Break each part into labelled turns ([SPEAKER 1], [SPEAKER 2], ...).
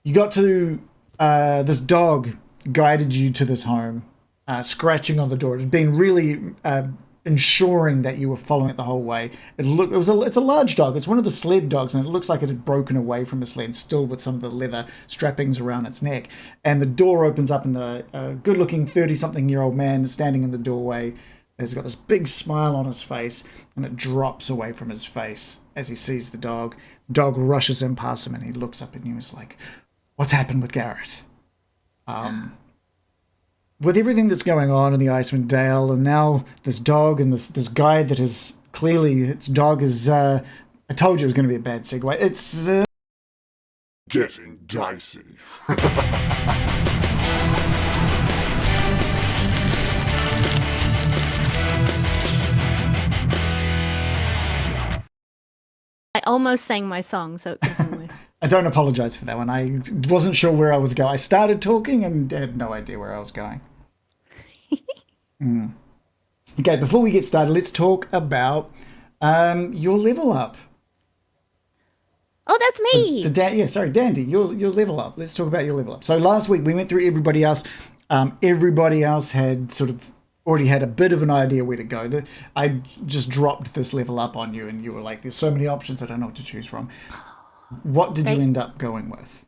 [SPEAKER 1] You got to this dog guided you to this home, scratching on the door. It had been really ensuring that you were following it the whole way. It's a large dog. It's one of the sled dogs, and it looks like it had broken away from a sled, still with some of the leather strappings around its neck. And the door opens up, and the good-looking 30-something-year-old man standing in the doorway has got this big smile on his face, and it drops away from his face as he sees the dog. Dog rushes in past him, and he looks up at you and is like, "What's happened with Garret?" With everything that's going on in the Icewind Dale, and now this dog and this guy that is clearly its dog is. I told you it was going to be a bad segue. It's
[SPEAKER 2] Getting dicey.
[SPEAKER 3] I almost sang my song, so it could be worse.
[SPEAKER 1] I don't apologize for that one. I wasn't sure where I was going. I started talking and had no idea where I was going. Okay, before we get started, let's talk about your level up.
[SPEAKER 3] Oh, that's me.
[SPEAKER 1] Dandy, your level up. Let's talk about your level up. So last week we went through everybody else. Everybody else had sort of already had a bit of an idea where to go. I just dropped this level up on you, and you were like, "There's so many options, I don't know what to choose from." What did you end up going with?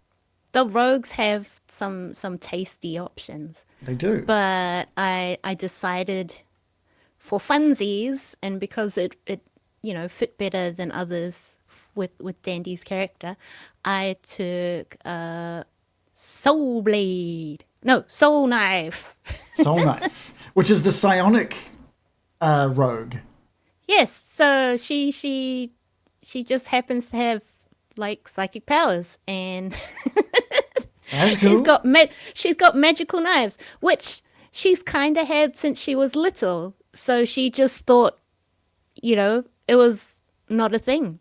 [SPEAKER 3] The rogues have some tasty options.
[SPEAKER 1] They do.
[SPEAKER 3] But I decided for funsies, and because it fit better than others with Dandy's character, I took Soul Blade. No, Soul Knife.
[SPEAKER 1] Soul Knife, which is the psionic rogue.
[SPEAKER 3] Yes, so she just happens to have like psychic powers, and
[SPEAKER 1] That's cool.
[SPEAKER 3] she's got magical knives, which she's kind of had since she was little. So she just thought, it was not a thing.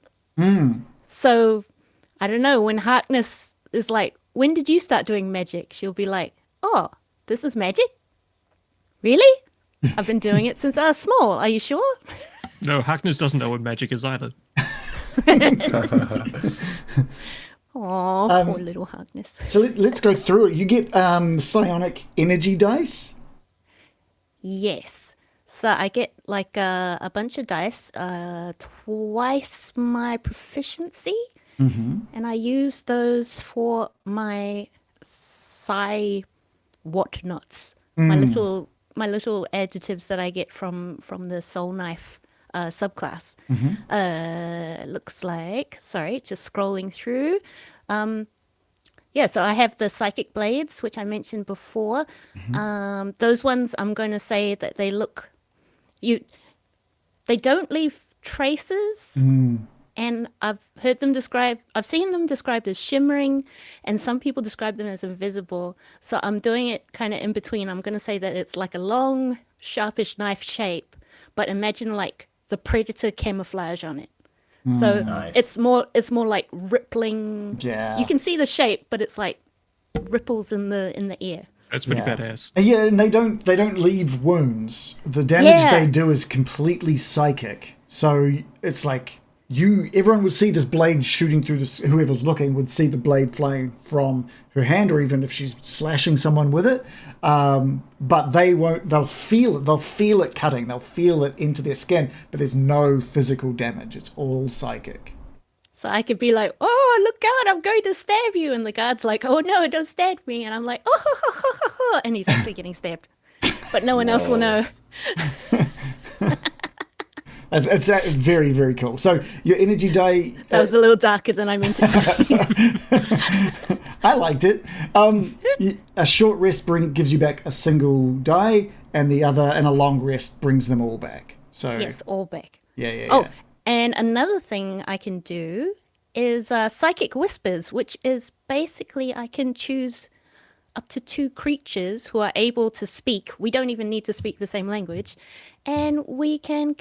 [SPEAKER 3] So I don't know, when Harkness is like, "When did you start doing magic?" She'll be like, "Oh, this is magic? Really? I've been doing it since I was small. Are you sure?"
[SPEAKER 4] No, Harkness doesn't know what magic is either.
[SPEAKER 3] Oh, poor little Harkness.
[SPEAKER 1] So let's go through it. You get psionic energy dice.
[SPEAKER 3] Yes. So I get like a bunch of dice, twice my proficiency, and I use those for my psi whatnots, my little adjectives that I get from the Soul Knife subclass. Looks like, sorry, just scrolling through. So I have the psychic blades, which I mentioned before. Those ones, I'm going to say that they don't leave traces. And I've seen them described as shimmering, and some people describe them as invisible. So I'm doing it kind of in between. I'm going to say that it's like a long, sharpish knife shape, but imagine like the predator camouflage on it. So
[SPEAKER 5] Nice.
[SPEAKER 3] it's more like rippling.
[SPEAKER 1] Yeah.
[SPEAKER 3] You can see the shape, but it's like ripples in the air.
[SPEAKER 4] That's pretty badass.
[SPEAKER 1] Yeah, and they don't leave wounds. The damage
[SPEAKER 3] Yeah.
[SPEAKER 1] they do is completely psychic. So it's like everyone would see this blade shooting through this. Whoever's looking would see the blade flying from her hand, or even if she's slashing someone with it. But they won't. They'll feel it. They'll feel it cutting. They'll feel it into their skin. But there's no physical damage. It's all psychic.
[SPEAKER 3] So I could be like, "Oh, look out, I'm going to stab you." And the guard's like, "Oh, no, don't stab me." And I'm like, "Oh," and he's actually getting stabbed. But no one else will know.
[SPEAKER 1] It's very, very cool. So your energy die...
[SPEAKER 3] That was a little darker than I meant it to be.
[SPEAKER 1] I liked it. A short rest gives you back a single die, and a long rest brings them all back. So
[SPEAKER 3] Yes, all back.
[SPEAKER 1] Yeah.
[SPEAKER 3] Oh, and another thing I can do is Psychic Whispers, which is basically I can choose up to 2 creatures who are able to speak. We don't even need to speak the same language, and we can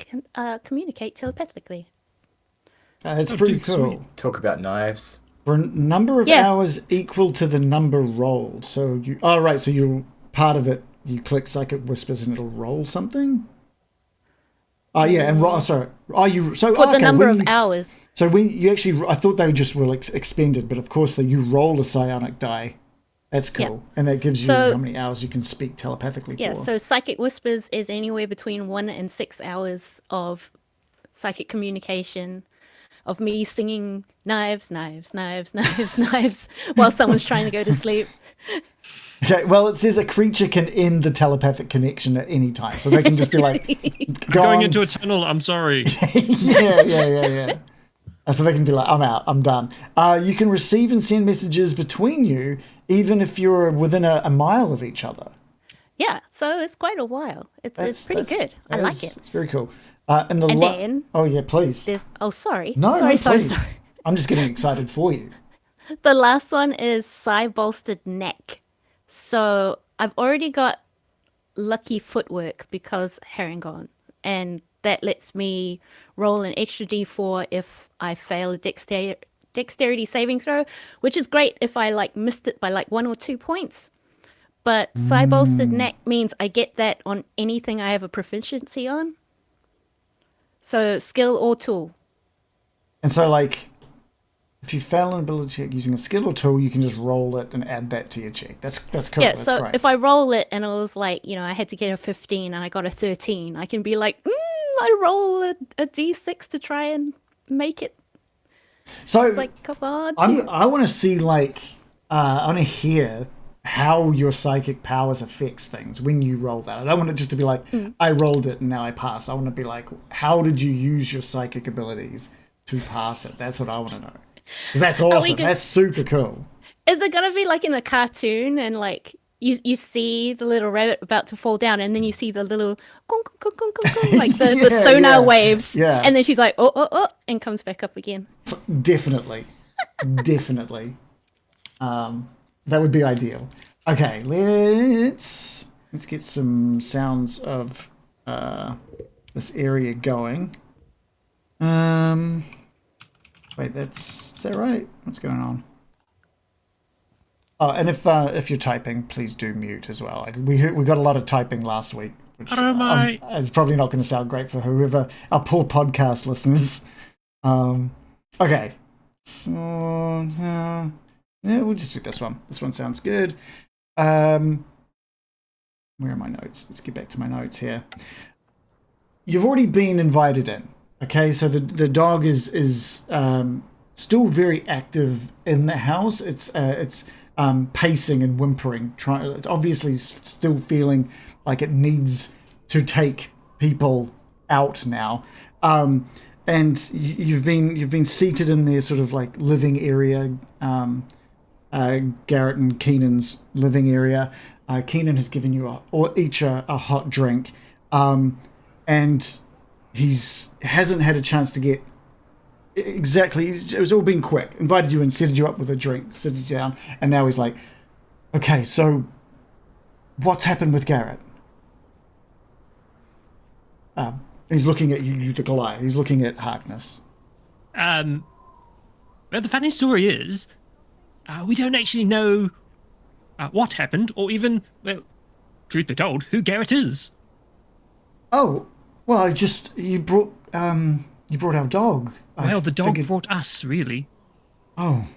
[SPEAKER 3] communicate telepathically.
[SPEAKER 1] It's pretty cool.
[SPEAKER 5] Talk about knives.
[SPEAKER 1] For a number of hours equal to the number rolled. So so you're part of it. You click Psychic Whispers and it'll roll something. Oh yeah, and sorry. Are you so
[SPEAKER 3] for the number
[SPEAKER 1] when
[SPEAKER 3] of hours.
[SPEAKER 1] So when you actually, I thought they just were expended, but of course you roll a psionic die. That's cool, and that gives you how many hours you can speak telepathically
[SPEAKER 3] Yeah,
[SPEAKER 1] for.
[SPEAKER 3] so psychic whispers is anywhere between 1 and 6 hours of psychic communication, of me singing knives, knives, knives, knives, knives, while someone's trying to go to sleep.
[SPEAKER 1] Okay, well, it says a creature can end the telepathic connection at any time, so they can just be like,
[SPEAKER 4] Going into a tunnel, I'm sorry.
[SPEAKER 1] yeah. So they can be like, I'm out, I'm done. You can receive and send messages between you, even if you're within a mile of each other.
[SPEAKER 3] Yeah, so it's quite a while. It's pretty good. I like it.
[SPEAKER 1] It's very cool.
[SPEAKER 3] And then
[SPEAKER 1] oh yeah, please.
[SPEAKER 3] Sorry.
[SPEAKER 1] No,
[SPEAKER 3] sorry.
[SPEAKER 1] please. I'm just getting excited for you.
[SPEAKER 3] The last one is bolstered neck. So I've already got lucky footwork because Harangon, and that lets me roll an extra d4 if I fail a dexterity saving throw, which is great if I missed it by 1 or 2 points. But bolstered neck means I get that on anything I have a proficiency on. So skill or tool.
[SPEAKER 1] And so if you fail an ability check using a skill or tool, you can just roll it and add that to your check. That's cool.
[SPEAKER 3] Yeah,
[SPEAKER 1] that's
[SPEAKER 3] so
[SPEAKER 1] great.
[SPEAKER 3] if I roll it and it was I had to get a 15 and I got a 13, I can be I roll a d6 to try and make it.
[SPEAKER 1] So
[SPEAKER 3] It's come on.
[SPEAKER 1] I want to see I want to hear how your psychic powers affects things when you roll that. I don't want it just to be I rolled it and now I pass. I want to be how did you use your psychic abilities to pass it? That's what I want to know. Because that's awesome. That's super cool.
[SPEAKER 3] Is it going to be in a cartoon and you see the little rabbit about to fall down and then you see the little gong, gong, gong, gong, gong, the sonar waves.
[SPEAKER 1] Yeah.
[SPEAKER 3] And then she's like, oh, and comes back up again.
[SPEAKER 1] Definitely. Definitely. That would be ideal. Okay, let's get some sounds of this area going. Wait, is that right? What's going on? Oh, and if you're typing, please do mute as well. We got a lot of typing last week, which is probably not going to sound great for whoever our poor podcast listeners. Okay, so yeah, we'll just do this one. This one sounds good. Where are my notes? Let's get back to my notes here. You've already been invited in. Okay, so the dog is still very active in the house. It's pacing and whimpering. It's obviously still feeling like it needs to take people out now. And you've been seated in their sort of living area. Garret and Keenan's living area. Keenan has given you each a hot drink, and hasn't had a chance to get exactly. It was all been quick. Invited you and set you up with a drink, sit you down, and now he's like, "Okay, so what's happened with Garret?" He's looking at you, the Goliath. He's looking at Harkness.
[SPEAKER 4] Well, the funny story is, we don't actually know what happened, or even, well, truth be told, who Garret is.
[SPEAKER 1] Oh, well, you brought our dog.
[SPEAKER 4] Well, the dog brought us, really.
[SPEAKER 1] Oh.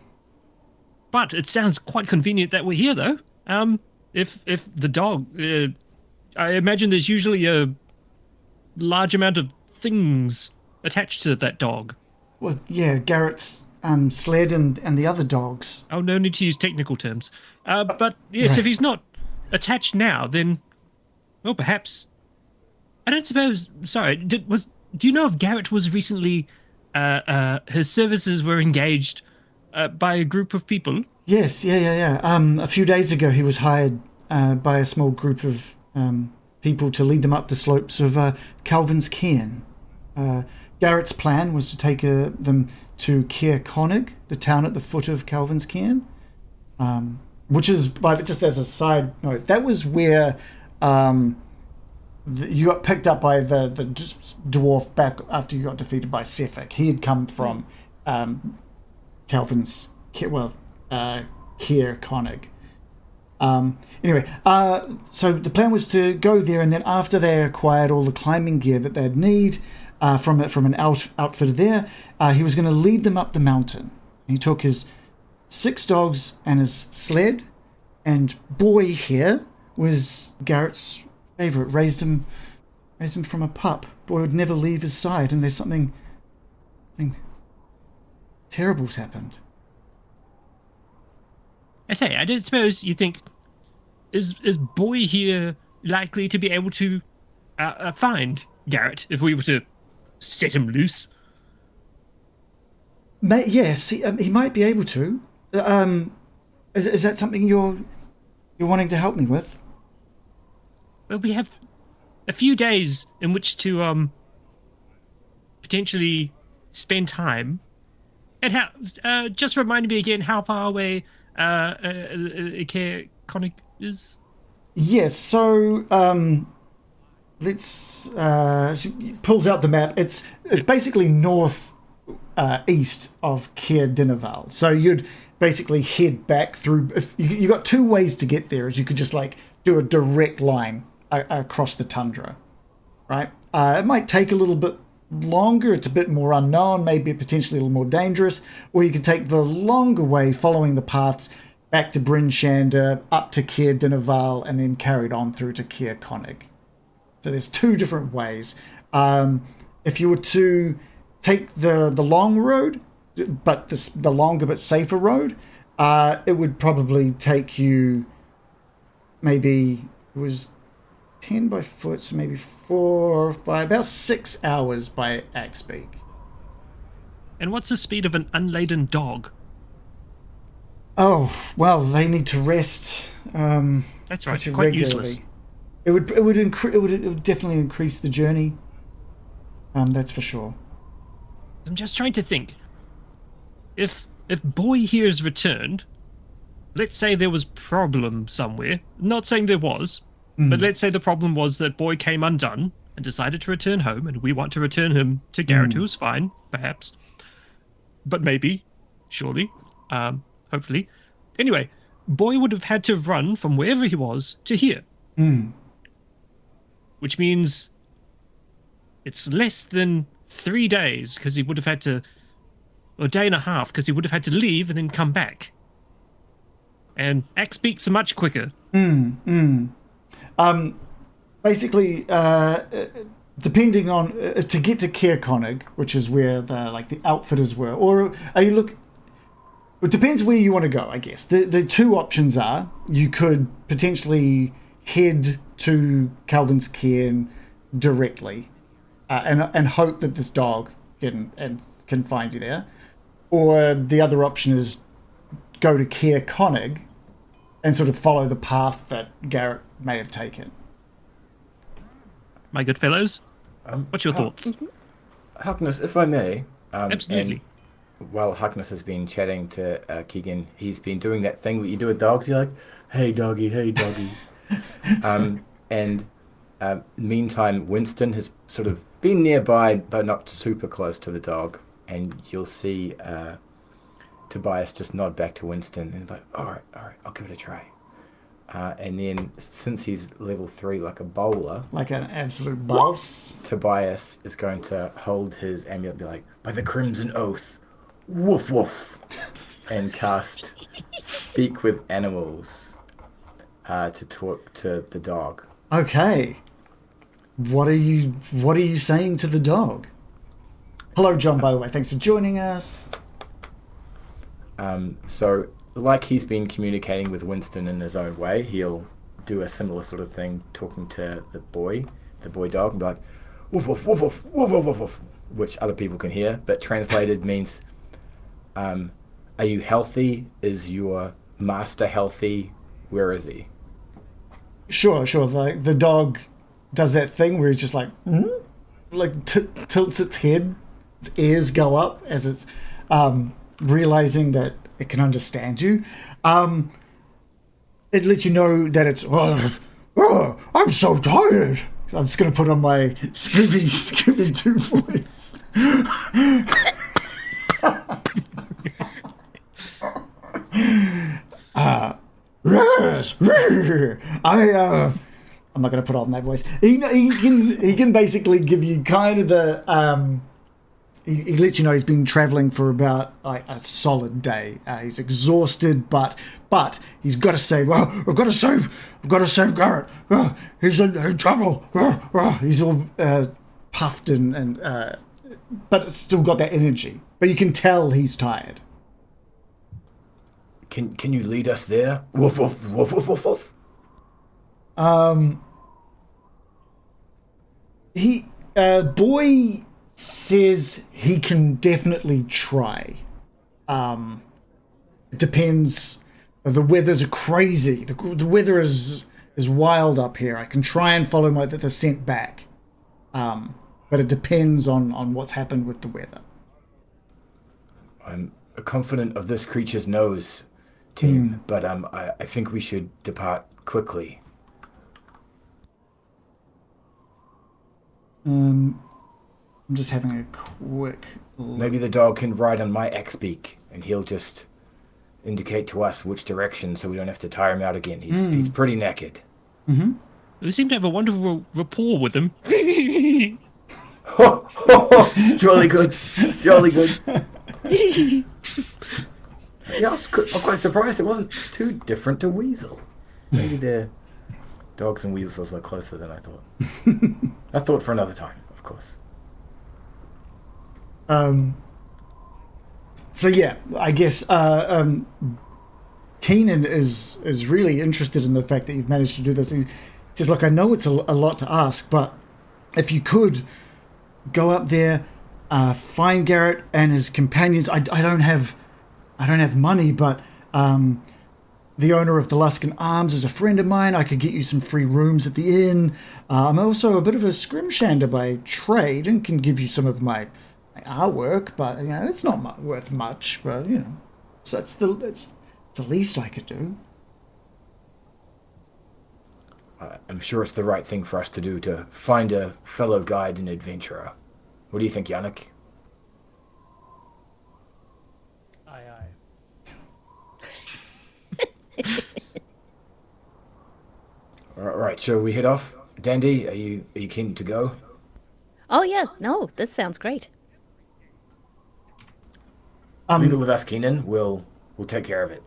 [SPEAKER 4] But it sounds quite convenient that we're here, though. If the dog, I imagine there's usually a large amount of things attached to that dog.
[SPEAKER 1] Well, yeah, Garrett's sled and the other dogs.
[SPEAKER 4] Oh, no need to use technical terms. But yes,
[SPEAKER 1] right.
[SPEAKER 4] If he's not attached now, then, well, perhaps. I don't suppose. Sorry, do you know if Garret was recently? His services were engaged by a group of people.
[SPEAKER 1] Yes, yeah. A few days ago, he was hired by a small group of people to lead them up the slopes of Calvin's Cairn. Garrett's plan was to take them to Caer Conig, the town at the foot of Calvin's Cairn, which is, just as a side note, that was where you got picked up by the dwarf back after you got defeated by Cephik. He had come from Calvin's, Caer Conig. Anyway, so the plan was to go there, and then after they acquired all the climbing gear that they'd need from an outfitter there, he was going to lead them up the mountain. He took his 6 dogs and his sled, and Boy here was Garrett's favorite. Raised him from a pup. Boy would never leave his side, and there's something terrible's happened.
[SPEAKER 4] I say, I don't suppose you think is Boy here likely to be able to find Garret if we were to set him loose?
[SPEAKER 1] Yes, he might be able to. Is that something you're wanting to help me with?
[SPEAKER 4] Well, we have a few days in which to potentially spend time. And how? Just remind me again how far away Conic is.
[SPEAKER 1] Yes. So let's. She pulls out the map. It's basically north east of Kier Dinaval. So you'd basically head back through. If you got 2 ways to get there. Is you could just like do a direct line across the tundra, right? It might take a little bit longer. It's a bit more unknown, maybe potentially a little more dangerous. Or you could take the longer way, following the paths back to Bryn Shander, up to Kier Dinaval, and then carried on through to Kier Konig. So there's 2 different ways. If you were to take the long road, but the longer but safer road, it would probably take you maybe, it was 10 by foot, so maybe 4 or 5, about 6 hours by axe speed.
[SPEAKER 4] And what's the speed of an unladen dog?
[SPEAKER 1] Oh, well, they need to rest.
[SPEAKER 4] That's right, quite
[SPEAKER 1] regularly.
[SPEAKER 4] useless.
[SPEAKER 1] It would definitely increase the journey. That's for sure.
[SPEAKER 4] I'm just trying to think. If Boy here is returned, let's say there was problem somewhere. Not saying there was, but let's say the problem was that Boy came undone and decided to return home, and we want to return him to Garret, who's fine, perhaps. But maybe, surely, hopefully. Anyway, Boy would have had to run from wherever he was to here. Which means it's less than 3 days, because he would have had to, or a day and a half, because he would have had to leave and then come back. And axe beaks are much quicker.
[SPEAKER 1] Basically, depending on to get to Kier Konig, which is where the outfitters were, or are you look? It depends where you want to go, I guess. The 2 options are you could potentially head to Calvin's Cairn directly, and hope that this dog can find you there, or the other option is go to Kier Konig and sort of follow the path that Garret may have taken.
[SPEAKER 4] My good fellows, what's your thoughts?
[SPEAKER 5] Harkness, if I may.
[SPEAKER 4] Absolutely.
[SPEAKER 5] And while Harkness has been chatting to Keegan, he's been doing that thing that you do with dogs. You're like, hey, doggy, hey, doggy. Meantime, Winston has sort of been nearby, but not super close to the dog. And you'll see Tobias just nod back to Winston and be like, all right, I'll give it a try. And then, since he's level 3 like a bowler...
[SPEAKER 1] Like an absolute boss.
[SPEAKER 5] Tobias is going to hold his amulet and be like, by the Crimson Oath, woof woof, and cast Speak with Animals to talk to the dog.
[SPEAKER 1] Okay. What are you saying to the dog? Hello, John, by the way. Thanks for joining us.
[SPEAKER 5] So, like he's been communicating with Winston in his own way, he'll do a similar sort of thing, talking to the boy dog, and be like, woof woof woof woof woof woof woof woof, which other people can hear, but translated means, are you healthy? Is your master healthy? Where is he?
[SPEAKER 1] Sure. The dog does that thing where he's just like, tilts its head, its ears go up as it's realizing that it can understand you. It lets you know that it's, I'm so tired. I'm just going to put on my Scooby-Doo voice. Yes, I'm not going to put on that voice. He can basically give you kind of the he lets you know he's been traveling for about like a solid day. He's exhausted, but he's got to save. Oh, I've got to save Garret. Oh, he's in trouble. He's all puffed and but it's still got that energy. But you can tell he's tired.
[SPEAKER 5] Can you lead us there? Woof woof woof woof woof woof.
[SPEAKER 1] He boy says he can definitely try. It depends. The weather's crazy. The weather is wild up here. I can try and follow the scent back, but it depends on what's happened with the weather.
[SPEAKER 5] I'm confident of this creature's nose, team, but I think we should depart quickly.
[SPEAKER 1] I'm just having a quick look.
[SPEAKER 5] Maybe the dog can ride on my X-beak, and he'll just indicate to us which direction, so we don't have to tire him out again. He's pretty naked.
[SPEAKER 1] Mm-hmm.
[SPEAKER 4] We seem to have a wonderful rapport with him.
[SPEAKER 5] Jolly good. Jolly good. Yeah, I'm quite surprised it wasn't too different to Weasel. Maybe the dogs and weasels are closer than I thought. I thought for another time, of course.
[SPEAKER 1] So yeah, I guess Keenan is really interested in the fact that you've managed to do this. He says, "Look, I know it's a lot to ask, but if you could go up there, find Garret and his companions. I don't have money, but the owner of the Luskan Arms is a friend of mine. I could get you some free rooms at the inn. I'm also a bit of a scrimshander by trade and can give you some of my artwork, but you know it's not worth much. But you know, so it's the least I could do."
[SPEAKER 5] I'm sure it's the right thing for us to do to find a fellow guide and adventurer. What do you think, Yannick?
[SPEAKER 6] Aye.
[SPEAKER 5] All right, shall we head off? Dandy, are you keen to go?
[SPEAKER 3] Oh yeah, no, this sounds great.
[SPEAKER 5] Leave it with us, Keenan. We'll take care of it.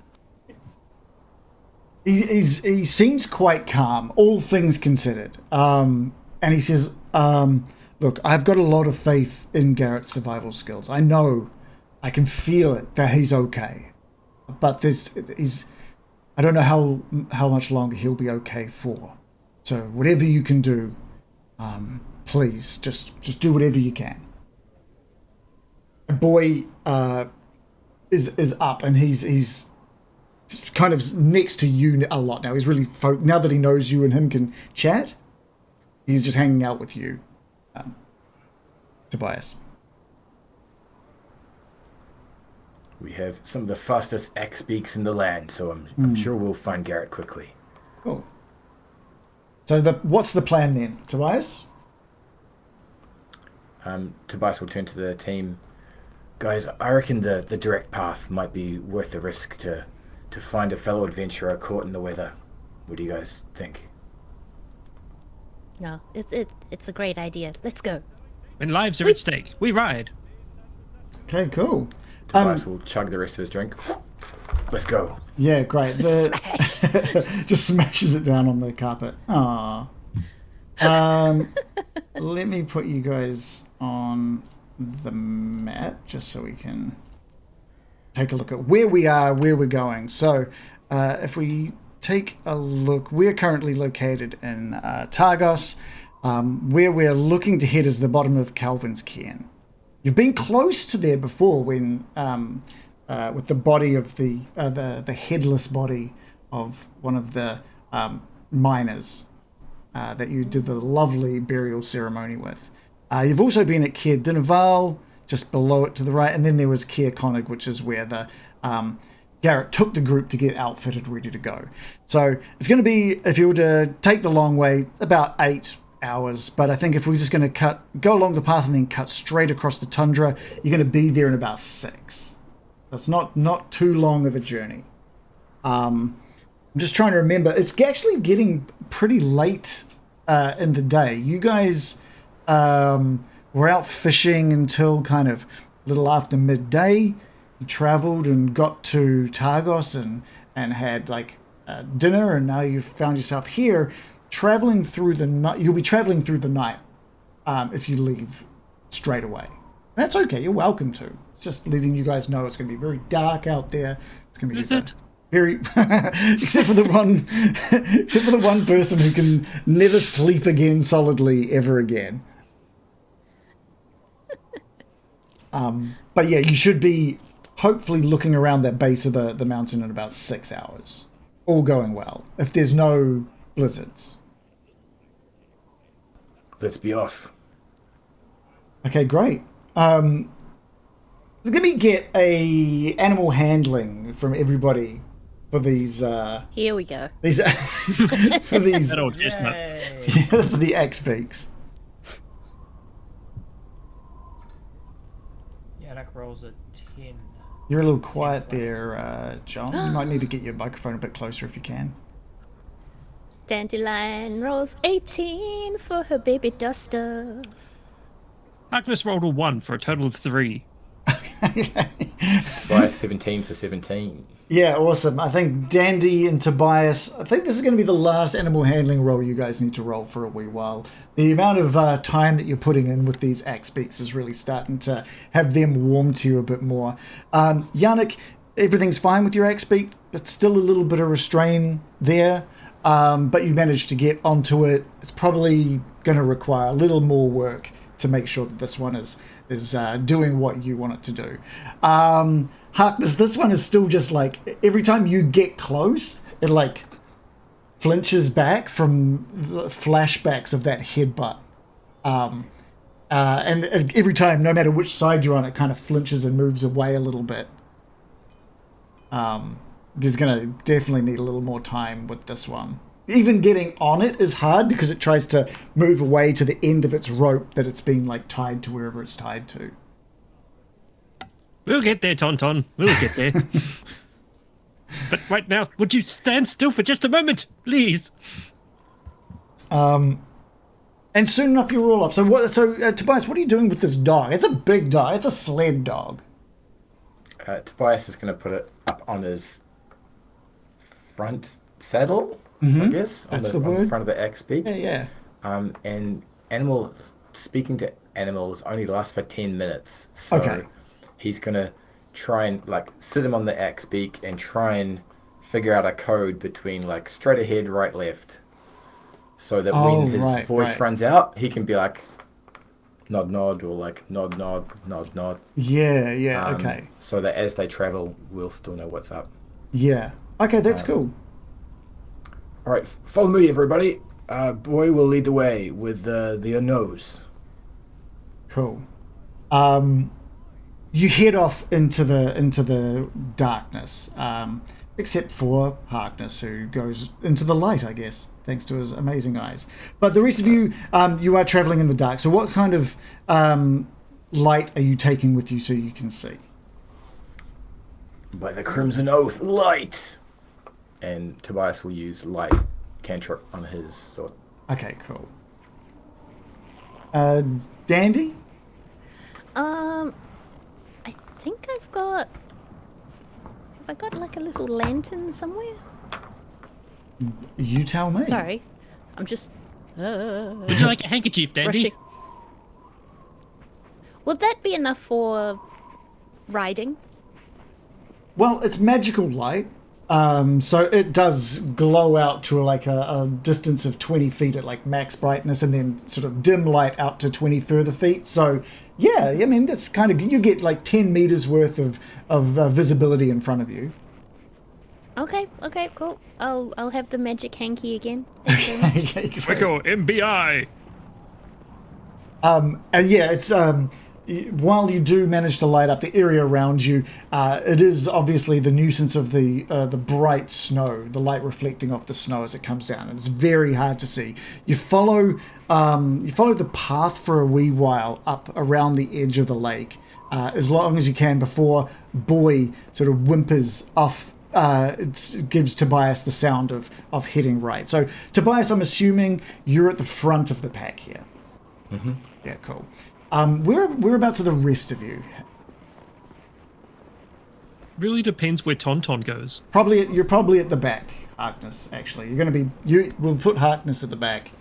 [SPEAKER 1] He seems quite calm, all things considered. And he says, "Look, I've got a lot of faith in Garrett's survival skills. I know, I can feel it that he's okay. But I don't know how much longer he'll be okay for. So whatever you can do, please just do whatever you can." The boy is up and he's kind of next to you a lot now. He's really now that he knows you and him can chat. He's just hanging out with you, Tobias.
[SPEAKER 5] We have some of the fastest X-beaks in the land, so I'm sure we'll find Garret quickly.
[SPEAKER 1] Cool. So what's the plan then, Tobias?
[SPEAKER 5] Tobias will turn to the team. Guys, I reckon the direct path might be worth the risk to find a fellow adventurer caught in the weather. What do you guys think?
[SPEAKER 3] No, it's a great idea. Let's go.
[SPEAKER 4] When lives are at stake, we ride.
[SPEAKER 1] Okay, cool.
[SPEAKER 5] Tobias will chug the rest of his drink. Let's go.
[SPEAKER 1] Yeah, great. Just smashes it down on the carpet. Aww. Let me put you guys on the map just so we can take a look at where we are, where we're going. So if we take a look, we're currently located in Targos. Where we're looking to head is the bottom of Calvin's Cairn. You've been close to there before when with the body of the headless body of one of the miners that you did the lovely burial ceremony with. You've also been at Cair Dinaval, just below it to the right, and then there was Cair Connig, which is where the Garret took the group to get outfitted, ready to go. So it's going to be, if you were to take the long way, about 8 hours. But I think if we're just going to go along the path and then cut straight across the tundra, you're going to be there in about 6. That's not too long of a journey. I'm just trying to remember. It's actually getting pretty late in the day. You guys were out fishing until kind of a little after midday. You traveled and got to Targos and had like dinner, and now you've found yourself here traveling through the night. You'll be traveling through the night if you leave straight away. That's okay. You're welcome to. It's just letting you guys know it's going to be very dark out there. It's going to be very except for the one person who can never sleep again solidly ever again. But yeah, you should be hopefully looking around that base of the mountain in about 6 hours. All going well. If there's no blizzards.
[SPEAKER 5] Let's be off.
[SPEAKER 1] Okay, great. Let me get a animal handling from everybody for these.
[SPEAKER 3] Here we go.
[SPEAKER 1] These for these
[SPEAKER 4] That old chestnut.
[SPEAKER 1] for the axe beaks.
[SPEAKER 6] Yannick rolls a 10.
[SPEAKER 1] You're a little quiet there, John. You might need to get your microphone a bit closer if you can.
[SPEAKER 3] Dandelion rolls 18 for her baby duster.
[SPEAKER 4] Harkness rolled a 1 for a total of 3.
[SPEAKER 5] By 17 for 17.
[SPEAKER 1] Yeah, awesome. I think Dandy and Tobias, I think this is going to be the last animal handling roll you guys need to roll for a wee while. The amount of time that you're putting in with these axe beaks is really starting to have them warm to you a bit more. Yannick, everything's fine with your axe beak, but still a little bit of restraint there. But you managed to get onto it. It's probably going to require a little more work to make sure that this one is doing what you want it to do. Harkness, this one is still just like, every time you get close, it like flinches back from flashbacks of that headbutt. And every time, no matter which side you're on, it kind of flinches and moves away a little bit. There's going to definitely need a little more time with this one. Even getting on it is hard because it tries to move away to the end of its rope that it's been like tied to wherever it's tied to.
[SPEAKER 4] We'll get there, Tauntaun. We'll get there. But right now, would you stand still for just a moment, please?
[SPEAKER 1] And soon enough you roll off. So Tobias, what are you doing with this dog? It's a big dog. It's a sled dog.
[SPEAKER 5] Tobias is going to put it up on his front saddle, I guess.
[SPEAKER 1] That's
[SPEAKER 5] on
[SPEAKER 1] the
[SPEAKER 5] the
[SPEAKER 1] word.
[SPEAKER 5] front of the axe beak.
[SPEAKER 1] Yeah.
[SPEAKER 5] And speaking to animals only lasts for 10 minutes. So
[SPEAKER 1] Okay.
[SPEAKER 5] he's going to try and like sit him on the axe beak and try and figure out a code between like straight ahead, right, left. So that when his voice runs out, he can be like nod, nod, or like nod, nod, nod, nod.
[SPEAKER 1] Yeah, okay.
[SPEAKER 5] So that as they travel, we'll still know what's up.
[SPEAKER 1] Yeah. Okay, that's cool.
[SPEAKER 5] All right, follow me, everybody. Boy will lead the way with the nose.
[SPEAKER 1] Cool. You head off into the darkness, except for Harkness, who goes into the light, I guess, thanks to his amazing eyes. But the rest of you, you are traveling in the dark. So what kind of light are you taking with you so you can see?
[SPEAKER 5] By the Crimson Oath, light! And Tobias will use light cantrip on his sword.
[SPEAKER 1] Okay, cool. Dandy?
[SPEAKER 3] I think I've got... Have I got like a little lantern somewhere?
[SPEAKER 1] You tell me.
[SPEAKER 3] Sorry. I'm just...
[SPEAKER 4] Would you like a handkerchief, Dandy?
[SPEAKER 3] rushing. Would that be enough for riding?
[SPEAKER 1] Well, it's magical light. So it does glow out to like a distance of 20 feet at like max brightness, and then sort of dim light out to 20 further feet. So yeah, I mean, that's kind of, you get like 10 meters worth of visibility in front of you.
[SPEAKER 3] Okay, cool. I'll have the magic hanky again. Thank you very much.
[SPEAKER 1] Okay, great.
[SPEAKER 4] Wicko, MBI.
[SPEAKER 1] And yeah, it's while you do manage to light up the area around you, it is obviously the nuisance of the bright snow, the light reflecting off the snow as it comes down, and it's very hard to see. You follow the path for a wee while up around the edge of the lake, as long as you can before Boy sort of whimpers off it gives Tobias the sound of heading right. So Tobias, I'm assuming you're at the front of the pack here.
[SPEAKER 5] Mm-hmm.
[SPEAKER 1] Yeah, cool. Whereabouts are the rest of you?
[SPEAKER 4] Really depends where Tonton goes.
[SPEAKER 1] You're probably at the back, Harkness. Actually, we'll put Harkness at the back.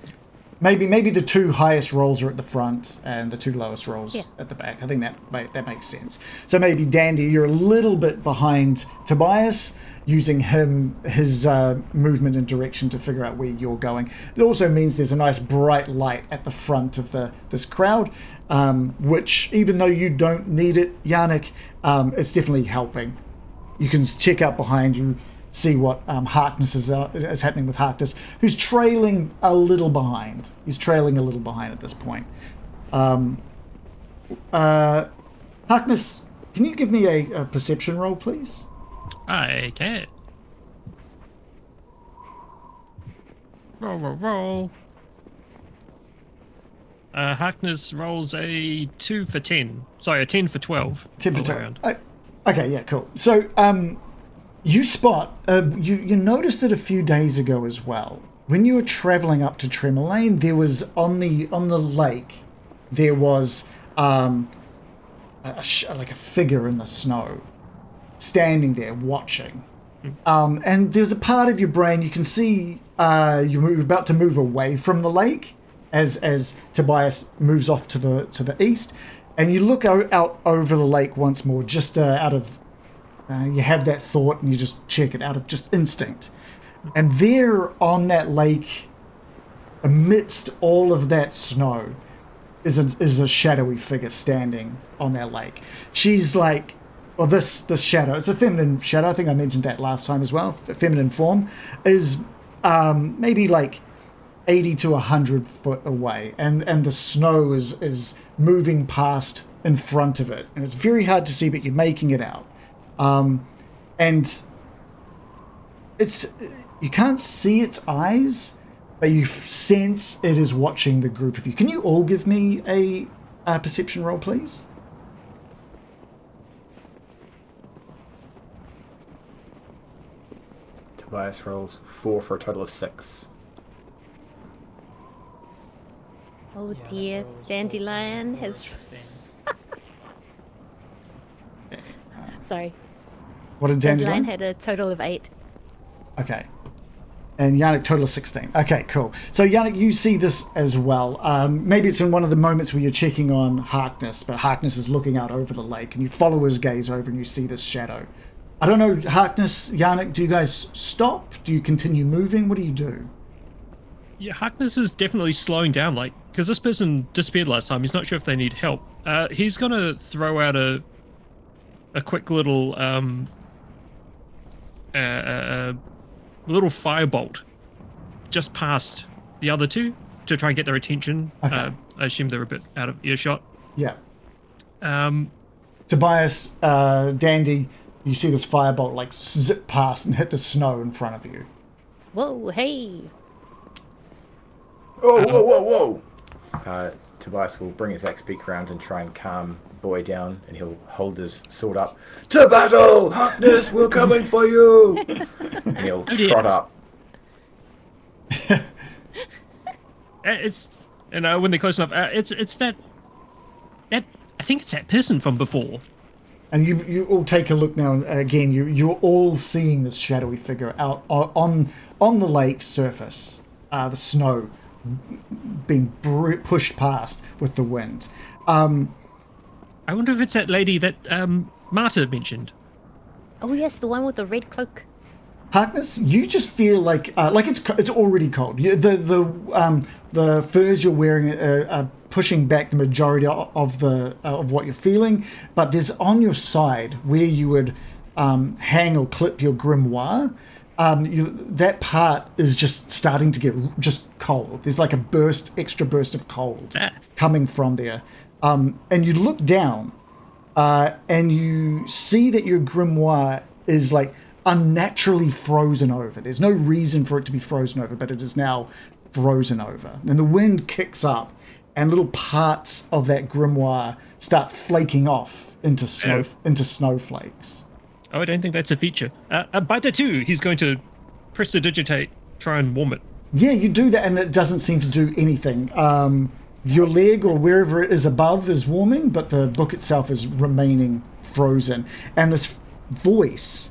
[SPEAKER 1] Maybe the two highest rolls are at the front and the two lowest rolls at the back. I think that makes sense. So maybe Dandy, you're a little bit behind Tobias, using his movement and direction to figure out where you're going. It also means there's a nice bright light at the front of this crowd, which, even though you don't need it, Yannick, it's definitely helping. You can check out behind you, see what Harkness is happening with Harkness, who's trailing a little behind. He's trailing a little behind at this point. Harkness, can you give me a perception roll, please?
[SPEAKER 4] I can. Roll. Harkness rolls a 2 for 10. Sorry, a 10 for 12.
[SPEAKER 1] 10 for
[SPEAKER 4] all
[SPEAKER 1] 12.
[SPEAKER 4] around.
[SPEAKER 1] Okay, yeah, cool. So, you spot, you noticed it a few days ago as well. When you were traveling up to Tremorlane, there was on the lake, there was like a figure in the snow, standing there watching. And there's a part of your brain you can see you're about to move away from the lake as Tobias moves off to the east, and you look out over the lake once more, just out of you have that thought and you just check it out of just instinct. And there on that lake, amidst all of that snow, is a shadowy figure standing on that lake. She's like, well, this shadow, it's a feminine shadow. I think I mentioned that last time as well. Feminine form is maybe like 80 to 100 foot away, and the snow is moving past in front of it, and it's very hard to see, but you're making it out. And it's, you can't see its eyes, but you sense it is watching the group of you. Can you all give me a perception roll, please?
[SPEAKER 5] Tobias rolls 4 for a total of 6.
[SPEAKER 3] Oh
[SPEAKER 6] Yeah,
[SPEAKER 3] dear,
[SPEAKER 6] that rolls
[SPEAKER 3] Dandelion
[SPEAKER 6] 14,
[SPEAKER 3] has.
[SPEAKER 6] 16.
[SPEAKER 3] Sorry,
[SPEAKER 1] What did
[SPEAKER 3] Dandelion
[SPEAKER 1] Dandelion?
[SPEAKER 3] had a total of 8.
[SPEAKER 1] Okay. And Yannick, total of 16. Okay, cool. So Yannick, you see this as well. Maybe it's in one of the moments where you're checking on Harkness, but Harkness is looking out over the lake, and you follow his gaze over and you see this shadow. I don't know, Harkness, Yannick, do you guys stop? Do you continue moving? What do you do?
[SPEAKER 4] Yeah, Harkness is definitely slowing down, like, because this person disappeared last time. He's not sure if they need help. He's gonna throw out a quick little little firebolt just past the other two to try and get their attention.
[SPEAKER 1] Okay.
[SPEAKER 4] I assume they're a bit out of earshot.
[SPEAKER 1] Yeah.
[SPEAKER 4] Um,
[SPEAKER 1] Tobias, Dandy, you see this firebolt like zip past and hit the snow in front of you.
[SPEAKER 3] Whoa, hey!
[SPEAKER 5] Whoa! Tobias will bring his axe beak around and try and calm Boy down, and he'll hold his sword up. To battle! Harkness, we're coming for you! And he'll trot up.
[SPEAKER 4] it's when they're close enough. It's that I think it's that person from before.
[SPEAKER 1] And you all take a look now. Again, you're all seeing this shadowy figure out on the lake surface. The snow being pushed past with the wind.
[SPEAKER 4] I wonder if it's that lady that Marta mentioned.
[SPEAKER 3] Oh yes, the one with the red cloak.
[SPEAKER 1] Harkness, you just feel like it's already cold. The furs you're wearing are pushing back the majority of what you're feeling, but there's on your side where you would hang or clip your grimoire. That part is just starting to get just cold. There's like extra burst of cold coming from there. And you look down, and you see that your grimoire is like unnaturally frozen over. There's no reason for it to be frozen over, but it is now frozen over. And the wind kicks up, and little parts of that grimoire start flaking off into snowflakes.
[SPEAKER 4] Oh, I don't think that's a feature. Biter 2, he's going to prestidigitate, try and warm it.
[SPEAKER 1] Yeah, you do that, and it doesn't seem to do anything. Your leg or wherever it is above is warming, but the book itself is remaining frozen. And this voice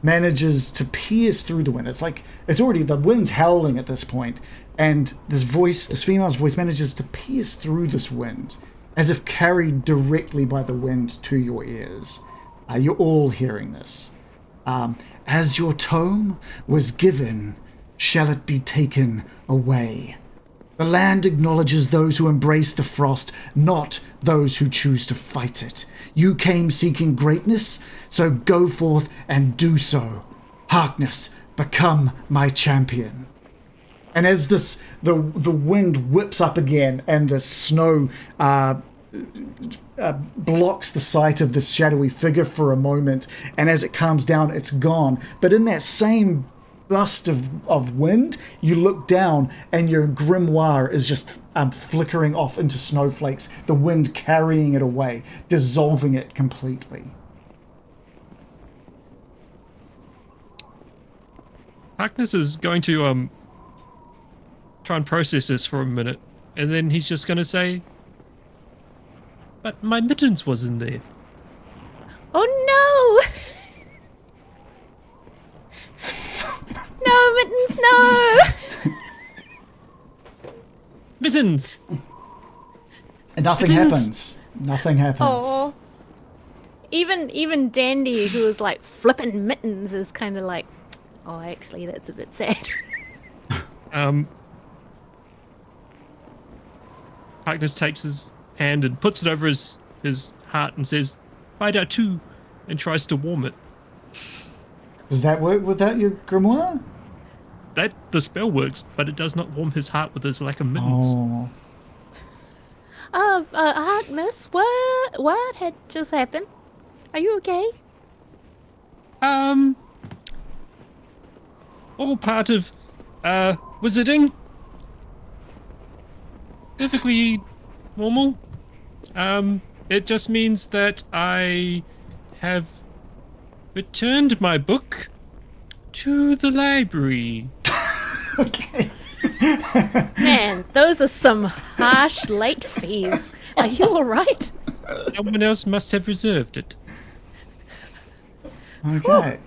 [SPEAKER 1] manages to pierce through the wind. It's like it's already the wind's howling at this point, and this female's voice manages to pierce through this wind, as if carried directly by the wind to your ears. You're all hearing this. As your tome was given, shall it be taken away. The land acknowledges those who embrace the frost, not those who choose to fight it. You came seeking greatness, so go forth and do so. Harkness, become my champion. And as the wind whips up again and the snow blocks the sight of this shadowy figure for a moment, and as it calms down, it's gone. But in that same burst of wind, you look down and your grimoire is just flickering off into snowflakes, the wind carrying it away, dissolving it completely.
[SPEAKER 4] Harkness is going to try and process this for a minute, and then he's just going to say, but my mittens was in there.
[SPEAKER 3] Oh no! No, Mittens, no!
[SPEAKER 4] Mittens!
[SPEAKER 1] And nothing
[SPEAKER 4] Mittens!
[SPEAKER 1] happens. Nothing happens.
[SPEAKER 3] Oh. Even Dandy, who was like flipping Mittens, is kind of like, oh, actually, that's a bit sad.
[SPEAKER 4] Harkness takes his hand and puts it over his heart and says, Biter 2, and tries to warm it.
[SPEAKER 1] Does that work without your grimoire?
[SPEAKER 4] That the spell works, but it does not warm his heart with his lack of mittens.
[SPEAKER 1] Oh.
[SPEAKER 3] Harkness, what had just happened? Are you okay?
[SPEAKER 4] All part of wizarding. Perfectly normal. It just means that I have returned my book to the library.
[SPEAKER 1] Okay.
[SPEAKER 3] Man, those are some harsh late fees. Are you alright?
[SPEAKER 4] Someone else must have reserved it.
[SPEAKER 1] Okay.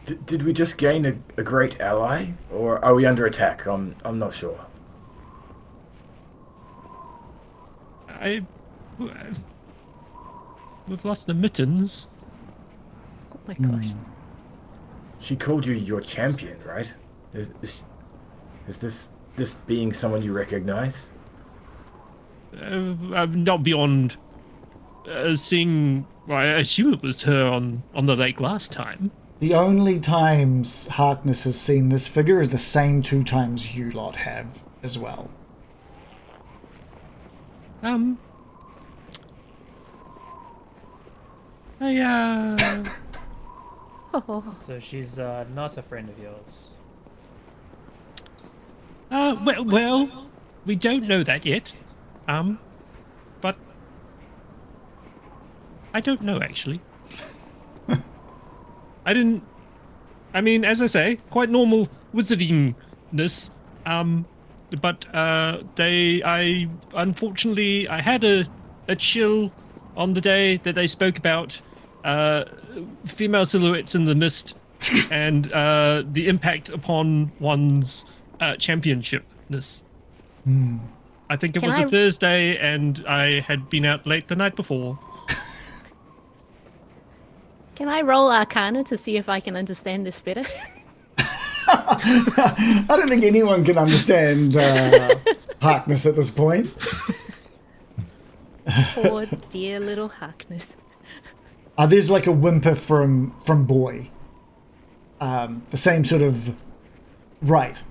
[SPEAKER 5] Did we just gain a great ally, or are we under attack? I'm not sure.
[SPEAKER 4] We've lost the mittens.
[SPEAKER 3] Oh my gosh.
[SPEAKER 5] She called you your champion, right? Is this being someone you recognize?
[SPEAKER 4] I'm not beyond seeing. Well, I assume it was her on the lake last time.
[SPEAKER 1] The only times Harkness has seen this figure is the same 2 times you lot have as well.
[SPEAKER 6] So she's not a friend of yours.
[SPEAKER 4] Well, we don't know that yet. But I don't know actually. I mean, as I say, quite normal wizardingness. But unfortunately, I had a chill on the day that they spoke about female silhouettes in the mist and the impact upon one's championshipness. I think it was a Thursday, and I had been out late the night before.
[SPEAKER 3] Can I roll Arcana to see if I can understand this better?
[SPEAKER 1] I don't think anyone can understand Harkness at this point.
[SPEAKER 3] Poor dear little Harkness.
[SPEAKER 1] There's like a whimper from Boy. The same sort of right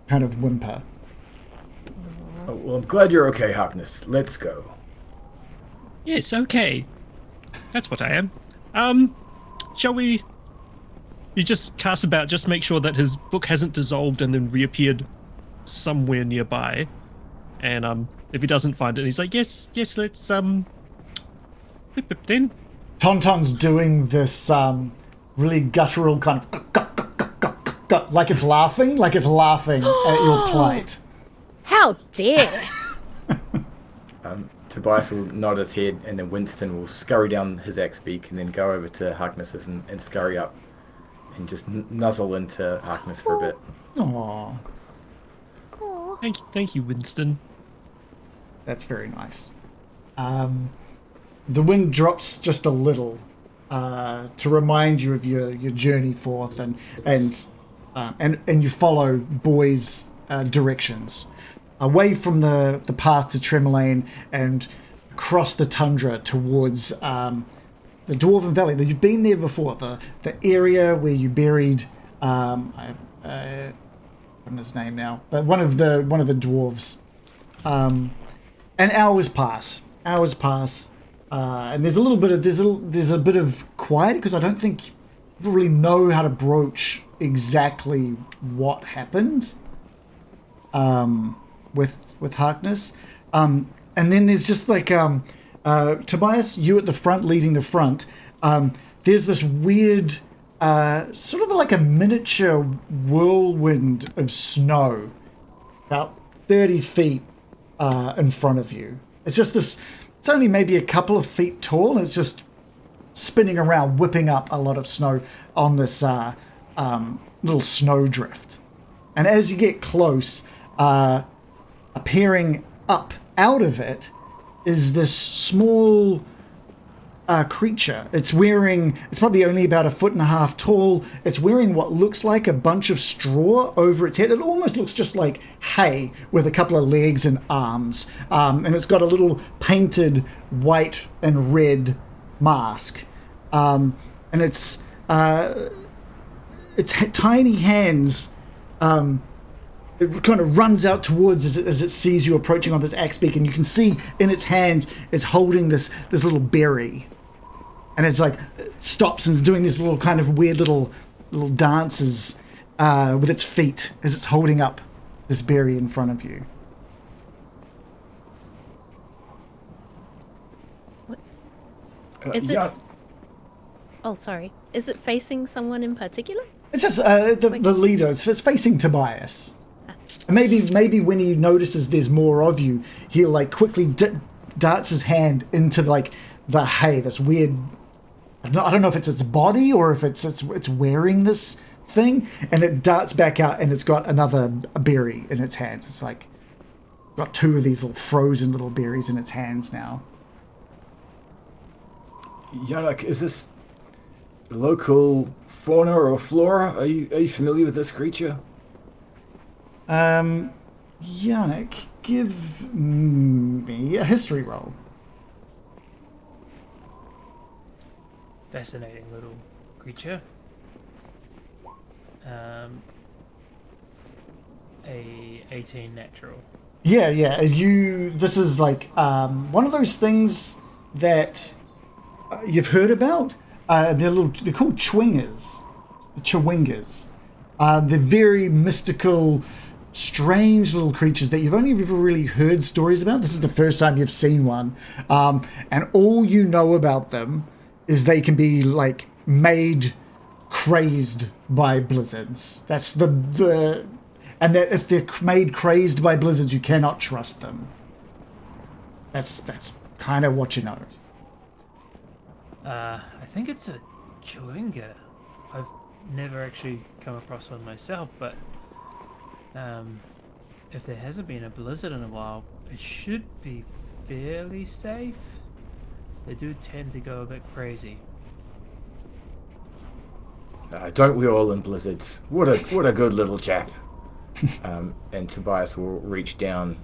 [SPEAKER 1] kind of whimper.
[SPEAKER 5] Oh, well, I'm glad you're okay, Harkness. Let's go.
[SPEAKER 4] Yes, okay. That's what I am. Shall we? You just cast about, just make sure that his book hasn't dissolved and then reappeared somewhere nearby. And if he doesn't find it, he's like, yes, let's whip then.
[SPEAKER 1] Tonton's doing this really guttural kind of like it's laughing at your plight.
[SPEAKER 3] How dare!
[SPEAKER 5] Tobias will nod his head, and then Winston will scurry down his axe beak and then go over to Harkness and scurry up and just nuzzle into Harkness for a bit.
[SPEAKER 1] Aww.
[SPEAKER 4] Thank you, Winston.
[SPEAKER 1] That's very nice. The wind drops just a little to remind you of your journey forth, and you follow Boy's directions away from the path to Tremolane and across the tundra towards the Dwarven Valley. You've been there before, the area where you buried I forgotten his name now, but one of the dwarves. And hours pass, and there's a little bit of there's a bit of quiet because I don't think people really know how to broach exactly what happened with Harkness. And then there's just like Tobias, you at the front leading the front. There's this weird sort of like a miniature whirlwind of snow about 30 feet in front of you. It's just this, it's only maybe a couple of feet tall, and it's just spinning around, whipping up a lot of snow on this little snowdrift. And as you get close, appearing up out of it is this small creature. It's probably only about 1.5 feet tall. It's wearing what looks like a bunch of straw over its head. It almost looks just like hay with a couple of legs and arms. And it's got a little painted white and red mask. And its tiny hands, it kind of runs out towards as it sees you approaching on this axe beak, and you can see in its hands it's holding this little berry. And it's like stops and is doing these little kind of weird little dances with its feet as it's holding up this berry in front of you.
[SPEAKER 3] Is it? Oh, sorry. Is it facing someone in particular?
[SPEAKER 1] It's just the leader. It's facing Tobias. And maybe when he notices there's more of you, he'll like quickly darts his hand into like the hay. This weird. I don't know if it's its body or if it's wearing this thing, and it darts back out, and it's got another berry in its hands. It's like got 2 of these little frozen little berries in its hands now.
[SPEAKER 5] Yannick, is this local fauna or flora? Are you familiar with this creature?
[SPEAKER 1] Yannick, give me a history roll.
[SPEAKER 6] Fascinating little creature. A 18 natural.
[SPEAKER 1] Yeah. This is like one of those things that you've heard about. They're called chwingers. Chwingers. They're very mystical, strange little creatures that you've only ever really heard stories about. This is the first time you've seen one. And all you know about them is they can be like made crazed by blizzards. That's and that if they're made crazed by blizzards, you cannot trust them. That's kind of what you know.
[SPEAKER 6] I think it's a chewinga. I've never actually come across one myself, but if there hasn't been a blizzard in a while, it should be fairly safe. They do tend to go a bit crazy.
[SPEAKER 5] Don't we all in blizzards? What a good little chap. And Tobias will reach down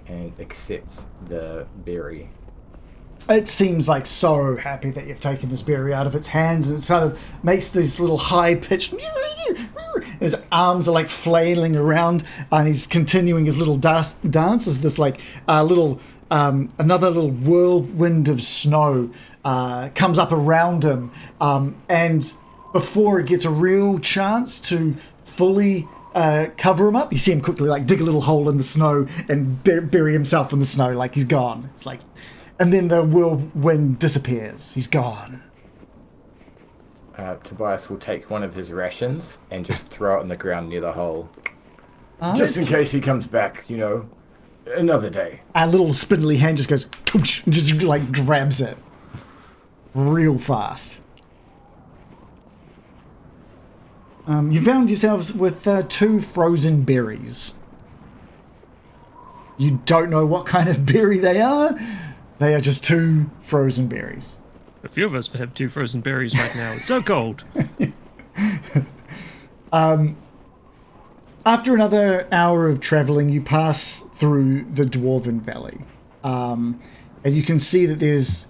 [SPEAKER 5] and accept the berry.
[SPEAKER 1] It seems like so happy that you've taken this berry out of its hands, and it sort of makes this little high-pitched... His arms are like flailing around, and he's continuing his little dance as this like another little whirlwind of snow comes up around him, and before it gets a real chance to fully cover him up, you see him quickly like dig a little hole in the snow and bury himself in the snow, like he's gone. It's like, and then the whirlwind disappears. He's gone.
[SPEAKER 5] Tobias will take one of his rations and just throw it on the ground near the hole.
[SPEAKER 1] Oh,
[SPEAKER 5] Just in case he comes back, another day.
[SPEAKER 1] a little spindly hand just goes, "Poosh," and just like grabs it real fast. You found yourselves with 2 frozen berries. You don't know what kind of berry they are. They are just 2 frozen berries.
[SPEAKER 4] A few of us have 2 frozen berries right now. It's so cold.
[SPEAKER 1] After another hour of traveling, you pass through the Dwarven Valley. And you can see that there's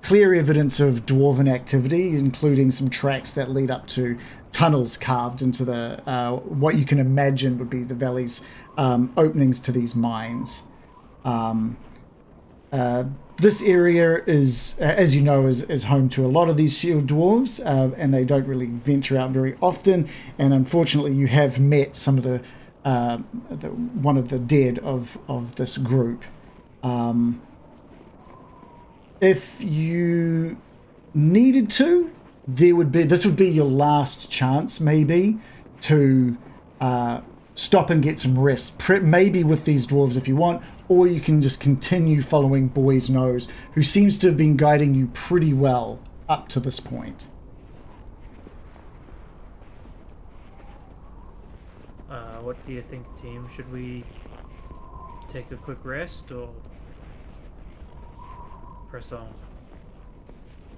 [SPEAKER 1] clear evidence of Dwarven activity, including some tracks that lead up to tunnels carved into the what you can imagine would be the valley's openings to these mines. This area is, as you know, is home to a lot of these shield dwarves, and they don't really venture out very often. And unfortunately, you have met some of the one of the dead of this group. If you needed to, this would be your last chance, maybe, to stop and get some rest. Maybe with these dwarves if you want, or you can just continue following Boy's Nose, who seems to have been guiding you pretty well up to this point.
[SPEAKER 6] What do you think, team? Should we take a quick rest or press on?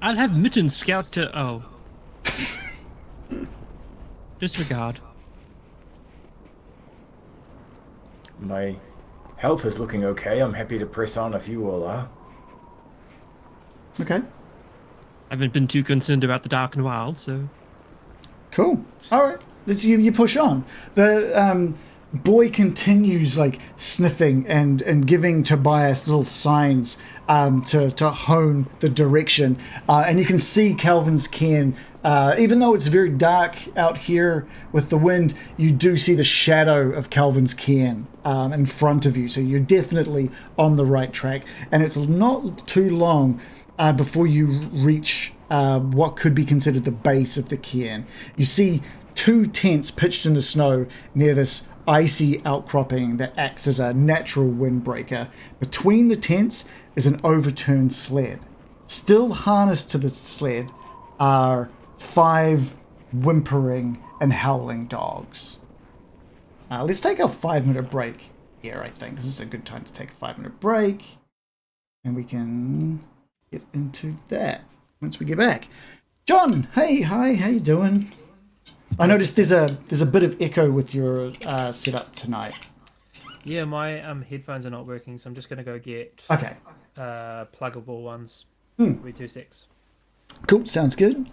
[SPEAKER 4] I'll have Mitten scout to... Oh. Disregard.
[SPEAKER 5] My health is looking okay. I'm happy to press on if you all are.
[SPEAKER 1] Okay.
[SPEAKER 4] I haven't been too concerned about the dark and wild, so...
[SPEAKER 1] Cool. All right. You push on. The boy continues like sniffing and giving Tobias little signs to hone the direction. And you can see Calvin's cairn. Even though it's very dark out here with the wind, you do see the shadow of Calvin's cairn in front of you. So you're definitely on the right track. And it's not too long before you reach what could be considered the base of the cairn. You see 2 tents pitched in the snow near this icy outcropping that acts as a natural windbreaker. Between the tents is an overturned sled. Still harnessed to the sled are 5 whimpering and howling dogs. Let's take a 5-minute break here, I think. This is a good time to take a 5-minute break. And we can get into that once we get back. John, hey, hi, how you doing? I noticed there's a bit of echo with your setup tonight.
[SPEAKER 6] Yeah, my headphones are not working, so I'm just gonna go get
[SPEAKER 1] Okay.
[SPEAKER 6] pluggable ones.
[SPEAKER 1] Hmm.
[SPEAKER 6] 326.
[SPEAKER 1] Cool, sounds good.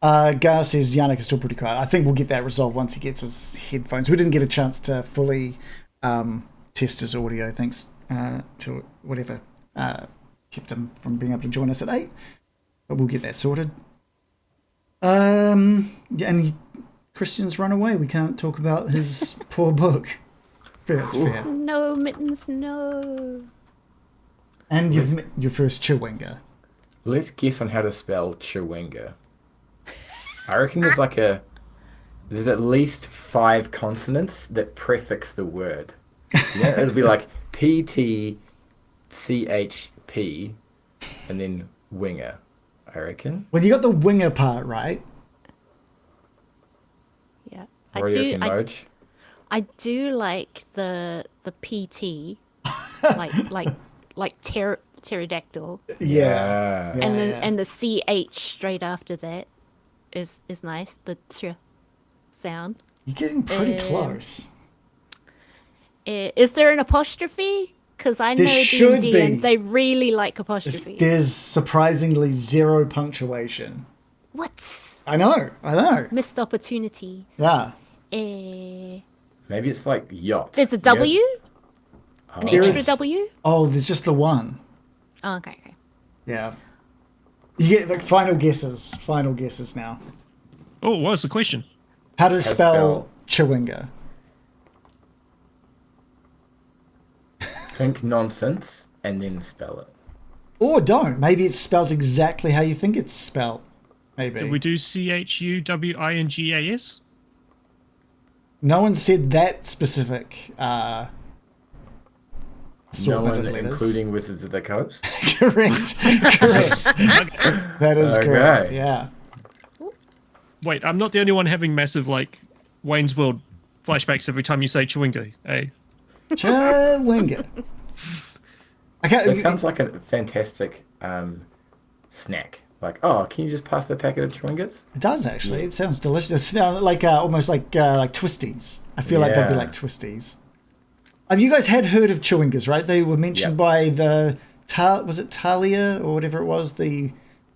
[SPEAKER 1] Gar says Yannick is still pretty quiet. I think we'll get that resolved once he gets his headphones. We didn't get a chance to fully test his audio, thanks to whatever kept him from being able to join us at 8. But we'll get that sorted. Yeah, and Christian's run away. We can't talk about his poor book. Fair, it's fair.
[SPEAKER 3] No, Mittens, no.
[SPEAKER 1] And you've met your first Chewinga.
[SPEAKER 5] Let's guess on how to spell Chewinga. I reckon there's at least 5 consonants that prefix the word. Yeah, it'll be like PTCHP and then winger, I reckon.
[SPEAKER 1] Well, you got the winger part right.
[SPEAKER 3] Yeah,
[SPEAKER 5] What do you reckon, Moj?
[SPEAKER 3] I do like the PT, like pterodactyl,
[SPEAKER 5] Yeah.
[SPEAKER 3] and the CH straight after that is nice. The sound.
[SPEAKER 1] You're getting pretty close.
[SPEAKER 3] Is there an apostrophe? Because I know
[SPEAKER 1] There should
[SPEAKER 3] D&D
[SPEAKER 1] be.
[SPEAKER 3] and they really like apostrophes.
[SPEAKER 1] There's surprisingly 0 punctuation.
[SPEAKER 3] What?
[SPEAKER 1] I know.
[SPEAKER 3] Missed opportunity.
[SPEAKER 1] Yeah.
[SPEAKER 5] Maybe it's like yacht.
[SPEAKER 3] There's a W? An
[SPEAKER 1] There
[SPEAKER 3] extra
[SPEAKER 1] is-
[SPEAKER 3] W?
[SPEAKER 1] Oh, there's just the one.
[SPEAKER 3] Oh, okay.
[SPEAKER 1] Yeah. You get the final guesses now.
[SPEAKER 4] Oh, what's the question?
[SPEAKER 1] How to spell Chewinga?
[SPEAKER 5] Think nonsense and then spell it.
[SPEAKER 1] Or don't. Maybe it's spelled exactly how you think it's spelled. maybe.
[SPEAKER 4] Did we do CHUWINGAS?
[SPEAKER 1] No one said that specific
[SPEAKER 5] No
[SPEAKER 1] sort
[SPEAKER 5] one,
[SPEAKER 1] of letters.
[SPEAKER 5] including Wizards of the Coast.
[SPEAKER 1] Correct. That is correct.
[SPEAKER 5] Okay.
[SPEAKER 1] Yeah.
[SPEAKER 4] Wait, I'm not the only one having massive, like, Wayne's World flashbacks every time you say Chewinga, eh?
[SPEAKER 1] Chewinga.
[SPEAKER 5] It sounds like a fantastic snack. Like, oh, can you just pass the packet of Chewingas?
[SPEAKER 1] It does actually. It sounds delicious. It sounds like almost like twisties. I feel like they'd be
[SPEAKER 5] Yeah.
[SPEAKER 1] like twisties. You guys had heard of Chewingas, right? They were mentioned by the was it Talia or whatever it was, the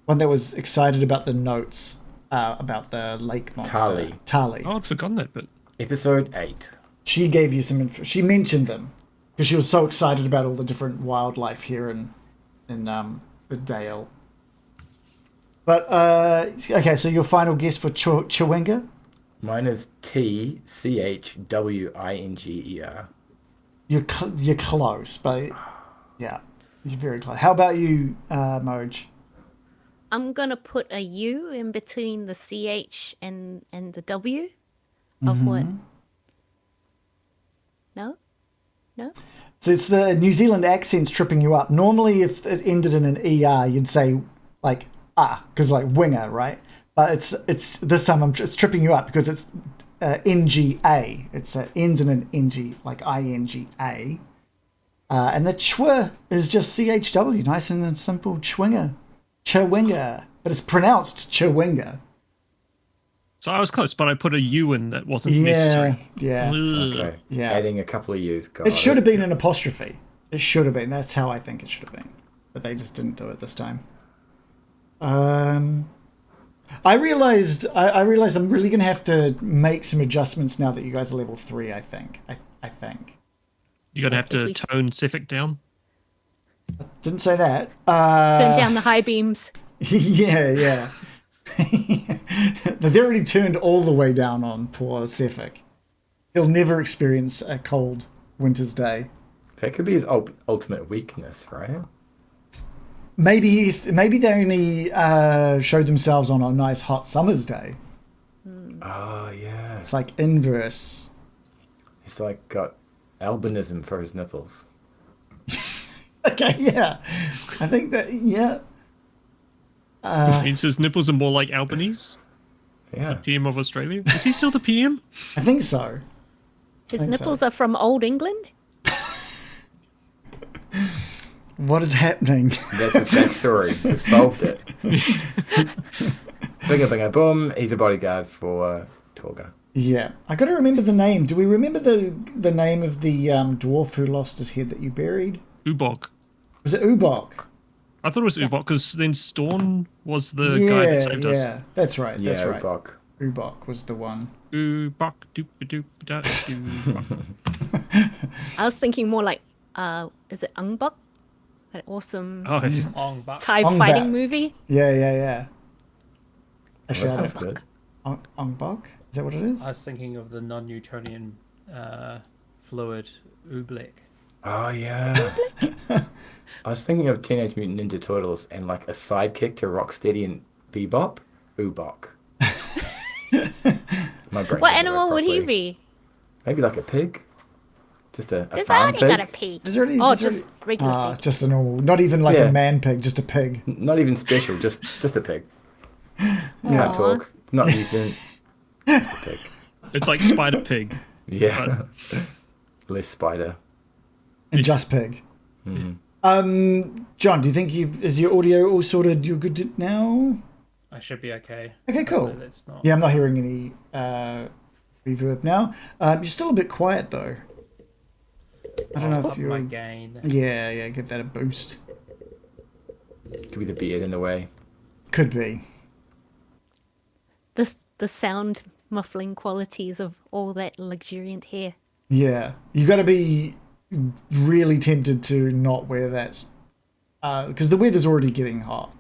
[SPEAKER 1] one that was excited about the notes about the lake monster. Tali.
[SPEAKER 4] Oh, I'd forgotten that bit.
[SPEAKER 5] Episode 8.
[SPEAKER 1] She gave you some info. She mentioned them because she was so excited about all the different wildlife here in the Dale. But okay, so your final guess for Chewinga?
[SPEAKER 5] Mine is TCHWINGER.
[SPEAKER 1] You're close, but yeah, you're very close. How about you, Moj?
[SPEAKER 3] I'm gonna put a U in between the CH and the W of what? No? No?
[SPEAKER 1] So it's the New Zealand accent's tripping you up. Normally, if it ended in an ER, you'd say like because like winger, right? But it's this time it's tripping you up because it's NGA. It's ends in an NG, like INGA. And the chwa is just CHW, nice and simple, Chewinga. Chewinga. But it's pronounced Chewinga.
[SPEAKER 4] So I was close, but I put a U in that wasn't necessary.
[SPEAKER 1] Yeah.
[SPEAKER 4] Ugh.
[SPEAKER 5] Okay.
[SPEAKER 1] Yeah.
[SPEAKER 5] Adding a couple of U's.
[SPEAKER 1] It should have been an apostrophe. It should have been. That's how I think it should have been. But they just didn't do it this time. I realized I'm really gonna have to make some adjustments now that you guys are level 3. I think. I think.
[SPEAKER 4] You're going to have to
[SPEAKER 3] we-
[SPEAKER 4] tone Sefik down.
[SPEAKER 1] Didn't say that.
[SPEAKER 3] Turn down the high beams.
[SPEAKER 1] Yeah. They've already turned all the way down on poor Sefik. He'll never experience a cold winter's day.
[SPEAKER 5] That could be his ultimate weakness, right?
[SPEAKER 1] Maybe they only showed themselves on a nice hot summer's day.
[SPEAKER 5] Oh, yeah.
[SPEAKER 1] It's like inverse.
[SPEAKER 5] He's like got albinism for his nipples.
[SPEAKER 1] Okay, yeah. I think that, yeah.
[SPEAKER 4] Means his nipples are more like Albanese,
[SPEAKER 5] Yeah.
[SPEAKER 4] PM of Australia. Is he still the PM?
[SPEAKER 1] I think so.
[SPEAKER 3] His
[SPEAKER 1] think so.
[SPEAKER 3] nipples are from Old England.
[SPEAKER 1] What is happening?
[SPEAKER 5] That's his backstory. We've solved it. Binga binga boom. He's a bodyguard for Torga.
[SPEAKER 1] Yeah. I got to remember the name. Do we remember the name of the dwarf who lost his head that you buried?
[SPEAKER 4] Ubok.
[SPEAKER 1] Was it Ubok?
[SPEAKER 4] I thought it was Ubok because then Storn was the guy that saved us.
[SPEAKER 1] Yeah, that's right. That's
[SPEAKER 5] Yeah,
[SPEAKER 1] right.
[SPEAKER 5] Bok.
[SPEAKER 1] Ubok was the one.
[SPEAKER 4] Ubok, doop doop da doop.
[SPEAKER 3] I was thinking more like, is it Ungbok? That awesome
[SPEAKER 4] Oh, yeah.
[SPEAKER 6] Ong Bak.
[SPEAKER 3] Thai
[SPEAKER 1] Ong
[SPEAKER 3] fighting
[SPEAKER 1] Bak.
[SPEAKER 3] movie.
[SPEAKER 1] Yeah.
[SPEAKER 5] That
[SPEAKER 1] Actually,
[SPEAKER 5] sounds good.
[SPEAKER 1] Ongbok? Is that what it is?
[SPEAKER 6] I was thinking of the non-Newtonian fluid Oobleck.
[SPEAKER 5] Oh, yeah. I was thinking of Teenage Mutant Ninja Turtles and like a sidekick to Rocksteady and Bebop. Ubok. My brain
[SPEAKER 3] What
[SPEAKER 5] doesn't
[SPEAKER 3] animal
[SPEAKER 5] work
[SPEAKER 3] would he
[SPEAKER 5] properly.
[SPEAKER 3] be?
[SPEAKER 5] Maybe like a pig. Just a
[SPEAKER 3] There's
[SPEAKER 5] farm
[SPEAKER 3] already
[SPEAKER 5] pig.
[SPEAKER 3] got a pig.
[SPEAKER 1] There's already-
[SPEAKER 3] Oh,
[SPEAKER 1] there's
[SPEAKER 3] just regular pig.
[SPEAKER 1] Just a normal, not even like
[SPEAKER 5] Yeah.
[SPEAKER 1] a man pig, just a pig.
[SPEAKER 5] Not even special, just a pig.
[SPEAKER 3] Aw.
[SPEAKER 5] Can't talk. Not using. Just a pig.
[SPEAKER 4] It's like Spider Pig.
[SPEAKER 5] Yeah. Less spider.
[SPEAKER 1] And just pig.
[SPEAKER 5] Mm.
[SPEAKER 1] John, do you think is your audio all sorted? You're good now?
[SPEAKER 6] I should be okay.
[SPEAKER 1] Okay, cool.
[SPEAKER 6] Hopefully that's not.
[SPEAKER 1] Yeah, I'm not hearing any reverb now. You're still a bit quiet though. I don't know
[SPEAKER 6] Up
[SPEAKER 1] if you're.
[SPEAKER 6] my gain.
[SPEAKER 1] Yeah, give that a boost.
[SPEAKER 5] Could be the beard in the way.
[SPEAKER 1] Could be.
[SPEAKER 3] The sound muffling qualities of all that luxuriant hair.
[SPEAKER 1] Yeah, you got to be really tempted to not wear that because the weather's already getting hot.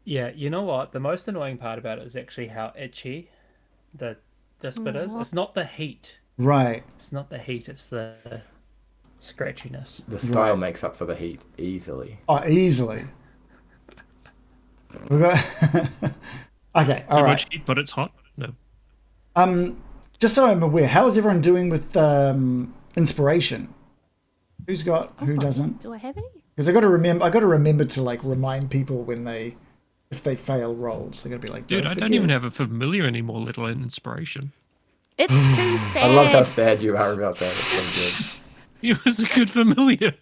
[SPEAKER 6] Yeah, you know what? The most annoying part about it is actually how itchy this bit is. It's not the heat.
[SPEAKER 1] Right.
[SPEAKER 6] It's not the heat. It's the scratchiness.
[SPEAKER 5] The style
[SPEAKER 1] Right.
[SPEAKER 5] makes up for the heat easily.
[SPEAKER 1] Oh, easily. We've got. Okay, all
[SPEAKER 4] Too
[SPEAKER 1] right.
[SPEAKER 4] much heat, but it's hot. No.
[SPEAKER 1] Just so I'm aware, how is everyone doing with inspiration? Who's got? Who doesn't?
[SPEAKER 3] Do I have any?
[SPEAKER 1] Because I got to remember to like remind people when if they fail rolls. I got to be like,
[SPEAKER 4] Dude, I don't even have a familiar anymore, let alone inspiration.
[SPEAKER 3] It's too sad.
[SPEAKER 5] I love how sad you are about that. It's so
[SPEAKER 4] He was a good familiar.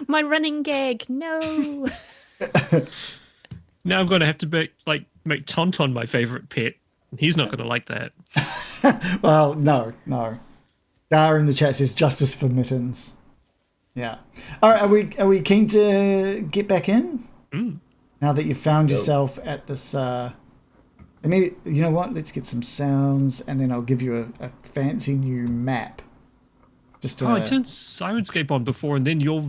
[SPEAKER 3] My running gag. No.
[SPEAKER 4] Now I'm going to have to make Tonton my favorite pet. He's not going to like that.
[SPEAKER 1] Well, no. Gar in the chat says justice for mittens. Yeah. All right. Are we keen to get back in? Now that you've found yourself at this. Maybe you know what? Let's get some sounds, and then I'll give you a fancy new map. Just to,
[SPEAKER 4] I turned Sirenscape on before, and then your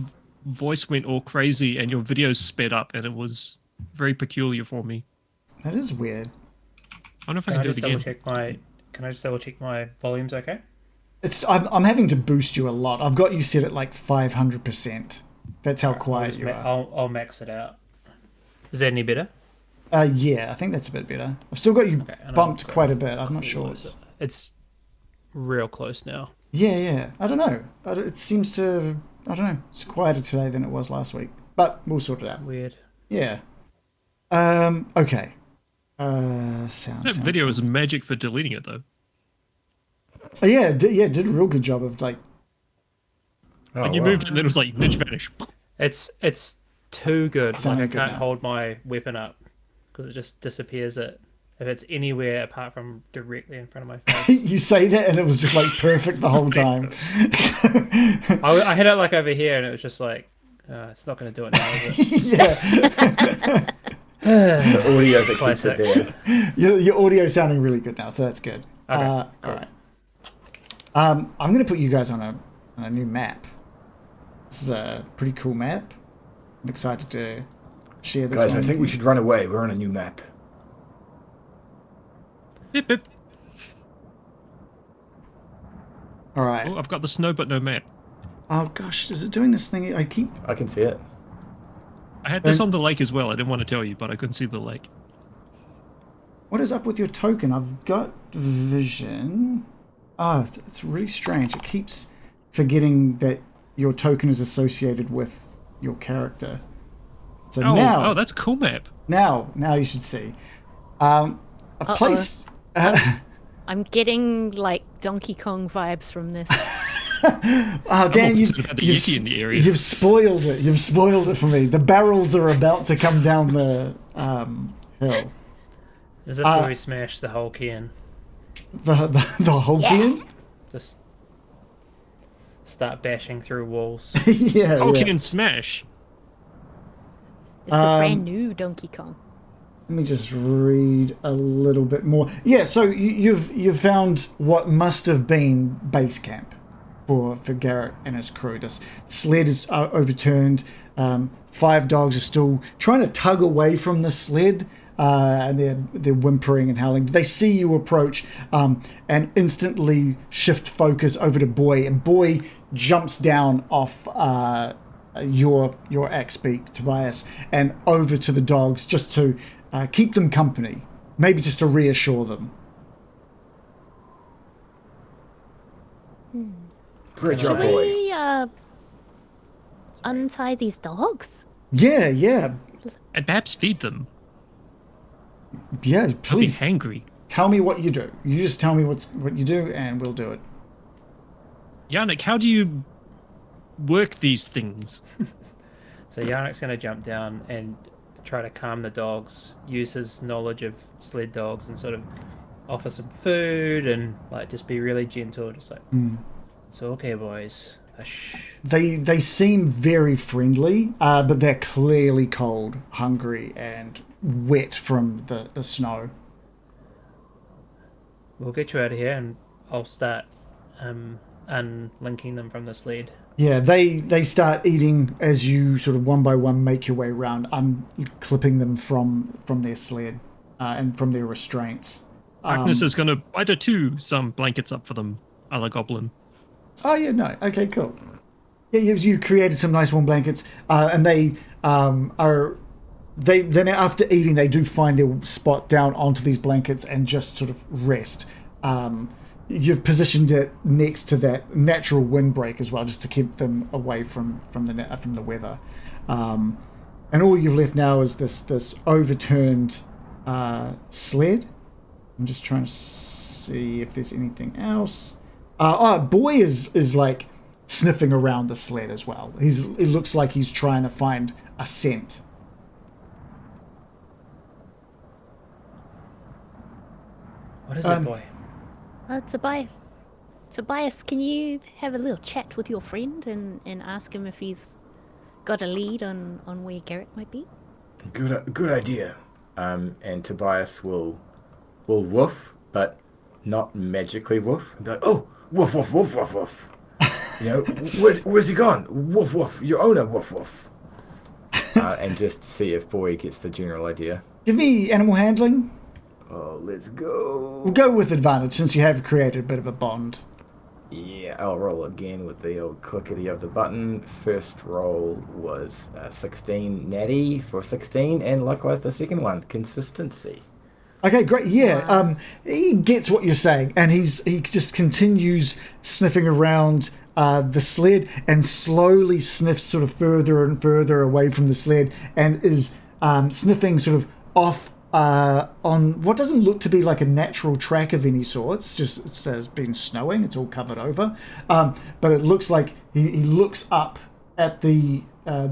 [SPEAKER 4] voice went all crazy, and your videos sped up, and it was very peculiar for me.
[SPEAKER 1] That is weird.
[SPEAKER 4] I don't know if I
[SPEAKER 6] Can
[SPEAKER 4] can
[SPEAKER 6] I
[SPEAKER 4] do
[SPEAKER 6] just
[SPEAKER 4] it
[SPEAKER 6] double
[SPEAKER 4] again.
[SPEAKER 6] check can I just double check my volume's okay?
[SPEAKER 1] I'm having to boost you a lot. I've got you set at like 500%. That's how quiet you are.
[SPEAKER 6] I'll max it out. Is that any better?
[SPEAKER 1] Yeah, I think that's a bit better. I've still got you
[SPEAKER 6] and
[SPEAKER 1] bumped
[SPEAKER 6] I'll-
[SPEAKER 1] quite a bit. I'm not sure.
[SPEAKER 6] It's real close now.
[SPEAKER 1] Yeah. I don't know. It seems to. I don't know. It's quieter today than it was last week, but we'll sort it out.
[SPEAKER 6] Weird.
[SPEAKER 1] Yeah. Okay. Sound.
[SPEAKER 4] That
[SPEAKER 1] sound,
[SPEAKER 4] video
[SPEAKER 1] sound.
[SPEAKER 4] is magic for deleting it, though.
[SPEAKER 1] Oh, yeah. Did a real good job of like.
[SPEAKER 5] good.
[SPEAKER 4] Like you moved, and then it was like ninja vanish.
[SPEAKER 6] It's too good.
[SPEAKER 1] Sounded
[SPEAKER 6] Like I
[SPEAKER 1] good
[SPEAKER 6] can't
[SPEAKER 1] now.
[SPEAKER 6] hold my weapon up because it just disappears it if it's anywhere apart from directly in front of my face.
[SPEAKER 1] You say that, and it was just like perfect the whole time.
[SPEAKER 6] I had it like over here, and it was just like, it's not going to do it now, is it?
[SPEAKER 1] Yeah.
[SPEAKER 5] The audio that keeps
[SPEAKER 6] Classic.
[SPEAKER 5] it there.
[SPEAKER 1] Your audio sounding really good now, so that's good.
[SPEAKER 6] Okay,
[SPEAKER 1] All
[SPEAKER 6] cool.
[SPEAKER 1] right. I'm going to put you guys on a new map. This is a pretty cool map. I'm excited to share this
[SPEAKER 5] Guys,
[SPEAKER 1] one
[SPEAKER 5] I think we should run away. We're on a new map.
[SPEAKER 4] Bip, bip.
[SPEAKER 1] All right.
[SPEAKER 4] Oh, I've got the snow, but no map.
[SPEAKER 1] Oh gosh, is it doing this thing? I keep.
[SPEAKER 5] I can see it.
[SPEAKER 4] I had this on the lake as well. I didn't want to tell you, but I couldn't see the lake.
[SPEAKER 1] What is up with your token? I've got vision. Oh, it's really strange. It keeps forgetting that your token is associated with your character. So
[SPEAKER 4] Oh, that's a cool map.
[SPEAKER 1] now you should see. I've placed.
[SPEAKER 3] I'm getting like Donkey Kong vibes from this.
[SPEAKER 1] Oh, Dan,
[SPEAKER 4] more concerned about the Yeti in the area.
[SPEAKER 1] you've spoiled it. You've spoiled it for me. The barrels are about to come down the hill.
[SPEAKER 6] Is this where we smash the whole can?
[SPEAKER 1] The Hulkian?
[SPEAKER 6] Just start bashing through walls.
[SPEAKER 1] Yeah.
[SPEAKER 4] Oh,
[SPEAKER 1] yeah.
[SPEAKER 4] can smash.
[SPEAKER 3] It's the brand new Donkey Kong.
[SPEAKER 1] Let me just read a little bit more. Yeah, so you've found what must have been base camp for Garret and his crew. This sled is overturned. 5 dogs are still trying to tug away from the sled, and they're whimpering and howling. They see you approach, and instantly shift focus over to Boy, and Boy jumps down off your axe beak, Tobias, and over to the dogs just to keep them company, maybe just to reassure them.
[SPEAKER 5] Great job,
[SPEAKER 3] Should
[SPEAKER 5] boy.
[SPEAKER 3] we untie these dogs?
[SPEAKER 1] Yeah,
[SPEAKER 4] And perhaps feed them.
[SPEAKER 1] yeah.
[SPEAKER 4] I'll be
[SPEAKER 1] Please
[SPEAKER 4] hangry.
[SPEAKER 1] tell me what you do. You just tell me what you do, and we'll do it.
[SPEAKER 4] Yannick, how do you work these things?
[SPEAKER 6] So Yannick's going to jump down and try to calm the dogs, use his knowledge of sled dogs, and sort of offer some food and like just be really gentle, just like, it's okay, boys. Hush.
[SPEAKER 1] They seem very friendly, but they're clearly cold, hungry, and wet from the snow.
[SPEAKER 6] We'll get you out of here, and I'll start unlinking them from the sled.
[SPEAKER 1] Yeah, they start eating as you sort of one by one make your way around, unclipping them from their sled and from their restraints.
[SPEAKER 4] Agnes is going to bite some blankets up for them, a la Goblin.
[SPEAKER 1] Oh yeah, no, okay, cool. Yeah, you created some nice warm blankets, and they are. Then after eating, they do find their spot down onto these blankets and just sort of rest. You've positioned it next to that natural windbreak as well, just to keep them away from the weather. And all you've left now is this overturned sled. I'm just trying to see if there's anything else. Boy is like sniffing around the sled as well. It looks like he's trying to find a scent.
[SPEAKER 6] What is it, boy?
[SPEAKER 3] Tobias, can you have a little chat with your friend and ask him if he's got a lead on where Garret might be?
[SPEAKER 5] Good idea. And Tobias will woof, but not magically woof. And be like, oh, woof, woof, woof, woof, woof. Where's he gone? Woof, woof. Your owner, woof, woof. And just see if Boy gets the general idea.
[SPEAKER 1] Give me animal handling.
[SPEAKER 5] Oh, let's go.
[SPEAKER 1] We'll go with advantage since you have created a bit of a bond.
[SPEAKER 5] Yeah, I'll roll again with the old clickety of the button. First roll was 16 natty for 16, and likewise the second one, consistency.
[SPEAKER 1] Okay, great. Yeah, he gets what you're saying, and he just continues sniffing around the sled and slowly sniffs sort of further and further away from the sled and is sniffing sort of off on what doesn't look to be like a natural track of any sorts. Just it says been snowing. It's all covered over, but it looks like he looks up at the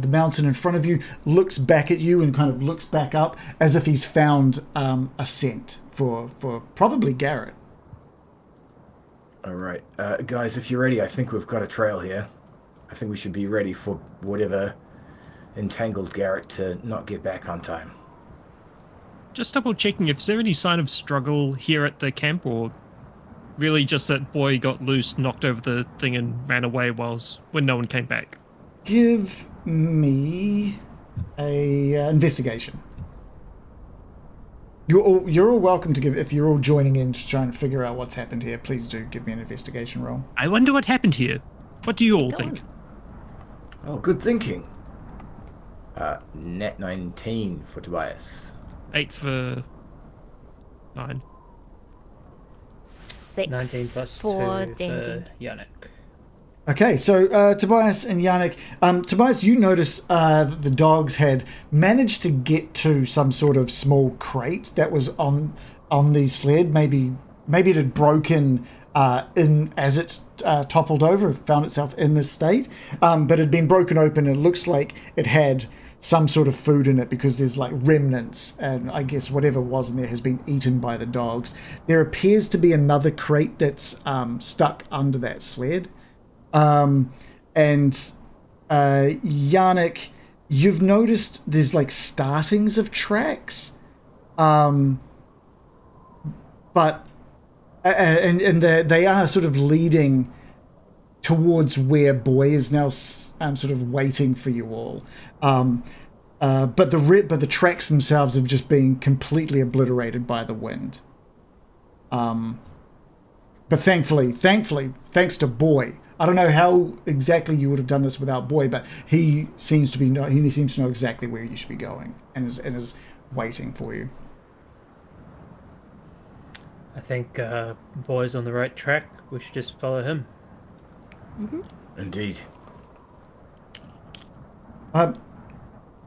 [SPEAKER 1] mountain in front of you, looks back at you, and kind of looks back up as if he's found a scent for probably Garret.
[SPEAKER 5] All right, guys, if you're ready, I think we've got a trail here. I think we should be ready for whatever entangled Garret to not get back on time.
[SPEAKER 4] Just double checking, if there any sign of struggle here at the camp, or really just that Boy got loose, knocked over the thing, and ran away when no one came back?
[SPEAKER 1] Give me a investigation. You're all welcome to give, if you're all joining in to try and figure out what's happened here. Please do give me an investigation roll.
[SPEAKER 4] I wonder what happened here. What do you all think?
[SPEAKER 5] Oh, good thinking. Net 19 for Tobias.
[SPEAKER 4] 8 for 9.
[SPEAKER 3] 6
[SPEAKER 6] 19 plus
[SPEAKER 3] for
[SPEAKER 6] 2
[SPEAKER 3] Dandy.
[SPEAKER 6] for Yannick.
[SPEAKER 1] Okay, so Tobias and Yannick. Tobias, you notice that the dogs had managed to get to some sort of small crate that was on the sled. Maybe it had broken in as it toppled over, found itself in this state, but it had been broken open. And it looks like it had some sort of food in it because there's like remnants, and I guess whatever was in there has been eaten by the dogs. There appears to be another crate that's stuck under that sled. And Yannick, you've noticed there's like startings of tracks, but and they are sort of leading towards where Boy is now sort of waiting for you all. But the tracks themselves have just been completely obliterated by the wind. But thankfully, thanks to Boy, I don't know how exactly you would have done this without Boy, but he seems to know exactly where you should be going and is waiting for you.
[SPEAKER 6] I think Boy's on the right track. We should just follow him.
[SPEAKER 3] Mm-hmm.
[SPEAKER 5] Indeed.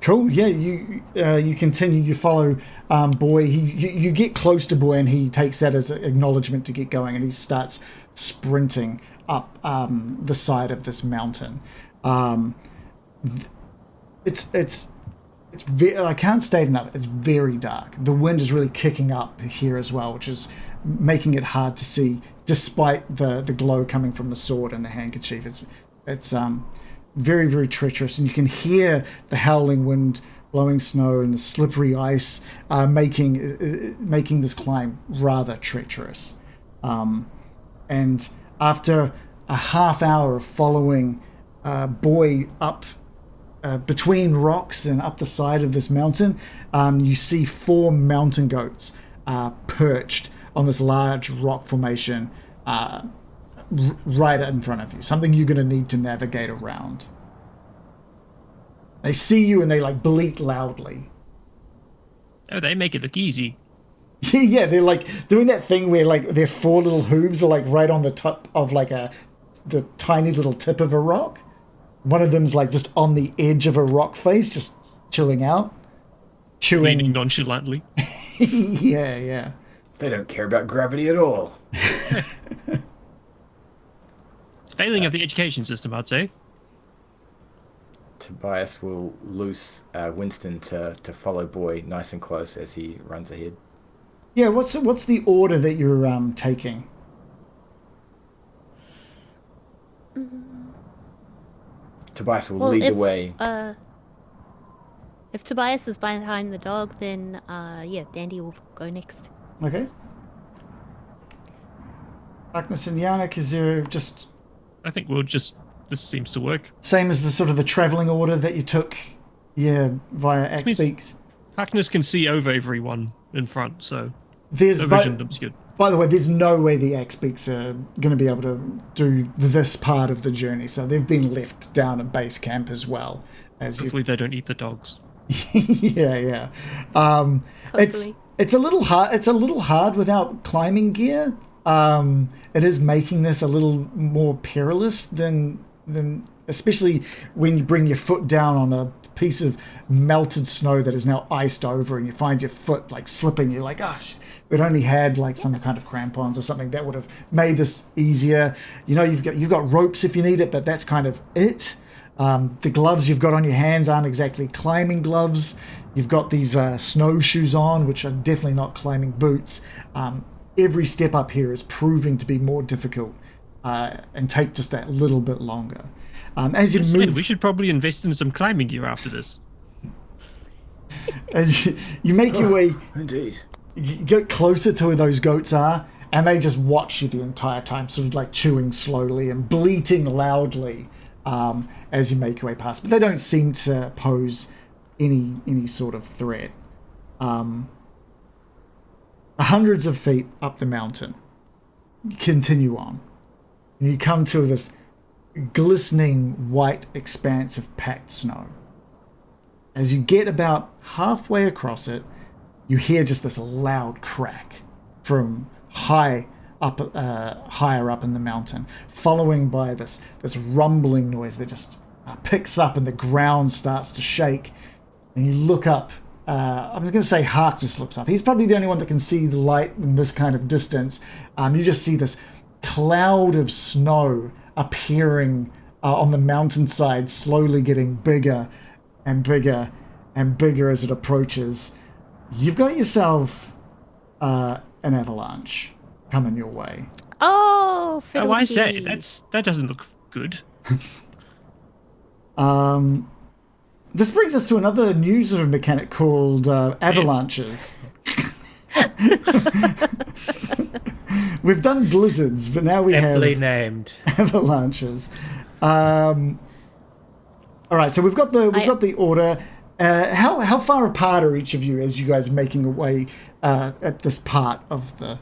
[SPEAKER 1] Cool. Yeah, you continue. You follow Boy. You get close to Boy, and he takes that as an acknowledgement to get going, and he starts sprinting up the side of this mountain. It's I can't state enough. It's very dark. The wind is really kicking up here as well, which is making it hard to see, despite the glow coming from the sword and the handkerchief. It's very, very treacherous, and you can hear the howling wind, blowing snow, and the slippery ice making this climb rather treacherous. And after a half hour of following Boy up between rocks and up the side of this mountain, you see 4 mountain goats perched on this large rock formation right in front of you. Something you're going to need to navigate around. They see you and they like bleat loudly.
[SPEAKER 4] Oh, they make it look easy.
[SPEAKER 1] Yeah, they're like doing that thing where like their 4 little hooves are like right on the top of like the tiny little tip of a rock. One of them's like just on the edge of a rock face, just chilling out, chewing.
[SPEAKER 4] Leaning nonchalantly.
[SPEAKER 1] Yeah.
[SPEAKER 5] They don't care about gravity at all.
[SPEAKER 4] It's failing of the education system, I'd say.
[SPEAKER 5] Tobias will loose Winston to follow Boy nice and close as he runs ahead.
[SPEAKER 1] Yeah, what's the order that you're taking?
[SPEAKER 5] Tobias will lead the way.
[SPEAKER 3] If Tobias is behind the dog, then Dandy will go next.
[SPEAKER 1] Okay. Agnes and Yannick, is there just
[SPEAKER 4] I think this seems to work.
[SPEAKER 1] same as the sort of the travelling order that you took, via X Speaks?
[SPEAKER 4] Hackness can see over everyone in front, so
[SPEAKER 1] There's
[SPEAKER 4] the vision looks good.
[SPEAKER 1] By the way, there's no way the X Speaks are going to be able to do this part of the journey, so they've been left down at base camp as well.
[SPEAKER 4] Hopefully they don't eat the dogs.
[SPEAKER 1] Yeah. It's a little hard. It's a little hard without climbing gear. It is making this a little more perilous than especially when you bring your foot down on a piece of melted snow that is now iced over, and you find your foot like slipping. You're like, gosh, we'd only had like some kind of crampons or something that would have made this easier. You've got ropes if you need it, but that's kind of it. The gloves you've got on your hands aren't exactly climbing gloves. You've got these snowshoes on, which are definitely not climbing boots. Every step up here is proving to be more difficult and take just that little bit longer. As you move,
[SPEAKER 4] we should probably invest in some climbing gear after this.
[SPEAKER 1] as you make your way,
[SPEAKER 5] Indeed.
[SPEAKER 1] you get closer to where those goats are, and they just watch you the entire time, sort of like chewing slowly and bleating loudly as you make your way past. But they don't seem to pose any sort of threat. Hundreds of feet up the mountain, you continue on, and you come to this glistening white expanse of packed snow. As you get about halfway across it, you hear just this loud crack from higher up in the mountain, following by this rumbling noise that just picks up and the ground starts to shake. And you look up. I was going to say Hark just looks up. He's probably the only one that can see the light in this kind of distance. You just see this cloud of snow appearing on the mountainside, slowly getting bigger and bigger and bigger as it approaches. You've got yourself an avalanche coming your way.
[SPEAKER 3] Oh,
[SPEAKER 4] Oh, I say
[SPEAKER 3] fiddle-dee.
[SPEAKER 4] that doesn't look good.
[SPEAKER 1] This brings us to another new sort of mechanic called avalanches. We've done blizzards, but now we
[SPEAKER 6] Aptly
[SPEAKER 1] have
[SPEAKER 6] named.
[SPEAKER 1] avalanches. All right, so we've got the order. How far apart are each of you as you guys are making your way at this part of the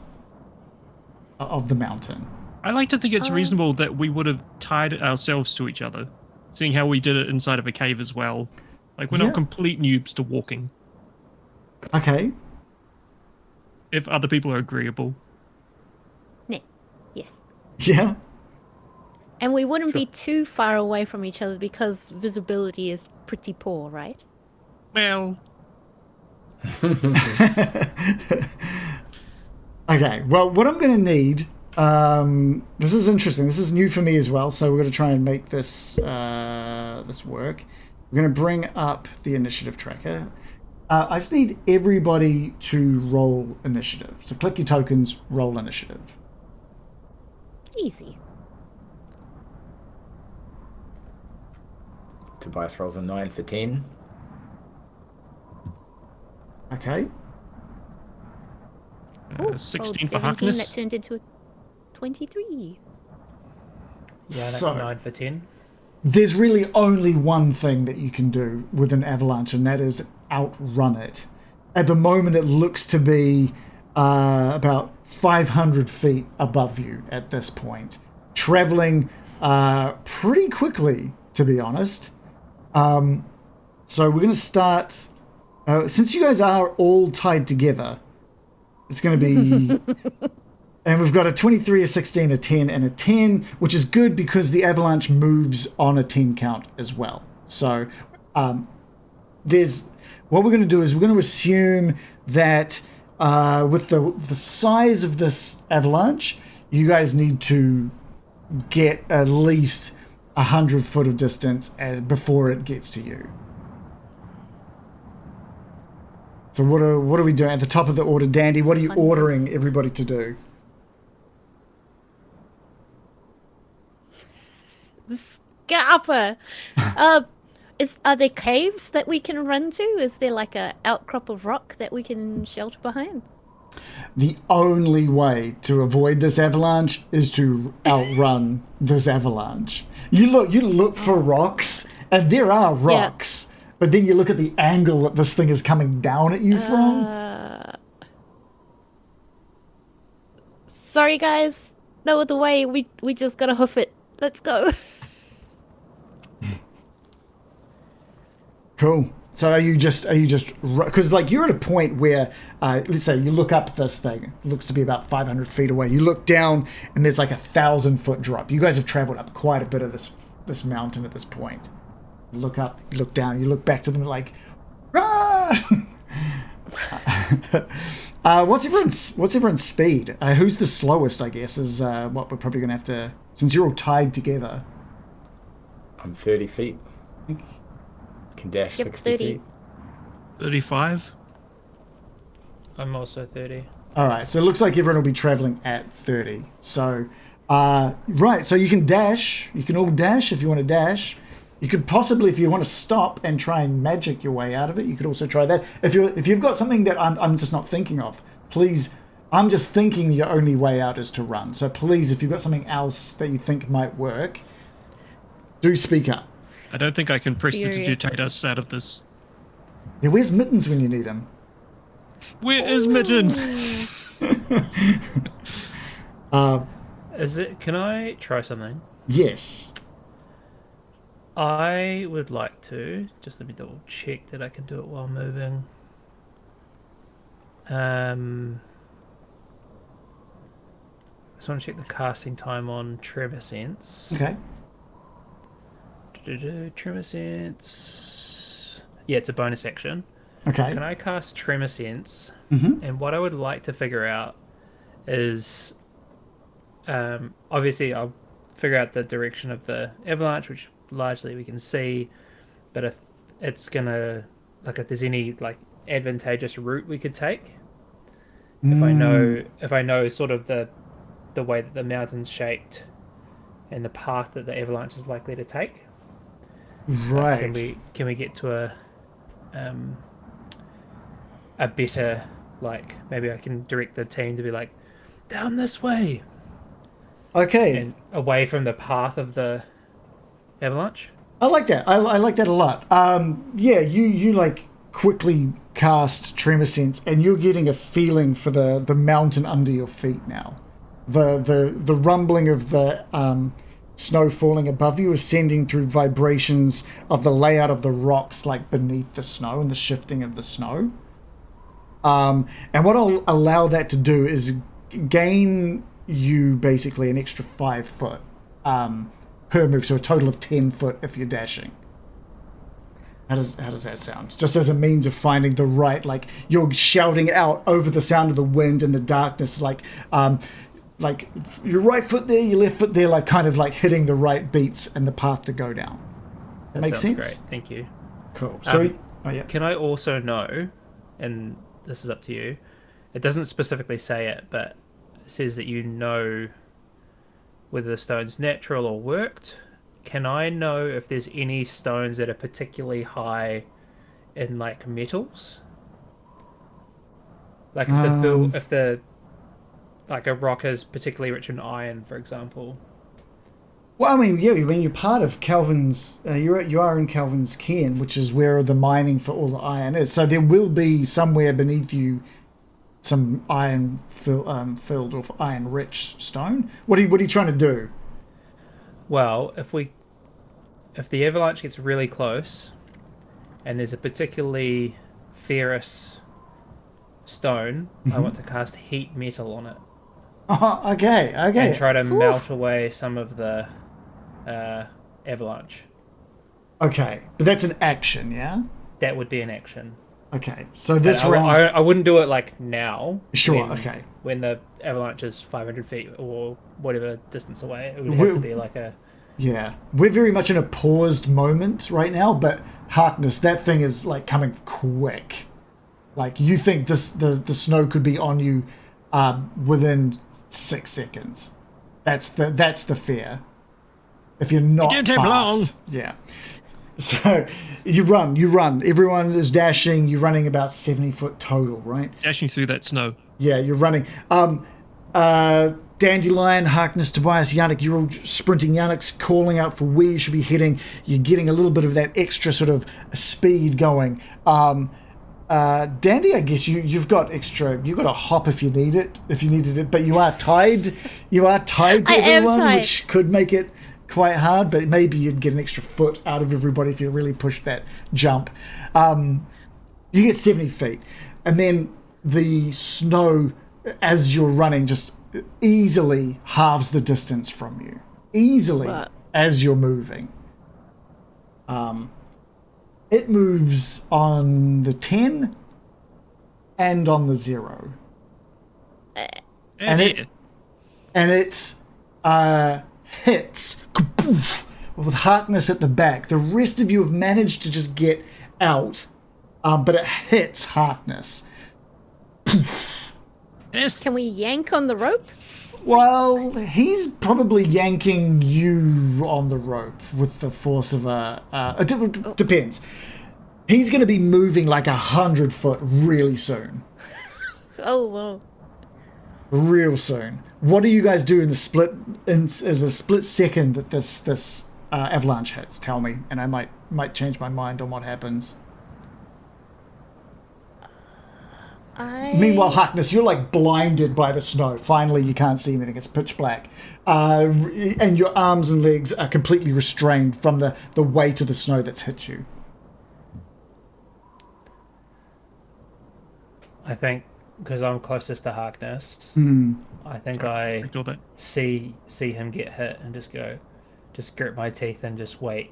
[SPEAKER 1] mountain?
[SPEAKER 4] I like to think it's reasonable that we would have tied ourselves to each other, seeing how we did it inside of a cave as well. Like, we're
[SPEAKER 1] Yeah.
[SPEAKER 4] not complete noobs to walking,
[SPEAKER 1] Okay.
[SPEAKER 4] if other people are agreeable.
[SPEAKER 3] No. Yes.
[SPEAKER 1] Yeah.
[SPEAKER 3] And we wouldn't be too far away from each other because visibility is pretty poor, right?
[SPEAKER 4] Well,
[SPEAKER 1] Okay. Well, what I'm going to need. This is interesting. This is new for me as well. So we're going to try and make this this work. We're going to bring up the initiative tracker. I just need everybody to roll initiative. So click your tokens, roll initiative.
[SPEAKER 3] Easy.
[SPEAKER 5] Tobias rolls a 9 for 10.
[SPEAKER 1] Okay.
[SPEAKER 3] Ooh,
[SPEAKER 4] 16 for
[SPEAKER 3] rolled 17, that
[SPEAKER 4] Harkness.
[SPEAKER 3] turned into a 23.
[SPEAKER 6] Yeah,
[SPEAKER 1] So-
[SPEAKER 6] 9 for 10.
[SPEAKER 1] There's really only one thing that you can do with an avalanche, and that is outrun it. At the moment, it looks to be about 500 feet above you at this point. traveling pretty quickly, to be honest. So we're going to start... since you guys are all tied together, it's going to be... And we've got a 23, a 16, a 10, and a 10, which is good because the avalanche moves on a 10 count as well. So there's... What we're going to do is we're going to assume that with the size of this avalanche, you guys need to get at least 100 foot of distance before it gets to you. So what are we doing at the top of the order, Dandy? What are you ordering everybody to do?
[SPEAKER 3] Scarper. Are there caves that we can run to? Is there like a outcrop of rock that we can shelter behind?
[SPEAKER 1] The only way to avoid this avalanche is to outrun this avalanche. You look for rocks, and there are rocks, but then you look at the angle that this thing is coming down at you from.
[SPEAKER 3] Sorry, guys. No other way. We just gotta hoof it. Let's go.
[SPEAKER 1] Cool. So are you just because like you're at a point where let's say you look up this thing, it looks to be about 500 feet away. You look down and there's like 1,000-foot drop. You guys have traveled up quite a bit of this mountain at this point. You look up, you look down, you look back to them like, ah! What's everyone's speed? Who's the slowest? I guess is what we're probably gonna have to, since you're all tied together.
[SPEAKER 5] I'm 30 feet. Can dash 60
[SPEAKER 3] 30.
[SPEAKER 5] feet.
[SPEAKER 4] 35.
[SPEAKER 6] I'm also 30.
[SPEAKER 1] All right, so it looks like everyone will be traveling at 30. So, right, so you can dash. You can all dash if you want to dash. You could possibly, if you want to stop and try and magic your way out of it, you could also try that. If you've got something that I'm just not thinking of, please. I'm just thinking your only way out is to run. So please, if you've got something else that you think might work, do speak up.
[SPEAKER 4] I don't think I can
[SPEAKER 3] Furious.
[SPEAKER 4] prestidigitate us out of this.
[SPEAKER 1] Yeah, where's Mittens when you need him?
[SPEAKER 4] Where is Mittens?
[SPEAKER 6] Can I try something?
[SPEAKER 1] Yes.
[SPEAKER 6] I would like to just let me double check that I can do it while moving. I just want to check the casting time on Tremor Sense.
[SPEAKER 1] Okay.
[SPEAKER 6] Tremor Sense. Yeah, it's a bonus action.
[SPEAKER 1] Okay.
[SPEAKER 6] Can I cast Tremor Sense?
[SPEAKER 1] Mm-hmm.
[SPEAKER 6] And what I would like to figure out is, obviously, I'll figure out the direction of the avalanche, which largely we can see. But if it's gonna, like, if there's any like advantageous route we could take, if I know sort of the way that the mountain's shaped and the path that the avalanche is likely to take.
[SPEAKER 1] Right.
[SPEAKER 6] Can we get to a better, like, maybe I can direct the team to be like, down this way.
[SPEAKER 1] Okay.
[SPEAKER 6] And away from the path of the avalanche.
[SPEAKER 1] I like that. I like that a lot. Yeah, you like quickly cast Tremor Sense, and you're getting a feeling for the mountain under your feet now. The rumbling of the snow falling above you is sending through vibrations of the layout of the rocks, like beneath the snow and the shifting of the snow. And what I'll allow that to do is gain you basically an extra 5 foot per move, so a total of 10 foot if you're dashing. How does that sound? Just as a means of finding the right, like you're shouting out over the sound of the wind and the darkness, like your right foot there, your left foot there, like kind of like hitting the right beats and the path to go down. That makes sense?
[SPEAKER 6] Great, thank you.
[SPEAKER 1] Cool. So, yeah.
[SPEAKER 6] Can I also know, and this is up to you, it doesn't specifically say it, but it says that you know whether the stone's natural or worked. Can I know if there's any stones that are particularly high in like metals? Like if the like a rock is particularly rich in iron, for example.
[SPEAKER 1] Well, I mean, yeah, you're part of Calvin's. You are in Calvin's cairn, which is where the mining for all the iron is. So there will be somewhere beneath you some iron filled or iron rich stone. What are you trying to do?
[SPEAKER 6] Well, if the avalanche gets really close, and there's a particularly ferrous stone, I want to cast heat metal on it
[SPEAKER 1] Oh, okay.
[SPEAKER 6] and try to
[SPEAKER 3] Oof.
[SPEAKER 6] melt away some of the avalanche.
[SPEAKER 1] Okay, but that's an action, yeah.
[SPEAKER 6] That would be an action.
[SPEAKER 1] Okay, so this
[SPEAKER 6] But
[SPEAKER 1] round.
[SPEAKER 6] I wouldn't do it like now.
[SPEAKER 1] Sure,
[SPEAKER 6] when-
[SPEAKER 1] okay.
[SPEAKER 6] When the avalanche is 500 feet or whatever distance away, it would have to be like a.
[SPEAKER 1] Yeah, we're very much in a paused moment right now, but Harkness, that thing is like coming quick. Like you think the snow could be on you within 6 seconds. That's the fear. If you're not
[SPEAKER 4] don't take
[SPEAKER 1] fast,
[SPEAKER 4] long.
[SPEAKER 1] yeah. So you run. Everyone is dashing. You're running about 70 foot total, right?
[SPEAKER 4] Dashing through that snow.
[SPEAKER 1] Yeah, you're running. Dandelion, Harkness, Tobias, Yannick, you're all sprinting. Yannick's calling out for where you should be heading. You're getting a little bit of that extra sort of speed going. Dandy, I guess you've got extra. You've got a hop if you need it. If you needed it, but you are tied. You are tied to
[SPEAKER 3] I am
[SPEAKER 1] everyone,
[SPEAKER 3] tied.
[SPEAKER 1] which could make it quite hard. But maybe you'd get an extra foot out of everybody if you really pushed that jump. You get 70 feet, and then the snow, as you're running, just easily halves the distance from you. Easily,
[SPEAKER 3] Right.
[SPEAKER 1] as you're moving. It moves on the 10 and on the 0. And it hits kaboof, with Harkness at the back. The rest of you have managed to just get out, but it hits Harkness.
[SPEAKER 4] Yes.
[SPEAKER 3] Can we yank on the rope?
[SPEAKER 1] Well, he's probably yanking you on the rope with the force of a... it depends. He's going to be moving like 100 foot really soon.
[SPEAKER 3] Oh, well.
[SPEAKER 1] Real soon. What do you guys do in the split second that this avalanche hits? Tell me, and I might change my mind on what happens. Meanwhile, Harkness, you're like blinded by the snow. Finally, you can't see anything. It's pitch black. And your arms and legs are completely restrained from the weight of the snow that's hit you.
[SPEAKER 6] I think because I'm closest to Harkness, I think I
[SPEAKER 4] Do that.
[SPEAKER 6] see him get hit and just grit my teeth and just wait.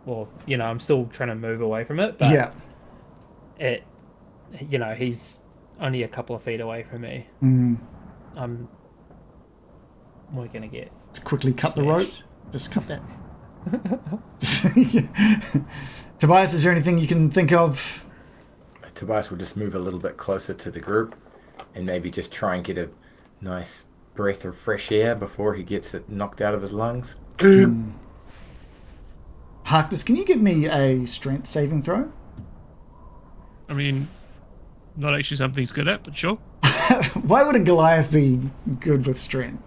[SPEAKER 6] Well, I'm still trying to move away from it, but
[SPEAKER 1] Yeah.
[SPEAKER 6] he's only a couple of feet away from me. We're gonna get
[SPEAKER 1] To quickly cut the rope.
[SPEAKER 6] smashed.
[SPEAKER 1] Just cut that. Tobias, is there anything you can think of?
[SPEAKER 5] Tobias will just move a little bit closer to the group and maybe just try and get a nice breath of fresh air before he gets it knocked out of his lungs.
[SPEAKER 1] Harkness, can you give me a strength saving throw?
[SPEAKER 4] I mean, not actually something he's good at, but sure.
[SPEAKER 1] Why would a Goliath be good with strength?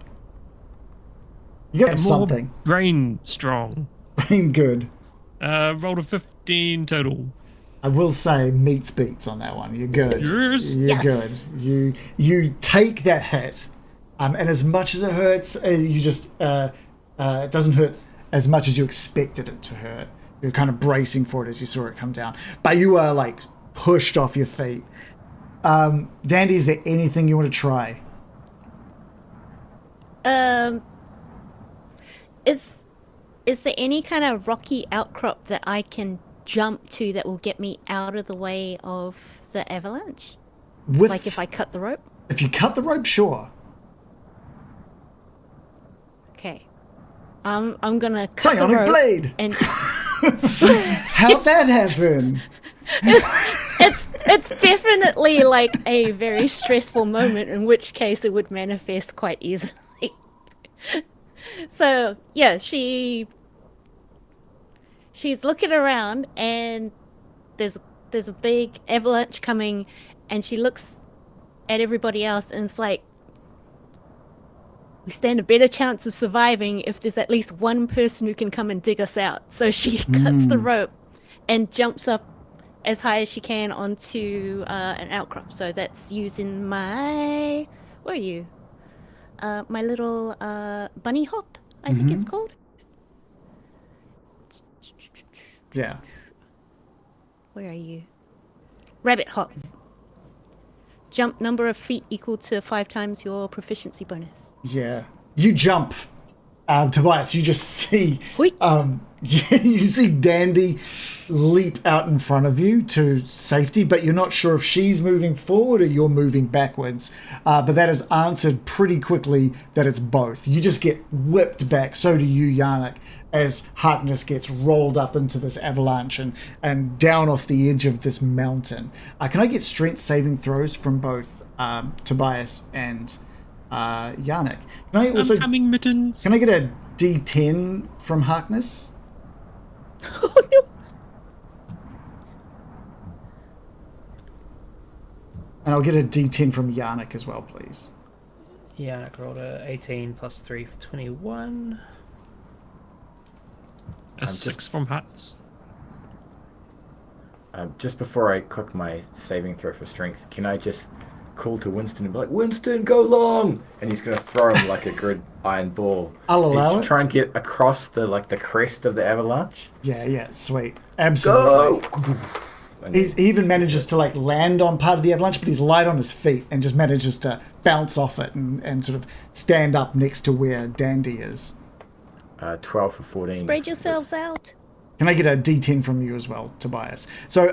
[SPEAKER 1] You got to have
[SPEAKER 4] More
[SPEAKER 1] something.
[SPEAKER 4] brain strong.
[SPEAKER 1] Brain good.
[SPEAKER 4] Rolled a 15 total.
[SPEAKER 1] I will say meets beats on that one. You're good.
[SPEAKER 4] Yes.
[SPEAKER 1] You're
[SPEAKER 3] Yes.
[SPEAKER 1] good. You take that hit, and as much as it hurts, you just it doesn't hurt as much as you expected it to hurt. You're kind of bracing for it as you saw it come down, but you are like pushed off your feet. Dandy, is there anything you want to try?
[SPEAKER 3] Is there any kind of rocky outcrop that I can jump to that will get me out of the way of the avalanche?
[SPEAKER 1] With
[SPEAKER 3] Like if I cut the rope?
[SPEAKER 1] if you cut the rope, sure.
[SPEAKER 3] Okay. I'm gonna cut the
[SPEAKER 1] Psionic
[SPEAKER 3] rope
[SPEAKER 1] blade.
[SPEAKER 3] and
[SPEAKER 1] How'd that happen?
[SPEAKER 3] it's definitely like a very stressful moment, in which case it would manifest quite easily. So yeah, she's looking around and there's a big avalanche coming, and she looks at everybody else and it's like, we stand a better chance of surviving if there's at least one person who can come and dig us out. So she cuts the rope and jumps up as high as she can onto an outcrop. So that's using my... Where are you? My little bunny hop, I think it's called.
[SPEAKER 1] Yeah.
[SPEAKER 3] Where are you? Rabbit hop. Jump number of feet equal to 5 times your proficiency bonus.
[SPEAKER 1] Yeah. You jump, Tobias. You just see,
[SPEAKER 3] Hui.
[SPEAKER 1] you see Dandy leap out in front of you to safety, but you're not sure if she's moving forward or you're moving backwards. But that is answered pretty quickly that it's both. You just get whipped back. So do you, Yannick, as Harkness gets rolled up into this avalanche and down off the edge of this mountain. Can I get strength saving throws from both Tobias and Yannick? Can I also
[SPEAKER 4] coming, Mittens.
[SPEAKER 1] Can I get a D10 from Harkness?
[SPEAKER 3] Oh no!
[SPEAKER 1] And I'll get a D10 from Yannick as well, please.
[SPEAKER 6] Yannick rolled a 18 plus 3 for 21.
[SPEAKER 4] A 6 from Harkness.
[SPEAKER 5] Just before I click my saving throw for strength, can I just call to Winston and be like, Winston, go long! And he's going to throw him like a good iron ball.
[SPEAKER 1] I'll allow it.
[SPEAKER 5] Try and get across the crest of the avalanche.
[SPEAKER 1] Yeah, sweet. Absolutely.
[SPEAKER 5] Go!
[SPEAKER 1] He even manages to land on part of the avalanche, but he's light on his feet and just manages to bounce off it and sort of stand up next to where Dandy is.
[SPEAKER 5] 12 for 14.
[SPEAKER 3] Spread yourselves out.
[SPEAKER 1] Can I get a D10 from you as well, Tobias? So,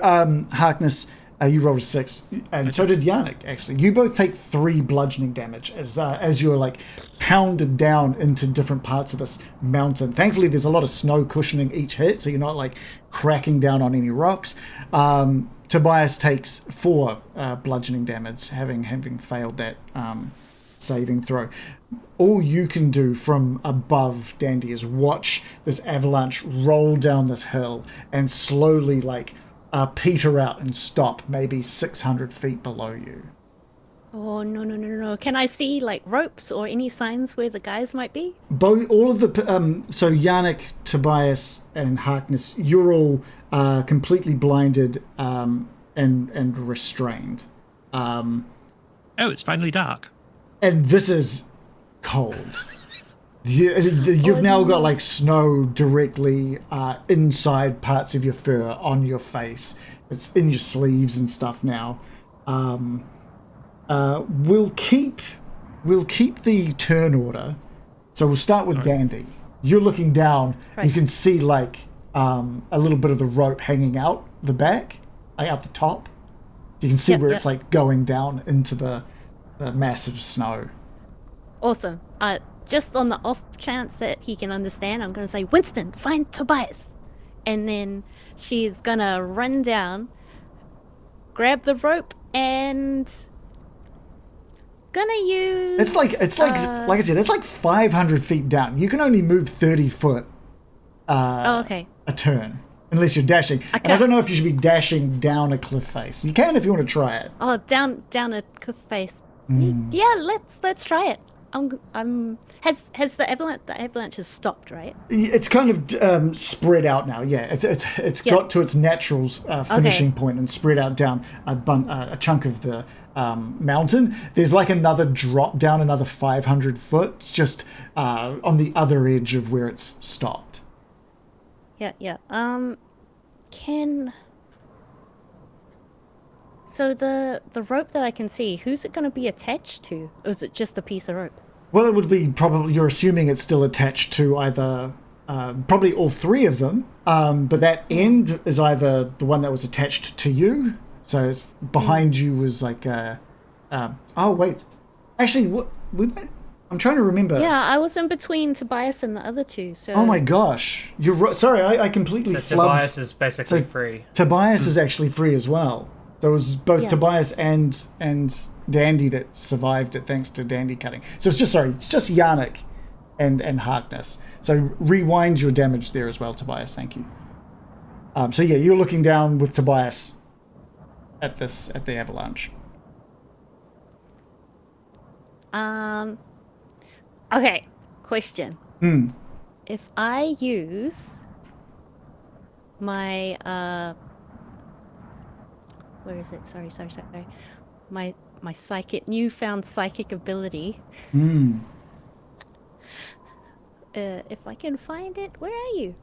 [SPEAKER 1] Harkness, you rolled a 6, and so did Yannick, actually. You both take 3 bludgeoning damage as you're, pounded down into different parts of this mountain. Thankfully, there's a lot of snow cushioning each hit, so you're not, cracking down on any rocks. Tobias takes 4 bludgeoning damage, having failed that saving throw. All you can do from above, Dandy, is watch this avalanche roll down this hill and slowly, peter out and stop maybe 600 feet below you.
[SPEAKER 3] Oh, no. Can I see, ropes or any signs where the guys might be?
[SPEAKER 1] All of the... so Yannick, Tobias, and Harkness, you're all completely blinded and restrained.
[SPEAKER 4] Oh, it's finally dark.
[SPEAKER 1] And this is cold. You've now got snow directly inside parts of your fur, on your face. It's in your sleeves and stuff now. We'll keep the turn order. So we'll start with Dandy. You're looking down.
[SPEAKER 3] Right.
[SPEAKER 1] You can see a little bit of the rope hanging out the back, out the top. You can see where it's going down into the massive snow.
[SPEAKER 3] Awesome. Just on the off chance that he can understand, I'm going to say, Winston, find Tobias. And then she's going to run down, grab the rope, and gonna use...
[SPEAKER 1] It's like I said, it's 500 feet down. You can only move 30 foot
[SPEAKER 3] okay.
[SPEAKER 1] a turn, unless you're dashing. And I don't know if you should be dashing down a cliff face. You can if you want to try it.
[SPEAKER 3] Oh, down a cliff face. Yeah, let's try it. Has the avalanche has stopped, right?
[SPEAKER 1] It's kind of spread out now. Yeah, it's got to its natural finishing point and spread out down a chunk of the mountain. There's another drop down, another 500 foot, just on the other edge of where it's stopped.
[SPEAKER 3] Yeah. So the rope that I can see, who's it going to be attached to? Or is it just a piece of rope?
[SPEAKER 1] Well, it would be probably, you're assuming it's still attached to either, probably all 3 of them, but that end is either the one that was attached to you, so it's behind you was oh wait, actually, I'm trying to remember.
[SPEAKER 3] Yeah, I was in between Tobias and the other 2, so...
[SPEAKER 1] Oh my gosh, you're right, sorry, I completely
[SPEAKER 6] So
[SPEAKER 1] flubbed.
[SPEAKER 6] Tobias is basically free.
[SPEAKER 1] Tobias is actually free as well. There was both Tobias and Dandy that survived it thanks to Dandy cutting. So it's just Yannick and Harkness. So rewind your damage there as well, Tobias. Thank you. So yeah, you're looking down with Tobias at the avalanche.
[SPEAKER 3] Okay, question. If I use my where is it? Sorry. My newfound psychic ability. If I can find it, where are you?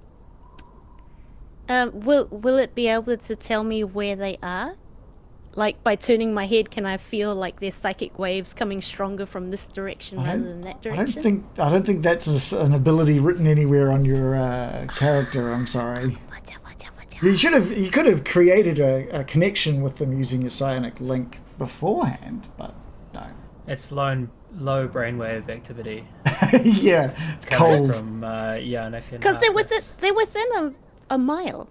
[SPEAKER 3] Will it be able to tell me where they are? Like by turning my head, can I feel like there's psychic waves coming stronger from this direction rather than that direction?
[SPEAKER 1] I don't think that's an ability written anywhere on your character. I'm sorry.
[SPEAKER 3] Watch out.
[SPEAKER 1] You could have created a connection with them using your psionic link beforehand, but no.
[SPEAKER 6] It's low brainwave activity.
[SPEAKER 1] Yeah, it's cold.
[SPEAKER 6] From Yannick.
[SPEAKER 3] Because they're within a mile.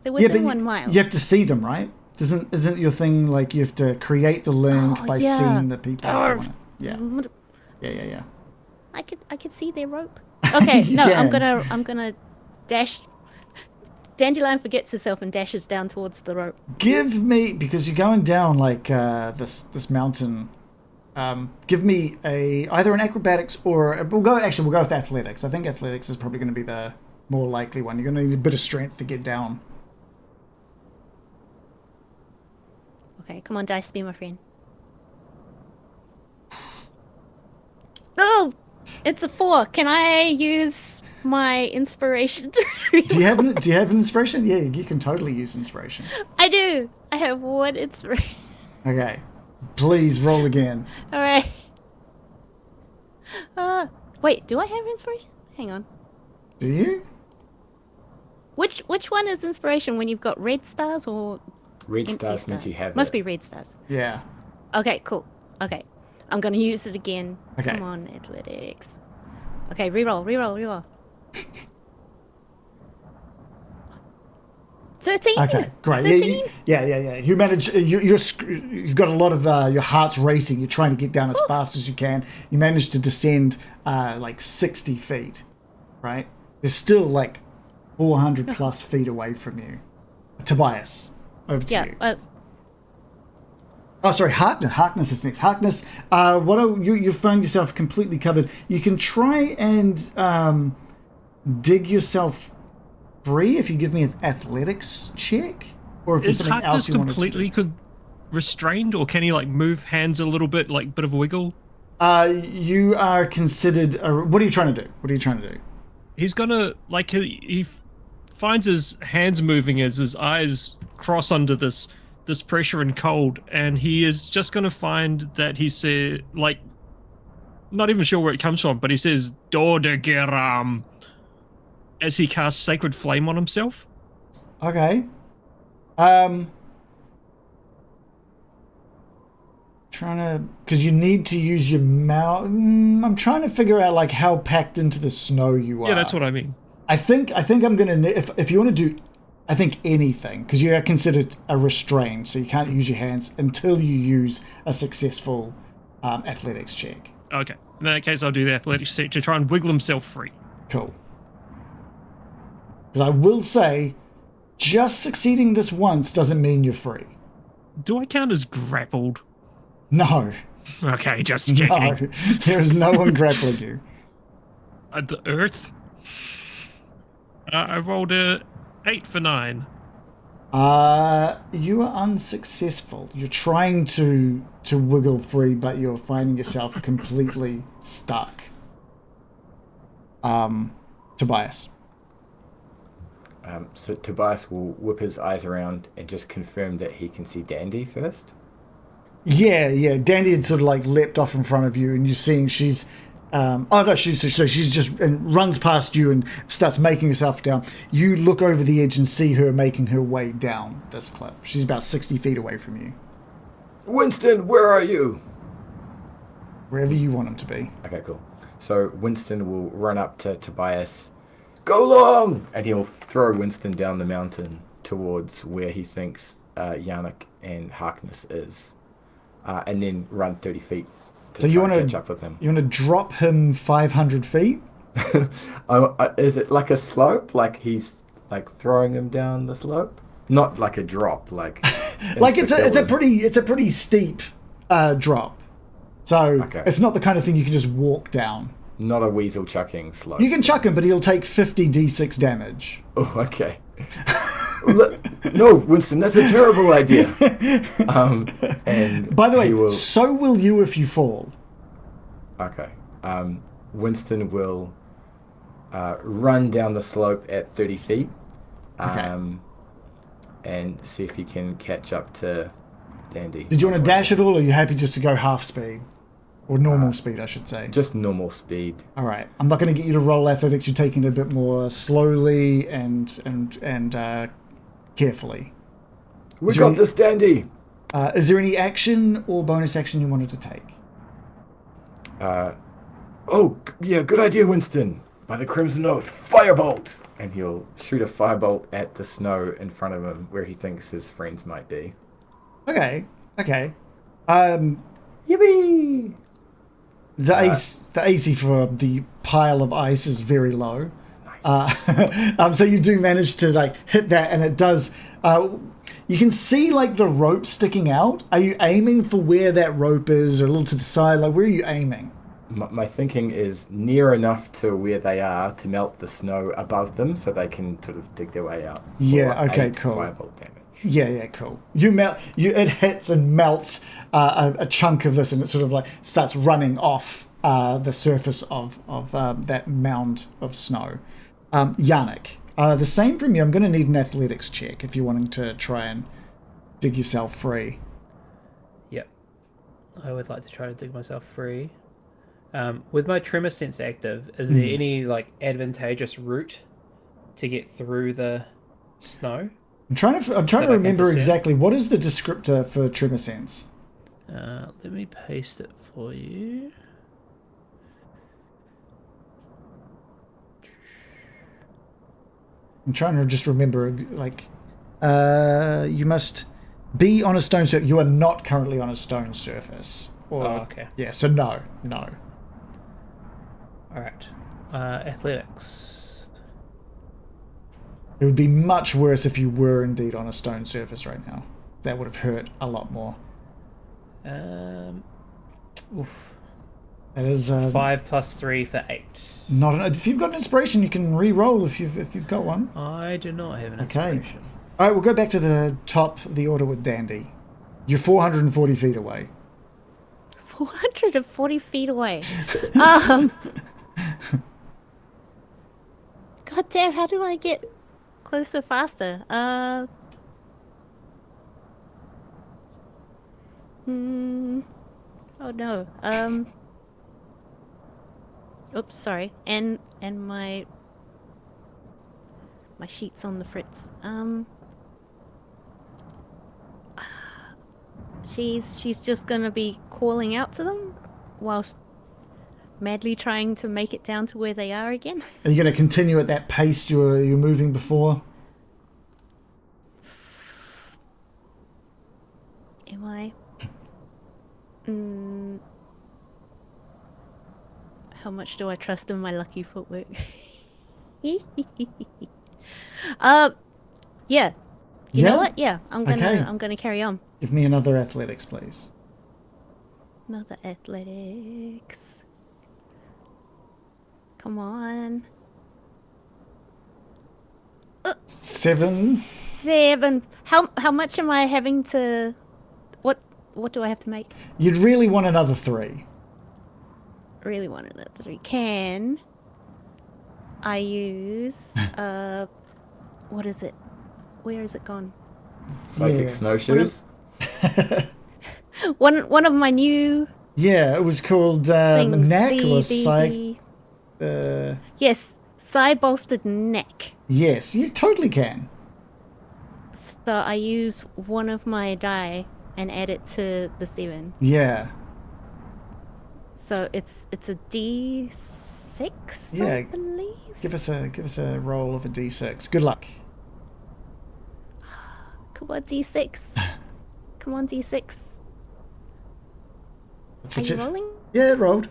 [SPEAKER 3] They're within 1 mile.
[SPEAKER 1] You have to see them, right? Isn't your thing like you have to create the link by
[SPEAKER 3] yeah.
[SPEAKER 1] seeing the people? Yeah.
[SPEAKER 3] I could see their rope. Okay, no,
[SPEAKER 1] Yeah.
[SPEAKER 3] I'm gonna dash. Dandelion forgets herself and dashes down towards the rope.
[SPEAKER 1] Give me, because you're going down like this mountain. Give me either an acrobatics or we'll go with athletics. I think athletics is probably going to be the more likely one. You're going to need a bit of strength to get down.
[SPEAKER 3] Okay, come on, Dice, be my friend. Oh, it's a 4. Can I use my inspiration to
[SPEAKER 1] Do you have an inspiration? Yeah, you can totally use inspiration.
[SPEAKER 3] I do. I have 1 inspiration.
[SPEAKER 1] Okay, please roll again.
[SPEAKER 3] All right. Wait, do I have inspiration? Hang on.
[SPEAKER 1] Do you?
[SPEAKER 3] Which one is inspiration? When you've got red stars or
[SPEAKER 5] Red
[SPEAKER 3] empty
[SPEAKER 5] stars means you have
[SPEAKER 3] Must
[SPEAKER 5] it.
[SPEAKER 3] be red stars.
[SPEAKER 1] Yeah.
[SPEAKER 3] Okay, cool. Okay, I'm gonna use it again.
[SPEAKER 1] Okay.
[SPEAKER 3] Come on, athletics. Okay, reroll. 13.
[SPEAKER 1] Okay, great.
[SPEAKER 3] 13?
[SPEAKER 1] Yeah. You manage. You've got a lot of your heart's racing. You're trying to get down as fast as you can. You manage to descend like 60 feet. Right. There's still like 400 plus feet away from you. Tobias, over to you. Oh, sorry, Harkness is next. Harkness, you find yourself completely covered. You can try and dig yourself free if you give me an athletics check, or if there's
[SPEAKER 4] Is
[SPEAKER 1] something else
[SPEAKER 4] Harkness
[SPEAKER 1] you want to do.
[SPEAKER 4] completely restrained, or can he like move hands a little bit, like bit of a wiggle?
[SPEAKER 1] You are considered. What are you trying to do?
[SPEAKER 4] He's gonna like he finds his hands moving as his eyes cross under this pressure and cold, and he is just gonna find that he said, like, not even sure where it comes from, but he says Dordegeram as he casts Sacred Flame on himself.
[SPEAKER 1] Okay. Because you need to use your mouth. I'm trying to figure out like how packed into the snow you are.
[SPEAKER 4] Yeah, that's what I mean.
[SPEAKER 1] I think I'm gonna if you want to do, I think anything, because you are considered a restrained, so you can't use your hands until you use a successful athletics check.
[SPEAKER 4] Okay, in that case, I'll do the athletics check to try and wiggle himself free.
[SPEAKER 1] Cool. Because I will say, just succeeding this once doesn't mean you're free.
[SPEAKER 4] Do I count as grappled?
[SPEAKER 1] No.
[SPEAKER 4] Okay, just checking.
[SPEAKER 1] No. There is no one grappling you.
[SPEAKER 4] The earth? I rolled a 8 for 9.
[SPEAKER 1] You are unsuccessful. You're trying to wiggle free, but you're finding yourself completely stuck. Tobias.
[SPEAKER 5] So Tobias will whip his eyes around and just confirm that he can see Dandy first.
[SPEAKER 1] Yeah. Dandy had sort of like leapt off in front of you, and you're seeing she's. She's just and runs past you and starts making herself down. You look over the edge and see her making her way down this cliff. She's about 60 feet away from you.
[SPEAKER 5] Winston, where are you?
[SPEAKER 1] Wherever you want him to be.
[SPEAKER 5] Okay, cool. So Winston will run up to Tobias. Go long! And he'll throw Winston down the mountain towards where he thinks Yannick and Harkness is. And then run 30 feet to try and catch up with him.
[SPEAKER 1] You want to drop him 500 feet?
[SPEAKER 5] Is it like a slope? Like he's like throwing him down the slope? Not like a drop, like
[SPEAKER 1] like it's a pretty steep drop. So It's not the kind of thing you can just walk down.
[SPEAKER 5] Not a weasel chucking slope.
[SPEAKER 1] You can chuck him, but he'll take 50 d6 damage.
[SPEAKER 5] Oh, okay. No, Winston, that's a terrible idea. And
[SPEAKER 1] by the way, so will you if you fall.
[SPEAKER 5] Okay. Winston will run down the slope at 30 feet and see if he can catch up to Dandy.
[SPEAKER 1] Did you want to dash at all, or are you happy just to go half speed? Or normal speed, I should say.
[SPEAKER 5] Just normal speed.
[SPEAKER 1] All right. I'm not going to get you to roll athletics. You're taking it a bit more slowly and carefully.
[SPEAKER 5] We got this, Dandy!
[SPEAKER 1] Is there any action or bonus action you wanted to take?
[SPEAKER 5] Good idea, Winston. By the Crimson Oath, firebolt! And he'll shoot a firebolt at the snow in front of him where he thinks his friends might be.
[SPEAKER 1] Okay.
[SPEAKER 5] Yippee!
[SPEAKER 1] The AC for the pile of ice is very low. Nice. So you do manage to like hit that, and it does. You can see like the rope sticking out. Are you aiming for where that rope is, or a little to the side? Like, where are you aiming?
[SPEAKER 5] My thinking is near enough to where they are to melt the snow above them, so they can sort of dig their way out.
[SPEAKER 1] Yeah. Okay. Cool.
[SPEAKER 5] Firebolt damage.
[SPEAKER 1] Yeah, cool. It hits and melts a chunk of this, and it sort of like starts running off the surface of that mound of snow. Yannick, the same from you. I'm going to need an athletics check if you're wanting to try and dig yourself free.
[SPEAKER 6] Yep. I would like to try to dig myself free. With my tremor sense active, is there any like advantageous route to get through the snow?
[SPEAKER 1] I'm trying to remember exactly what is the descriptor for tremor sense.
[SPEAKER 6] Let me paste it for you.
[SPEAKER 1] I'm trying to just remember, like, you must be on a stone surface. You are not currently on a stone surface.
[SPEAKER 6] Okay.
[SPEAKER 1] Yeah, so no.
[SPEAKER 6] All right. Athletics.
[SPEAKER 1] It would be much worse if you were indeed on a stone surface right now. That would have hurt a lot more.
[SPEAKER 6] Oof.
[SPEAKER 1] That is
[SPEAKER 6] 5 plus 3 for 8.
[SPEAKER 1] If you've got an inspiration, you can re-roll if you've got one.
[SPEAKER 6] I do not have an
[SPEAKER 1] Okay.
[SPEAKER 6] inspiration.
[SPEAKER 1] All right, we'll go back to the top of the order with Dandy. You're 440 feet away.
[SPEAKER 3] 440 feet away. God damn, how do I get closer faster? Oh no. Oops, sorry. And my sheet's on the fritz. She's just gonna be calling out to them whilst madly trying to make it down to where they are again.
[SPEAKER 1] Are you going to continue at that pace you're moving before?
[SPEAKER 3] Am I? How much do I trust in my lucky footwork? Yeah. You know what? Yeah, I'm gonna carry on.
[SPEAKER 1] Give me another athletics, please.
[SPEAKER 3] Another athletics. Come on.
[SPEAKER 1] 7.
[SPEAKER 3] 7. How much am I having to? What do I have to make?
[SPEAKER 1] You'd really want another 3.
[SPEAKER 3] Really wanted that 3. Can I use what is it? Where is it gone?
[SPEAKER 5] Psychic snowshoes?
[SPEAKER 3] One of my new
[SPEAKER 1] Yeah, it was called
[SPEAKER 3] things.
[SPEAKER 1] neck or
[SPEAKER 3] Yes, side bolstered neck.
[SPEAKER 1] Yes, you totally can.
[SPEAKER 3] So I use one of my die and add it to the 7.
[SPEAKER 1] Yeah.
[SPEAKER 3] So it's a D6,
[SPEAKER 1] Yeah.
[SPEAKER 3] I believe.
[SPEAKER 1] Give us a roll of a D6. Good luck.
[SPEAKER 3] Come on, D6. Come on, D6.
[SPEAKER 1] That's
[SPEAKER 3] Are
[SPEAKER 1] what
[SPEAKER 3] you rolling?
[SPEAKER 1] Yeah, it rolled.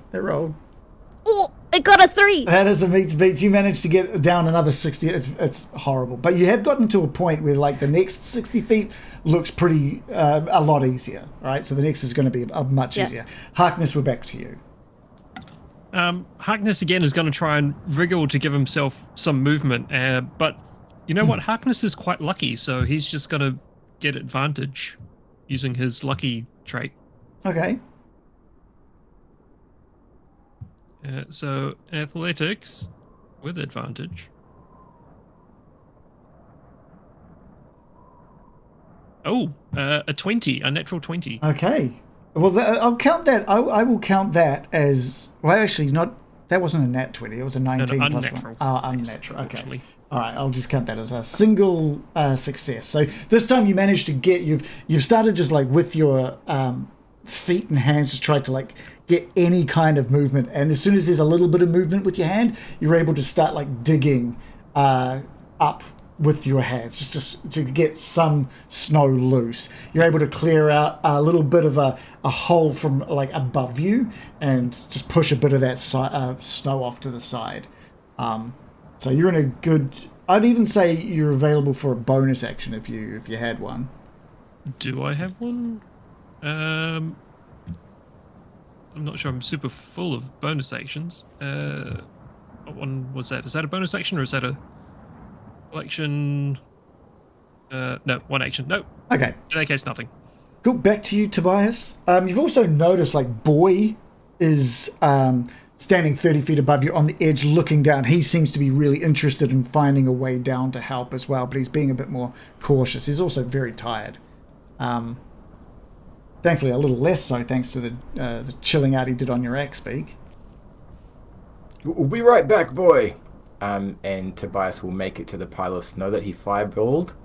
[SPEAKER 3] Oh, it got a 3.
[SPEAKER 1] That is a meets beats. You managed to get down another 60. It's horrible. But you have gotten to a point where like the next 60 feet looks pretty a lot easier. Right? So the next is going to be much easier. Harkness, we're back to you.
[SPEAKER 4] Harkness again is going to try and wriggle to give himself some movement, but you know what? Harkness is quite lucky, so he's just going to get advantage using his lucky trait.
[SPEAKER 1] Okay.
[SPEAKER 4] So athletics with advantage. Oh, a 20, a natural 20.
[SPEAKER 1] Okay. Well, I'll count that. I will count that as well. Actually, not. That wasn't a nat 20. It was a 19
[SPEAKER 4] No,
[SPEAKER 1] plus
[SPEAKER 4] unnatural.
[SPEAKER 1] 1. Oh,
[SPEAKER 4] Yes,
[SPEAKER 1] unnatural. Okay.
[SPEAKER 4] unfortunately.
[SPEAKER 1] All right. I'll just count that as a single success. So this time you managed to get. You've started just like with your feet and hands, just tried to like get any kind of movement. And as soon as there's a little bit of movement with your hand, you're able to start like digging up with your hands just to get some snow loose. You're able to clear out a little bit of a hole from like above you and just push a bit of that snow off to the side. So you're in a good. I'd even say you're available for a bonus action if you had one.
[SPEAKER 4] Do I have one? I'm not sure. I'm super full of bonus actions. What one was that? Is that a bonus action or is that a action? No, one action. No.
[SPEAKER 1] Okay.
[SPEAKER 4] In that case, nothing.
[SPEAKER 1] Cool. Back to you, Tobias. You've also noticed like Boy is standing 30 feet above you on the edge looking down. He seems to be really interested in finding a way down to help as well, but he's being a bit more cautious. He's also very tired. Thankfully, a little less so thanks to the chilling out he did on your axe beak.
[SPEAKER 5] We'll be right back, Boy. And Tobias will make it to the pile of snow that he fireballed,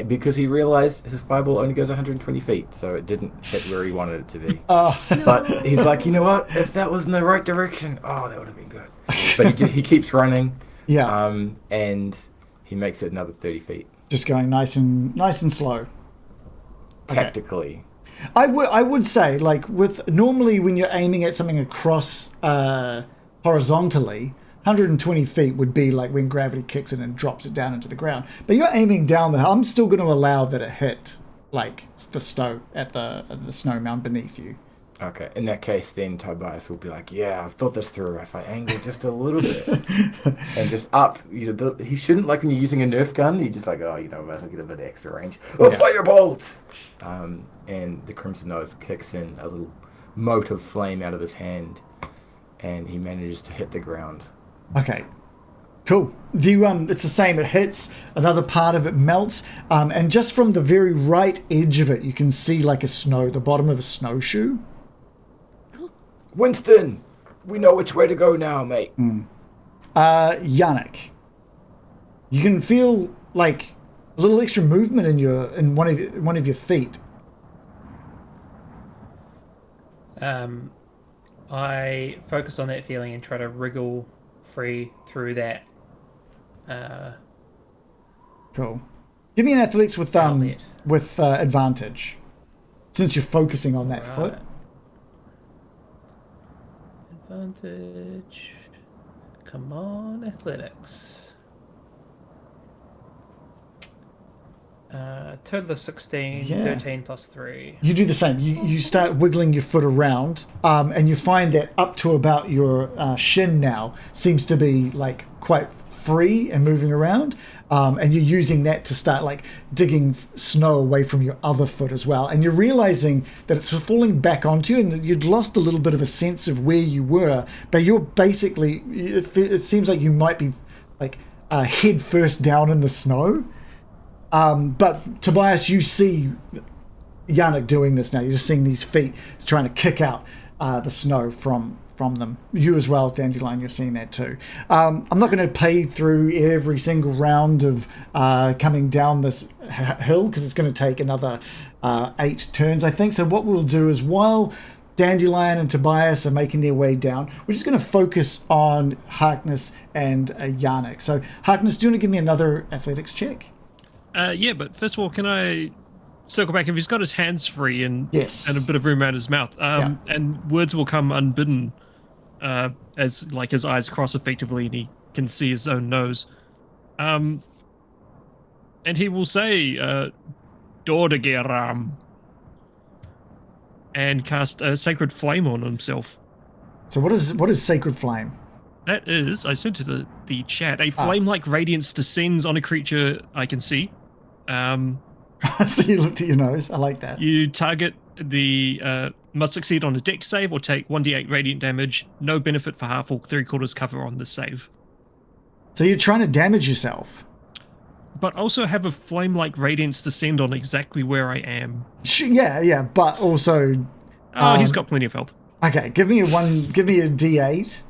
[SPEAKER 5] because he realized his fireball only goes 120 feet, so it didn't hit where he wanted it to be. But he's like, you know what? If that was in the right direction, that would have been good. But he keeps running.
[SPEAKER 1] Yeah.
[SPEAKER 5] And he makes it another 30 feet.
[SPEAKER 1] Just going nice and slow.
[SPEAKER 5] Tactically.
[SPEAKER 1] I would say, like, with normally when you're aiming at something across horizontally, 120 feet would be like when gravity kicks in and drops it down into the ground. But you're aiming down the hill. I'm still going to allow that it hit, like, the snow at the snow mound beneath you.
[SPEAKER 5] Okay, in that case, then Tobias will be like, yeah, I've thought this through. If I angle just a little bit and just up, he shouldn't, like when you're using a Nerf gun, you're just like, might as well get a bit of extra range. Firebolt! And the Crimson Oath kicks in a little mote of flame out of his hand, and he manages to hit the ground.
[SPEAKER 1] Okay, cool. It's the same. It hits, another part of it melts, and just from the very right edge of it, you can see like the bottom of a snowshoe.
[SPEAKER 5] Winston, we know which way to go now, mate.
[SPEAKER 1] Yannick, you can feel like a little extra movement in one of your feet.
[SPEAKER 6] I focus on that feeling and try to wriggle free through that.
[SPEAKER 1] Cool. Give me an athletics with
[SPEAKER 6] outlet.
[SPEAKER 1] Advantage, since you're focusing on that foot.
[SPEAKER 6] Advantage. Come on, athletics. Total of 16,
[SPEAKER 1] Yeah.
[SPEAKER 6] 13 plus 3.
[SPEAKER 1] You do the same. You start wiggling your foot around, and you find that up to about your shin now seems to be like quite free and moving around, and you're using that to start like digging snow away from your other foot as well. And you're realizing that it's falling back onto you, and you'd lost a little bit of a sense of where you were, but you're basically, it seems like you might be like head first down in the snow. But Tobias, you see Yannick doing this now. You're just seeing these feet trying to kick out the snow from them. You as well, Dandelion, you're seeing that too. I'm not going to play through every single round of coming down this hill because it's going to take another 8 turns, I think. So what we'll do is while Dandelion and Tobias are making their way down, we're just going to focus on Harkness and Yannick. So Harkness, do you want to give me another athletics check?
[SPEAKER 4] Yeah, but first of all, can I circle back? If he's got his hands free and
[SPEAKER 1] Yes.
[SPEAKER 4] and a bit of room around his mouth, and words will come unbidden as like his eyes cross effectively and he can see his own nose. And he will say, Dordageram, and cast a sacred flame on himself.
[SPEAKER 1] So what is Sacred Flame?
[SPEAKER 4] That is, I sent to the chat, a flame-like radiance descends on a creature I can see.
[SPEAKER 1] So you looked at your nose. I like that.
[SPEAKER 4] You target must succeed on a dex save or take 1d8 radiant damage. No benefit for half or 3/4 cover on the save.
[SPEAKER 1] So you're trying to damage yourself.
[SPEAKER 4] but also have a flame-like radiance descend on exactly where I am.
[SPEAKER 1] Yeah, but also...
[SPEAKER 4] Oh, he's got plenty of health.
[SPEAKER 1] Okay, give me a D8.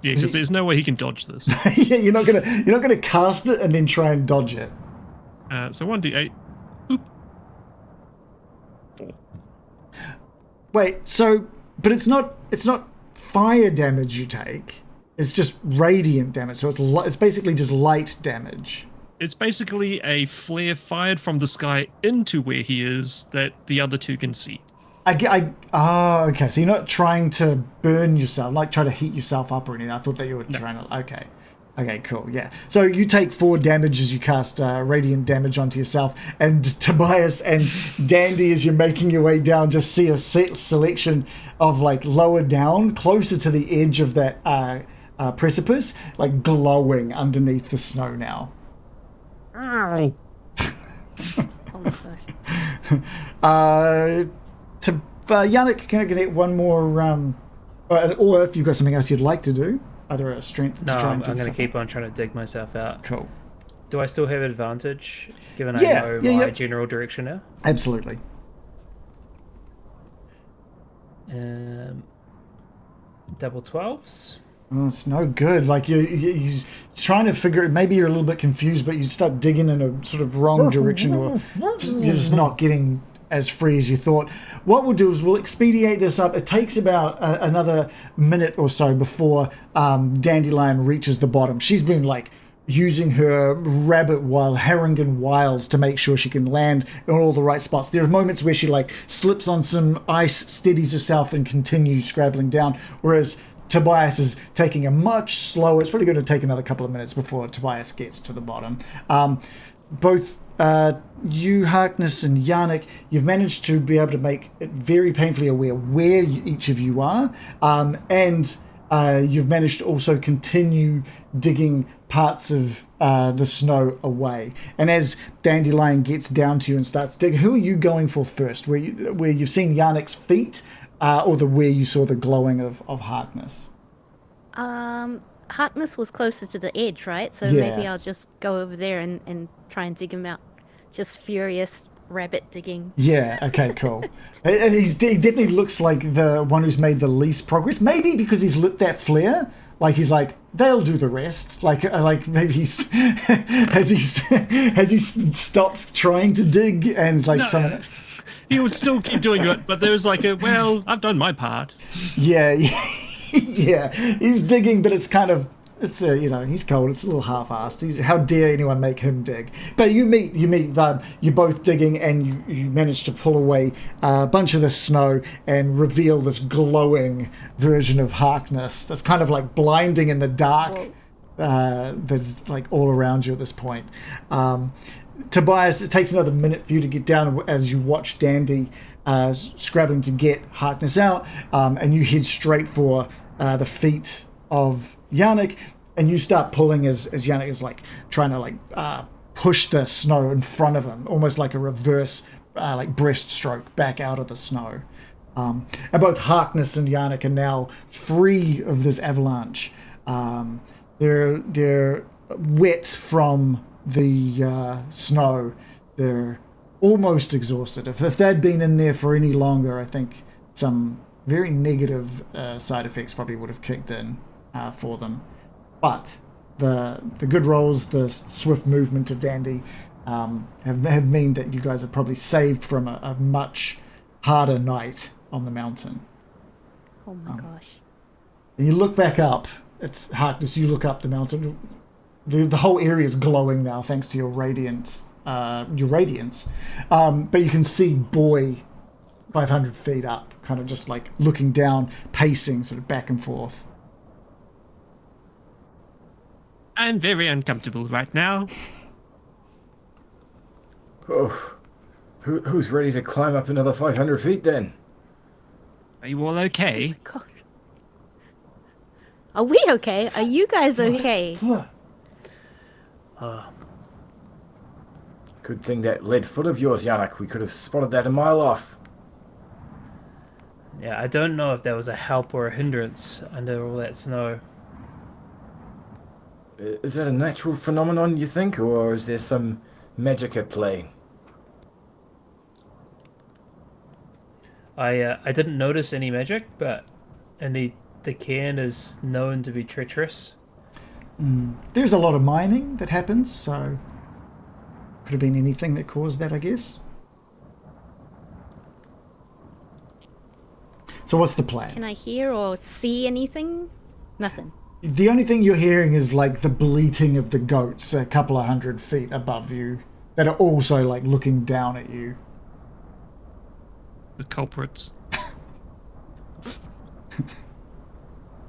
[SPEAKER 4] Yeah, because there's no way he can dodge this.
[SPEAKER 1] Yeah, you're not gonna cast it and then try and dodge it.
[SPEAKER 4] So 1d8. Oop. 4.
[SPEAKER 1] Wait, but it's not fire damage you take. It's just radiant damage. So it's basically just light damage.
[SPEAKER 4] It's basically a flare fired from the sky into where he is that the other two can see.
[SPEAKER 1] Okay. So you're not trying to burn yourself, like try to heat yourself up or anything. I thought that you were trying to. Okay, cool. Yeah. So you take 4 damage as you cast radiant damage onto yourself, and Tobias and Dandy, as you're making your way down, just see a selection of like lower down, closer to the edge of that precipice, like glowing underneath the snow now.
[SPEAKER 3] Oh my gosh.
[SPEAKER 1] Yannick, can I get one more, or if you've got something else you'd like to do, either a strength.
[SPEAKER 6] No, I'm going to keep on trying to dig myself out.
[SPEAKER 1] Cool.
[SPEAKER 6] Do I still have advantage, given I know my general direction now?
[SPEAKER 1] Absolutely.
[SPEAKER 6] Double 12s.
[SPEAKER 1] Oh, it's no good. Like you're trying to figure it. Maybe you're a little bit confused, but you start digging in a sort of wrong direction, or you're just not getting as free as you thought. What we'll do is we'll expedite this up. It takes about another minute or so before Dandelion reaches the bottom. She's been like using her Harrigan wiles to make sure she can land in all the right spots. There are moments where she like slips on some ice, steadies herself, and continues scrabbling down, whereas Tobias is taking a much slower. It's probably going to take another couple of minutes before Tobias gets to the bottom. Both you, Harkness, and Yannick, you've managed to be able to make it very painfully aware where each of you are, and you've managed to also continue digging parts of the snow away. And as Dandelion gets down to you and starts digging, who are you going for first? Where you've seen Yannick's feet, or where you saw the glowing of Harkness?
[SPEAKER 3] Harkness was closer to the edge, right? So
[SPEAKER 1] Yeah.
[SPEAKER 3] maybe I'll just go over there and try and dig him out. Just furious rabbit digging.
[SPEAKER 1] Yeah, okay, cool. And he definitely looks like the one who's made the least progress. Maybe because he's lit that flare. Like he's like, they'll do the rest. Like maybe he's has he stopped trying to dig and like someone.
[SPEAKER 4] He would still keep doing it, but there's like I've done my part.
[SPEAKER 1] Yeah, yeah. He's digging, but it's kind of he's cold. It's a little half-assed. How dare anyone make him dig? But you meet them. You're both digging, and you manage to pull away a bunch of the snow and reveal this glowing version of Harkness that's kind of like blinding in the dark. There's like all around you at this point. Tobias, it takes another minute for you to get down as you watch Dandy scrabbling to get Harkness out, and you head straight for the feet of Yannick, and you start pulling as Yannick is like trying to push the snow in front of him, almost like a reverse breaststroke back out of the snow. And both Harkness and Yannick are now free of this avalanche. They're wet from the snow. They're almost exhausted. If they'd been in there for any longer, I think some very negative side effects probably would have kicked in for them. But the good rolls, the swift movement of Dandy have meant that you guys are probably saved from a much harder night on the mountain.
[SPEAKER 3] Oh my gosh.
[SPEAKER 1] And you look back up. It's Harkness. You look up the mountain. The whole area is glowing now thanks to your radiance. But you can see Boy 500 feet up, kind of just like looking down, pacing sort of back and forth.
[SPEAKER 4] I'm very uncomfortable right now.
[SPEAKER 5] Oh, who's ready to climb up another 500 feet then?
[SPEAKER 4] Are you all okay?
[SPEAKER 3] God. Are we okay? Are you guys okay?
[SPEAKER 5] Good thing that lead foot of yours, Yannick. We could have spotted that a mile off.
[SPEAKER 6] Yeah, I don't know if there was a help or a hindrance under all that snow.
[SPEAKER 5] Is that a natural phenomenon, you think, or is there some magic at play?
[SPEAKER 6] I didn't notice any magic, but and the cairn is known to be treacherous.
[SPEAKER 1] There's a lot of mining that happens, so could have been anything that caused that, I guess. So what's the plan?
[SPEAKER 3] Can I hear or see anything? Nothing.
[SPEAKER 1] The only thing you're hearing is like the bleating of the goats a couple of 100 feet above you that are also like looking down at you.
[SPEAKER 4] The culprits.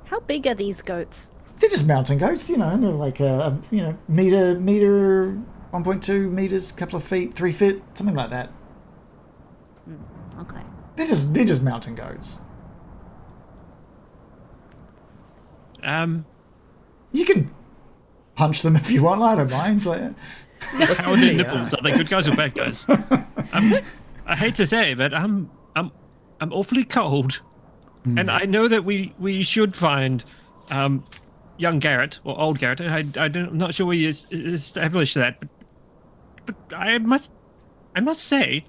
[SPEAKER 3] How big are these goats?
[SPEAKER 1] They're just mountain goats, you know. They're like meter, 1.2 meters, couple of feet, 3 feet, something like that.
[SPEAKER 3] Okay.
[SPEAKER 1] They're just mountain goats. You can punch them if you want. I don't mind. Like,
[SPEAKER 4] How are their nipples? Are they good guys or bad guys? I hate to say, but I'm awfully cold, and I know that we should find young Garret or old Garret. I'm not sure we established that, but I must say,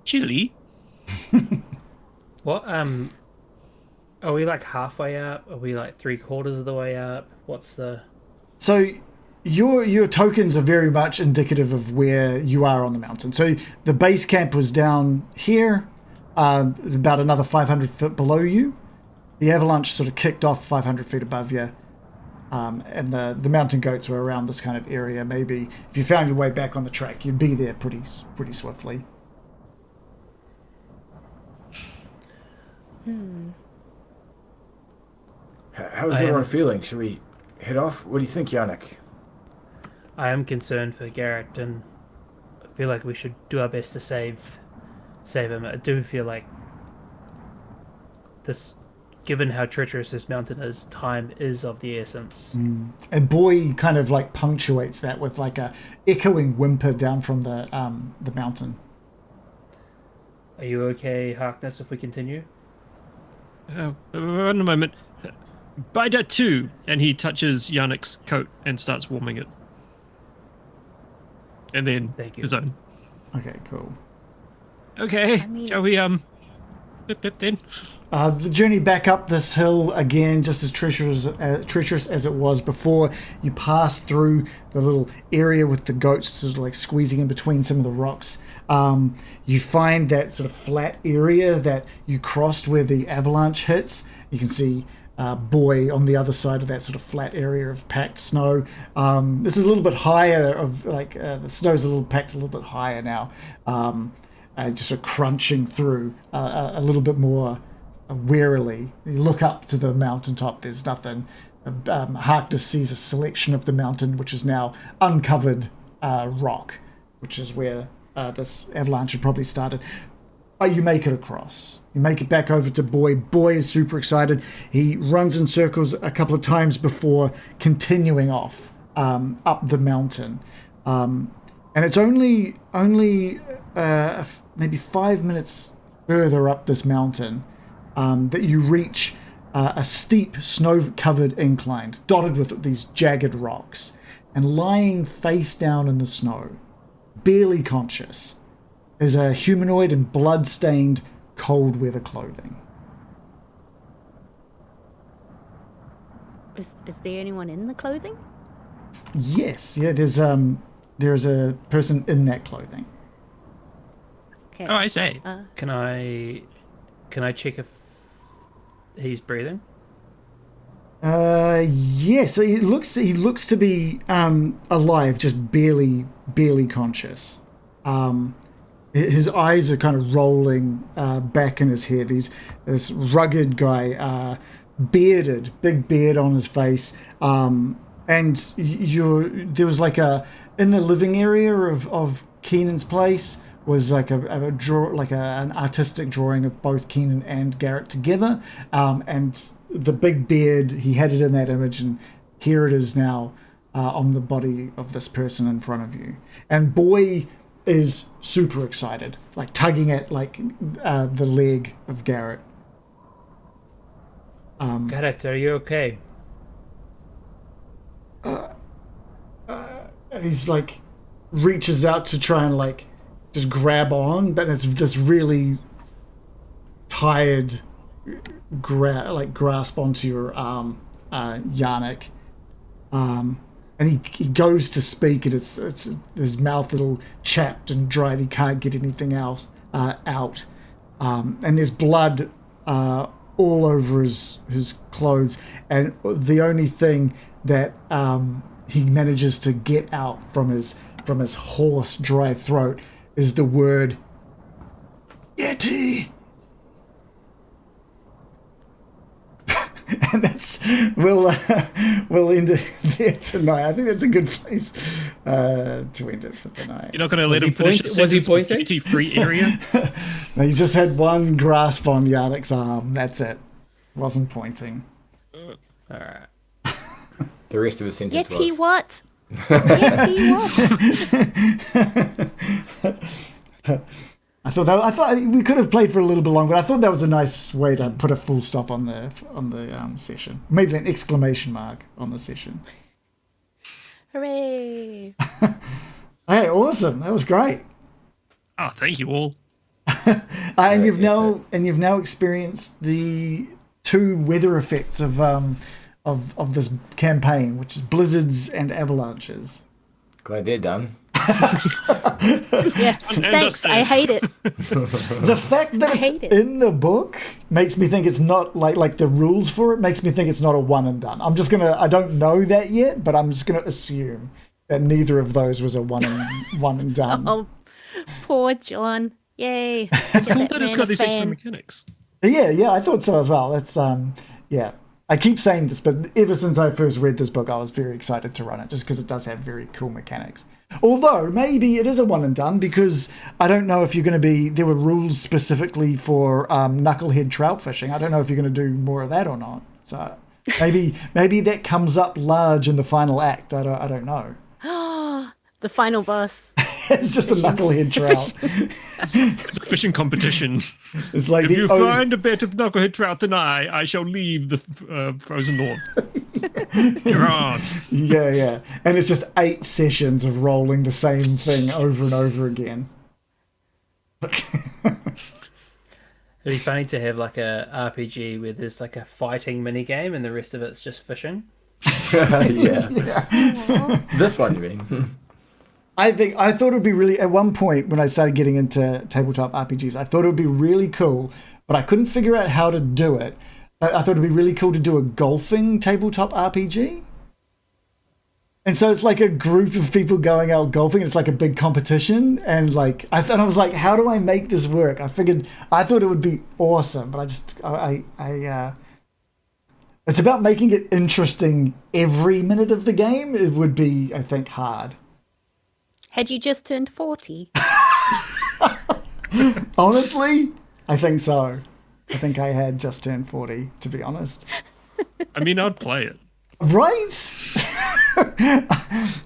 [SPEAKER 4] chilly.
[SPEAKER 6] What are we like halfway up? Are we like 3/4 of the way up? What's the
[SPEAKER 1] so your tokens are very much indicative of where you are on the mountain. So the base camp was down here. It's about another 500 foot below you. The avalanche sort of kicked off 500 feet above you. And the mountain goats were around this kind of area. Maybe if you found your way back on the track, you'd be there pretty swiftly.
[SPEAKER 5] How is everyone feeling? Should we head off? What do you think, Yannick?
[SPEAKER 6] I am concerned for Garret, and I feel like we should do our best to save him. I do feel like this, given how treacherous this mountain is, time is of the essence.
[SPEAKER 1] And Boy kind of like punctuates that with like a echoing whimper down from the mountain.
[SPEAKER 6] Are you okay, Harkness, if we continue?
[SPEAKER 4] One moment. Bida 2, and he touches Yannick's coat and starts warming it. And then
[SPEAKER 6] Thank you.
[SPEAKER 4] his own.
[SPEAKER 1] Okay, cool.
[SPEAKER 4] Okay,
[SPEAKER 3] I mean-
[SPEAKER 4] shall we blip then?
[SPEAKER 1] The journey back up this hill again, just as treacherous as it was before. You pass through the little area with the goats sort of like squeezing in between some of the rocks. You find that sort of flat area that you crossed where the avalanche hits. You can see Boy on the other side of that sort of flat area of packed snow. This is a little bit higher of like the snow's a little packed a little bit higher now. Just sort of crunching through a little bit more warily. You look up to the mountaintop, there's nothing. Harkness sees a selection of the mountain, which is now uncovered rock, which is where this avalanche had probably started. But you make it across. You make it back over to Boy. Boy is super excited. He runs in circles a couple of times before continuing off up the mountain. And it's only maybe 5 minutes further up this mountain that you reach a steep snow-covered incline dotted with these jagged rocks. And lying face down in the snow, barely conscious, is a humanoid in blood-stained cold weather clothing.
[SPEAKER 3] Is there anyone in the clothing?
[SPEAKER 1] Yes, yeah, there's a person in that clothing.
[SPEAKER 3] Okay.
[SPEAKER 4] Oh, I say.
[SPEAKER 6] Can I check if he's breathing?
[SPEAKER 1] Yes, he looks to be alive, just barely conscious. His eyes are kind of rolling back in his head. He's this rugged guy, bearded, big beard on his face. And there was like in the living area of Keenan's place was like an artistic drawing of both Keenan and Garret together. And the big beard, he had it in that image, and here it is now on the body of this person in front of you. And Boy is super excited, like tugging at like the leg of Garret.
[SPEAKER 6] Garret, are you okay?
[SPEAKER 1] and he's like reaches out to try and like just grab on, but it's this really tired grasp onto your arm, Yannick. And he goes to speak, and it's his mouth is all chapped and dried. He can't get anything else out, and there's blood all over his clothes. And the only thing that he manages to get out from his hoarse, dry throat is the word Yeti. And we'll end it there tonight. I think that's a good place to end it for the night.
[SPEAKER 4] You're not going to let him finish the
[SPEAKER 6] Was he
[SPEAKER 4] sentence with
[SPEAKER 6] pointing?
[SPEAKER 4] Yeti-free area?
[SPEAKER 1] No, he's just had one grasp on Yannick's arm. That's it. Wasn't pointing.
[SPEAKER 6] All right.
[SPEAKER 5] The rest of his sentence
[SPEAKER 3] Yeti
[SPEAKER 5] was...
[SPEAKER 3] what? Yeti what?
[SPEAKER 1] I thought we could have played for a little bit longer, but I thought that was a nice way to put a full stop on the session. Maybe an exclamation mark on the session.
[SPEAKER 3] Hooray!
[SPEAKER 1] Hey, awesome! That was great.
[SPEAKER 4] Oh, thank you all.
[SPEAKER 1] And you've now experienced the 2 weather effects of this campaign, which is blizzards and avalanches.
[SPEAKER 5] Glad they're done.
[SPEAKER 3] Yeah, thanks. I hate it.
[SPEAKER 1] The fact that it's in the book makes me think it's not like the rules for it makes me think it's not a one and done. I don't know that yet, but I'm just gonna assume that neither of those was a one and done.
[SPEAKER 3] Oh, poor John. Yay.
[SPEAKER 4] It's cool that it's got these extra mechanics.
[SPEAKER 1] Yeah, I thought so as well. That's yeah. I keep saying this, but ever since I first read this book, I was very excited to run it, just because it does have very cool mechanics. Although, maybe it is a one and done, because I don't know if you're going to be... There were rules specifically for knucklehead trout fishing. I don't know if you're going to do more of that or not. So maybe that comes up large in the final act. I don't know.
[SPEAKER 3] The final boss.
[SPEAKER 1] It's just a knucklehead trout.
[SPEAKER 4] It's a fishing competition.
[SPEAKER 1] It's like
[SPEAKER 4] if you find a bit of knucklehead trout, then I shall leave the frozen north. You're on.
[SPEAKER 1] Yeah. And it's just 8 sessions of rolling the same thing over and over again.
[SPEAKER 6] It'd be funny to have like a RPG where there's like a fighting mini game and the rest of it's just fishing.
[SPEAKER 5] Yeah. This one, you mean?
[SPEAKER 1] I thought it would be really, at one point when I started getting into tabletop RPGs, I thought it would be really cool, but I couldn't figure out how to do it. I thought it'd be really cool to do a golfing tabletop RPG. And so it's like a group of people going out golfing. It's like a big competition. And like, I was like, how do I make this work? I thought it would be awesome, but it's about making it interesting every minute of the game. It would be, I think, hard.
[SPEAKER 3] Had you just turned 40?
[SPEAKER 1] Honestly, I think so. I think I had just turned 40, to be honest.
[SPEAKER 4] I mean, I'd play it.
[SPEAKER 1] Right?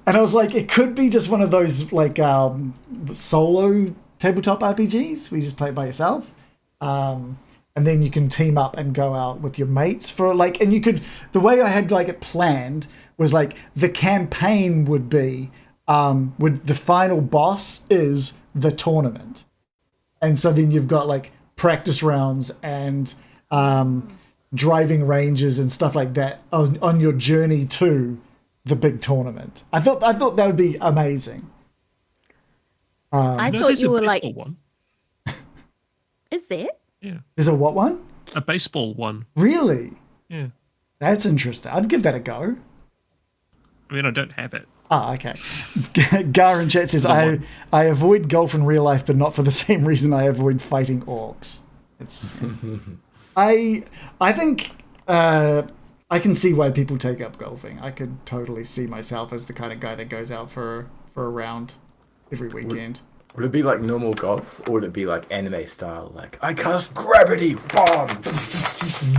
[SPEAKER 1] And I was like, it could be just one of those like solo tabletop RPGs where you just play it by yourself. And then you can team up and go out with your mates for like, and you could, the way I had like it planned was like the campaign would be, the final boss is the tournament. And so then you've got like practice rounds and driving ranges and stuff like that on your journey to the big tournament. I thought that would be amazing.
[SPEAKER 3] I thought you were like...
[SPEAKER 4] One.
[SPEAKER 3] Is there?
[SPEAKER 4] Yeah.
[SPEAKER 1] There's a what one?
[SPEAKER 4] A baseball one.
[SPEAKER 1] Really?
[SPEAKER 4] Yeah.
[SPEAKER 1] That's interesting. I'd give that a go.
[SPEAKER 4] I mean, I don't have it.
[SPEAKER 1] Ah, okay. Gar in chat says, I avoid golf in real life, but not for the same reason I avoid fighting orcs. It's I think I can see why people take up golfing. I could totally see myself as the kind of guy that goes out for a round every weekend.
[SPEAKER 5] Would it be like normal golf, or would it be like anime style, like I cast gravity bomb?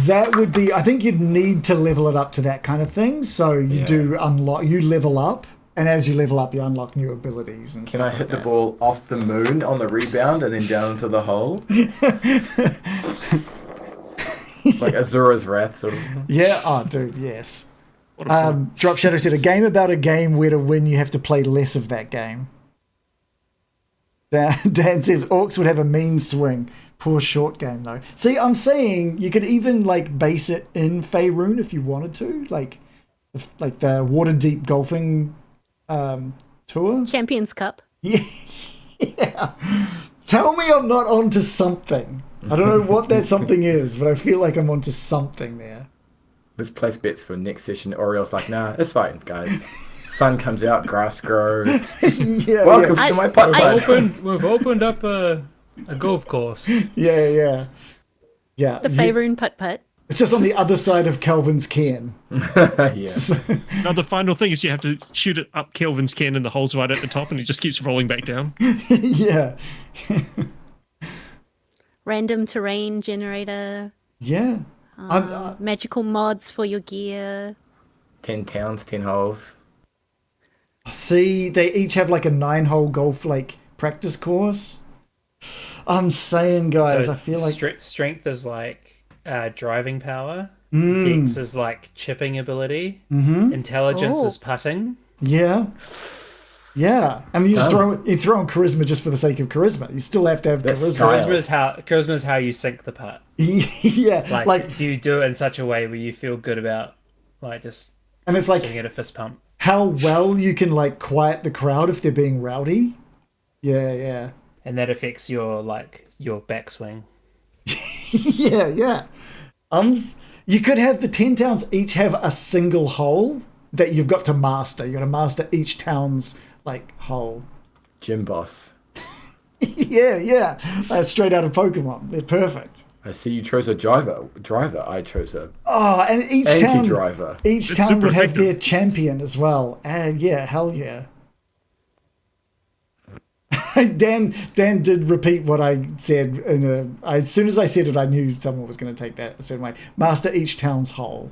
[SPEAKER 1] That would be. I think you'd need to level it up to that kind of thing. So you level up, and as you level up, you unlock new abilities and
[SPEAKER 5] Can
[SPEAKER 1] stuff
[SPEAKER 5] I hit
[SPEAKER 1] like
[SPEAKER 5] the ball off the moon on the rebound and then down into the hole? Like Azura's Wrath, sort of.
[SPEAKER 1] Yeah. Oh, dude. Yes.
[SPEAKER 4] What a point.
[SPEAKER 1] Drop Shadow said, a game about a game where to win you have to play less of that game. Dan says, Orcs would have a mean swing. Poor short game, though. See, I'm saying you could even, like, base it in Faerun if you wanted to. Like the Waterdeep golfing tour.
[SPEAKER 3] Champions Cup.
[SPEAKER 1] Yeah. Yeah. Tell me I'm not onto something. I don't know what that something is, but I feel like I'm onto something there.
[SPEAKER 5] Let's place bets for next session. Oriel's like, nah, it's fine, guys. Sun comes out, grass grows.
[SPEAKER 1] Yeah,
[SPEAKER 5] Welcome
[SPEAKER 1] yeah.
[SPEAKER 5] to my putt-putt.
[SPEAKER 6] We've opened up a golf course.
[SPEAKER 1] Yeah.
[SPEAKER 3] The Faerun putt-putt.
[SPEAKER 1] It's just on the other side of Kelvin's cairn.
[SPEAKER 5] Yeah.
[SPEAKER 4] Now the final thing is you have to shoot it up Kelvin's cairn and the hole's right at the top and it just keeps rolling back down.
[SPEAKER 1] Yeah.
[SPEAKER 3] Random terrain generator.
[SPEAKER 1] Yeah.
[SPEAKER 3] Magical mods for your gear.
[SPEAKER 5] 10 towns, 10 holes.
[SPEAKER 1] See, they each have like a 9-hole golf like practice course. I'm saying, guys,
[SPEAKER 6] So
[SPEAKER 1] I feel like
[SPEAKER 6] strength is like driving power. Dex is like chipping ability. Intelligence is putting.
[SPEAKER 1] yeah. I mean, you throw in charisma just for the sake of charisma. You still have to have
[SPEAKER 5] That's
[SPEAKER 1] charisma.
[SPEAKER 5] style.
[SPEAKER 6] Charisma is how you sink the putt.
[SPEAKER 1] Yeah,
[SPEAKER 6] Like, do you do it in such a way where you feel good about like just
[SPEAKER 1] and it's like
[SPEAKER 6] giving it a fist pump?
[SPEAKER 1] how well you can like quiet the crowd if they're being rowdy. Yeah.
[SPEAKER 6] And that affects your backswing.
[SPEAKER 1] Yeah. You could have the 10 towns each have a single hole that you've got to master. You got to master each town's like hole.
[SPEAKER 5] Gym boss.
[SPEAKER 1] Yeah. Straight out of Pokemon. They're perfect.
[SPEAKER 5] I see you chose a driver. I chose a
[SPEAKER 1] Oh, and each
[SPEAKER 5] anti-driver.
[SPEAKER 1] Each
[SPEAKER 4] It's
[SPEAKER 1] town
[SPEAKER 4] super
[SPEAKER 1] would have
[SPEAKER 4] effective.
[SPEAKER 1] their champion as well. And yeah, hell yeah. Dan did repeat what I said as soon as I said it, I knew someone was going to take that a certain way. Master each town's hole.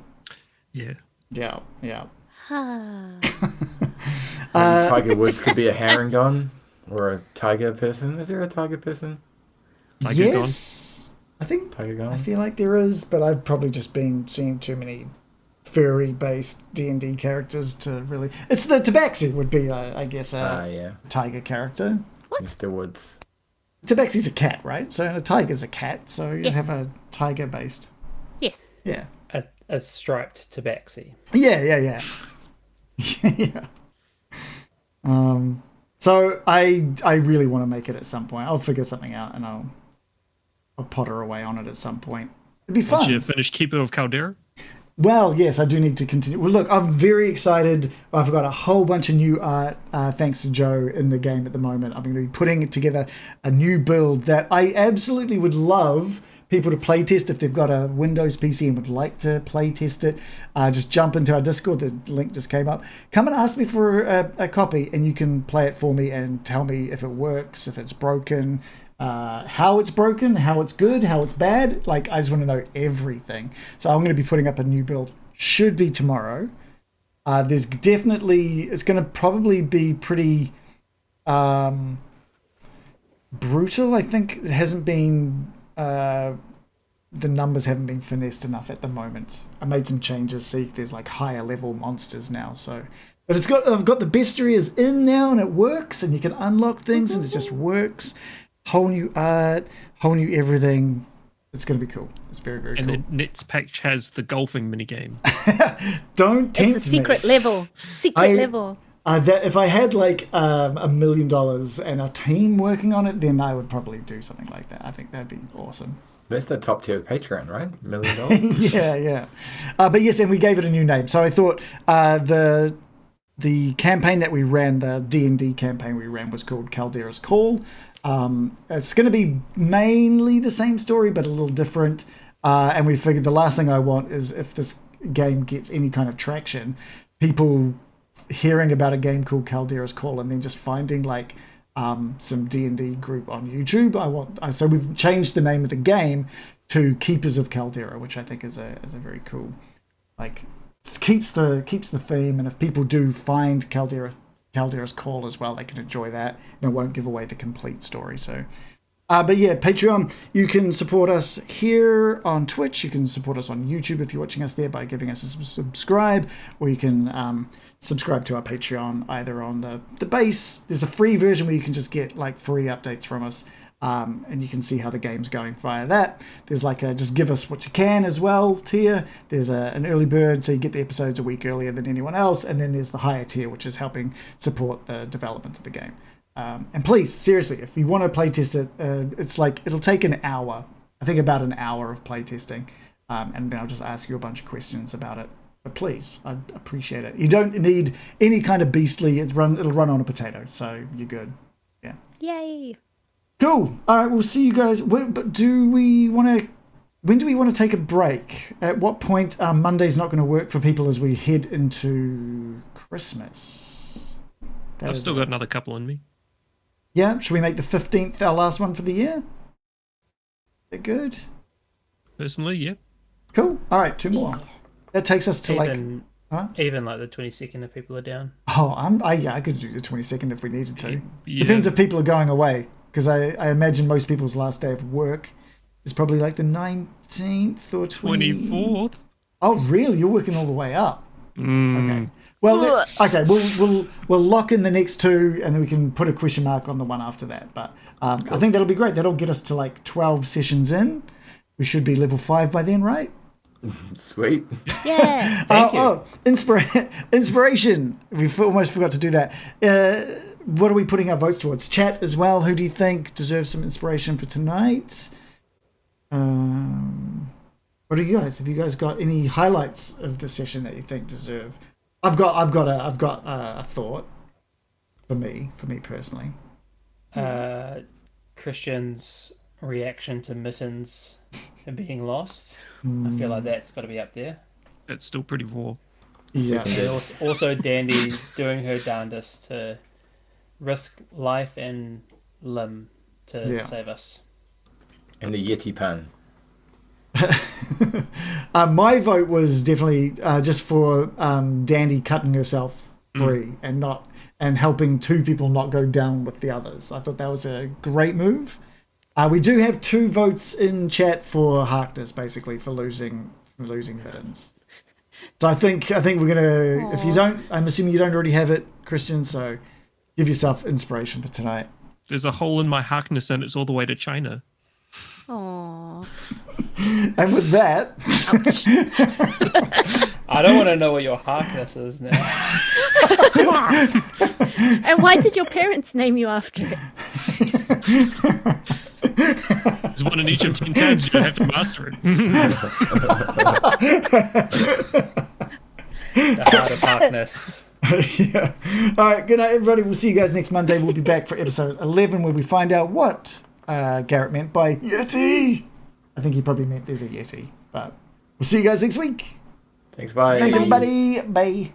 [SPEAKER 4] Yeah.
[SPEAKER 1] Yeah.
[SPEAKER 5] Tiger Woods could be a Harangon or a tiger person. Is there a tiger person?
[SPEAKER 4] Tiger
[SPEAKER 1] Yes. I think
[SPEAKER 5] Tiger
[SPEAKER 1] I
[SPEAKER 5] Gone?
[SPEAKER 1] feel like there is, but I've probably just been seeing too many furry-based D&D characters to really... It's the Tabaxi would be, I guess, a
[SPEAKER 5] Yeah.
[SPEAKER 1] tiger character.
[SPEAKER 5] Mr. Woods.
[SPEAKER 1] Tabaxi's a cat, right? So a tiger's a cat, so you
[SPEAKER 3] Yes.
[SPEAKER 1] have a tiger-based...
[SPEAKER 3] Yes.
[SPEAKER 1] Yeah.
[SPEAKER 6] A striped tabaxi.
[SPEAKER 1] Yeah. Yeah. So I really want to make it at some point. I'll figure something out and I'll potter away on it at some point. It'd be fun.
[SPEAKER 4] Did you finish Keeper of Caldera?
[SPEAKER 1] Well, yes, I do need to continue. Well, look, I'm very excited. I've got a whole bunch of new art, thanks to Joe, in the game at the moment. I'm going to be putting together a new build that I absolutely would love people to play test if they've got a Windows PC and would like to play test it. Just jump into our Discord. The link just came up. Come and ask me for a copy, and you can play it for me and tell me if it works, if it's broken, how it's broken, how it's good, how it's bad. Like, I just want to know everything. So I'm going to be putting up a new build. Should be tomorrow. There's definitely, it's going to probably be pretty brutal. I think it hasn't been, the numbers haven't been finessed enough at the moment. I made some changes, see if there's like higher level monsters now. So, but I've got the bestiary is in now and it works, and you can unlock things and it just works. Whole new art, whole new everything. It's going to be cool. It's very, very
[SPEAKER 4] And
[SPEAKER 1] cool.
[SPEAKER 4] then Nets Patch has the golfing minigame.
[SPEAKER 1] Don't tempt
[SPEAKER 3] It's a secret
[SPEAKER 1] me.
[SPEAKER 3] level.
[SPEAKER 1] I-
[SPEAKER 3] Level.
[SPEAKER 1] That if I had like $1 million and a team working on it, then I would probably do something like that. I think that'd be awesome.
[SPEAKER 5] That's the top tier of Patreon, right? $1 million.
[SPEAKER 1] Yeah. But yes, and we gave it a new name. So I thought the campaign that we ran, the D&D campaign we ran, was called Caldera's Call. It's going to be mainly the same story, but a little different. And we figured the last thing I want is, if this game gets any kind of traction, people hearing about a game called Caldera's Call and then just finding like some D&D group on YouTube. So we've changed the name of the game to Keepers of Caldera, which I think is a very cool, like, keeps the theme. And if people do find Caldera's Call as well, they can enjoy that, and it won't give away the complete story. So But yeah, Patreon, you can support us here on Twitch. You can support us on YouTube if you're watching us there by giving us a subscribe, or you can subscribe to our Patreon either on the base. There's a free version where you can just get like free updates from us, and you can see how the game's going via that. There's like a just give us what you can as well tier. There's an early bird, so you get the episodes a week earlier than anyone else, and then there's the higher tier, which is helping support the development of the game. And please, seriously, if you want to play test it, it's like it'll take an hour. I think about an hour of play testing, and then I'll just ask you a bunch of questions about it. But please, I'd appreciate it. You don't need any kind of beastly. It'll run on a potato, so you're good. Yeah.
[SPEAKER 3] Yay!
[SPEAKER 1] Cool. All right, we'll see you guys. But do we want to? When do we want to take a break? At what point Monday's not going to work for people as we head into Christmas?
[SPEAKER 4] I've still got another couple in me.
[SPEAKER 1] Yeah, should we make the 15th our last one for the year? Is that good?
[SPEAKER 4] Personally, yeah.
[SPEAKER 1] Cool. All right, 2 more. That takes us to
[SPEAKER 6] even like the 22nd if people are down.
[SPEAKER 1] Oh, I could do the 22nd if we needed to.
[SPEAKER 4] Yeah.
[SPEAKER 1] Depends if people are going away, because I imagine most people's last day of work is probably like the 19th or
[SPEAKER 4] 24th.
[SPEAKER 1] Oh, really? You're working all the way up. Okay. Well,
[SPEAKER 3] Ugh.
[SPEAKER 1] we'll lock in the next 2, and then we can put a question mark on the one after that. But I think that'll be great. That'll get us to like 12 sessions in. We should be level 5 by then, right?
[SPEAKER 5] Sweet.
[SPEAKER 3] Yeah.
[SPEAKER 6] Thank you.
[SPEAKER 1] Inspiration. We almost forgot to do that. What are we putting our votes towards? Chat as well. Who do you think deserves some inspiration for tonight? What do you guys? Have you guys got any highlights of the session that you think deserve? I've got a thought for me personally.
[SPEAKER 6] Christian's reaction to Mittens and being lost. I feel like that's got to be up there.
[SPEAKER 4] It's still pretty raw.
[SPEAKER 1] Yeah.
[SPEAKER 6] And also Dandy doing her darndest to risk life and limb to save us.
[SPEAKER 5] And the Yeti pan.
[SPEAKER 1] My vote was definitely just for Dandy cutting herself free and helping 2 people not go down with the others. I thought that was a great move. We do have 2 votes in chat for Harkness, basically for losing Mittens. So I think we're gonna. If you don't, I'm assuming you don't already have it, Christian. So give yourself inspiration for tonight.
[SPEAKER 4] There's a hole in my Harkness and it's all the way to China.
[SPEAKER 3] Aww.
[SPEAKER 1] And with that,
[SPEAKER 6] I don't want to know what your Harkness is now.
[SPEAKER 3] And why did your parents name you after it?
[SPEAKER 4] There's one in each of 10 turns. You don't have to master it.
[SPEAKER 6] The heart of Harkness.
[SPEAKER 1] yeah. All right. Good night, everybody. We'll see you guys next Monday. We'll be back for episode 11, where we find out what Garret meant by Yeti. I think he probably meant there's a Yeti, but we'll see you guys next week.
[SPEAKER 5] Thanks, bye.
[SPEAKER 1] Thanks, everybody. Bye.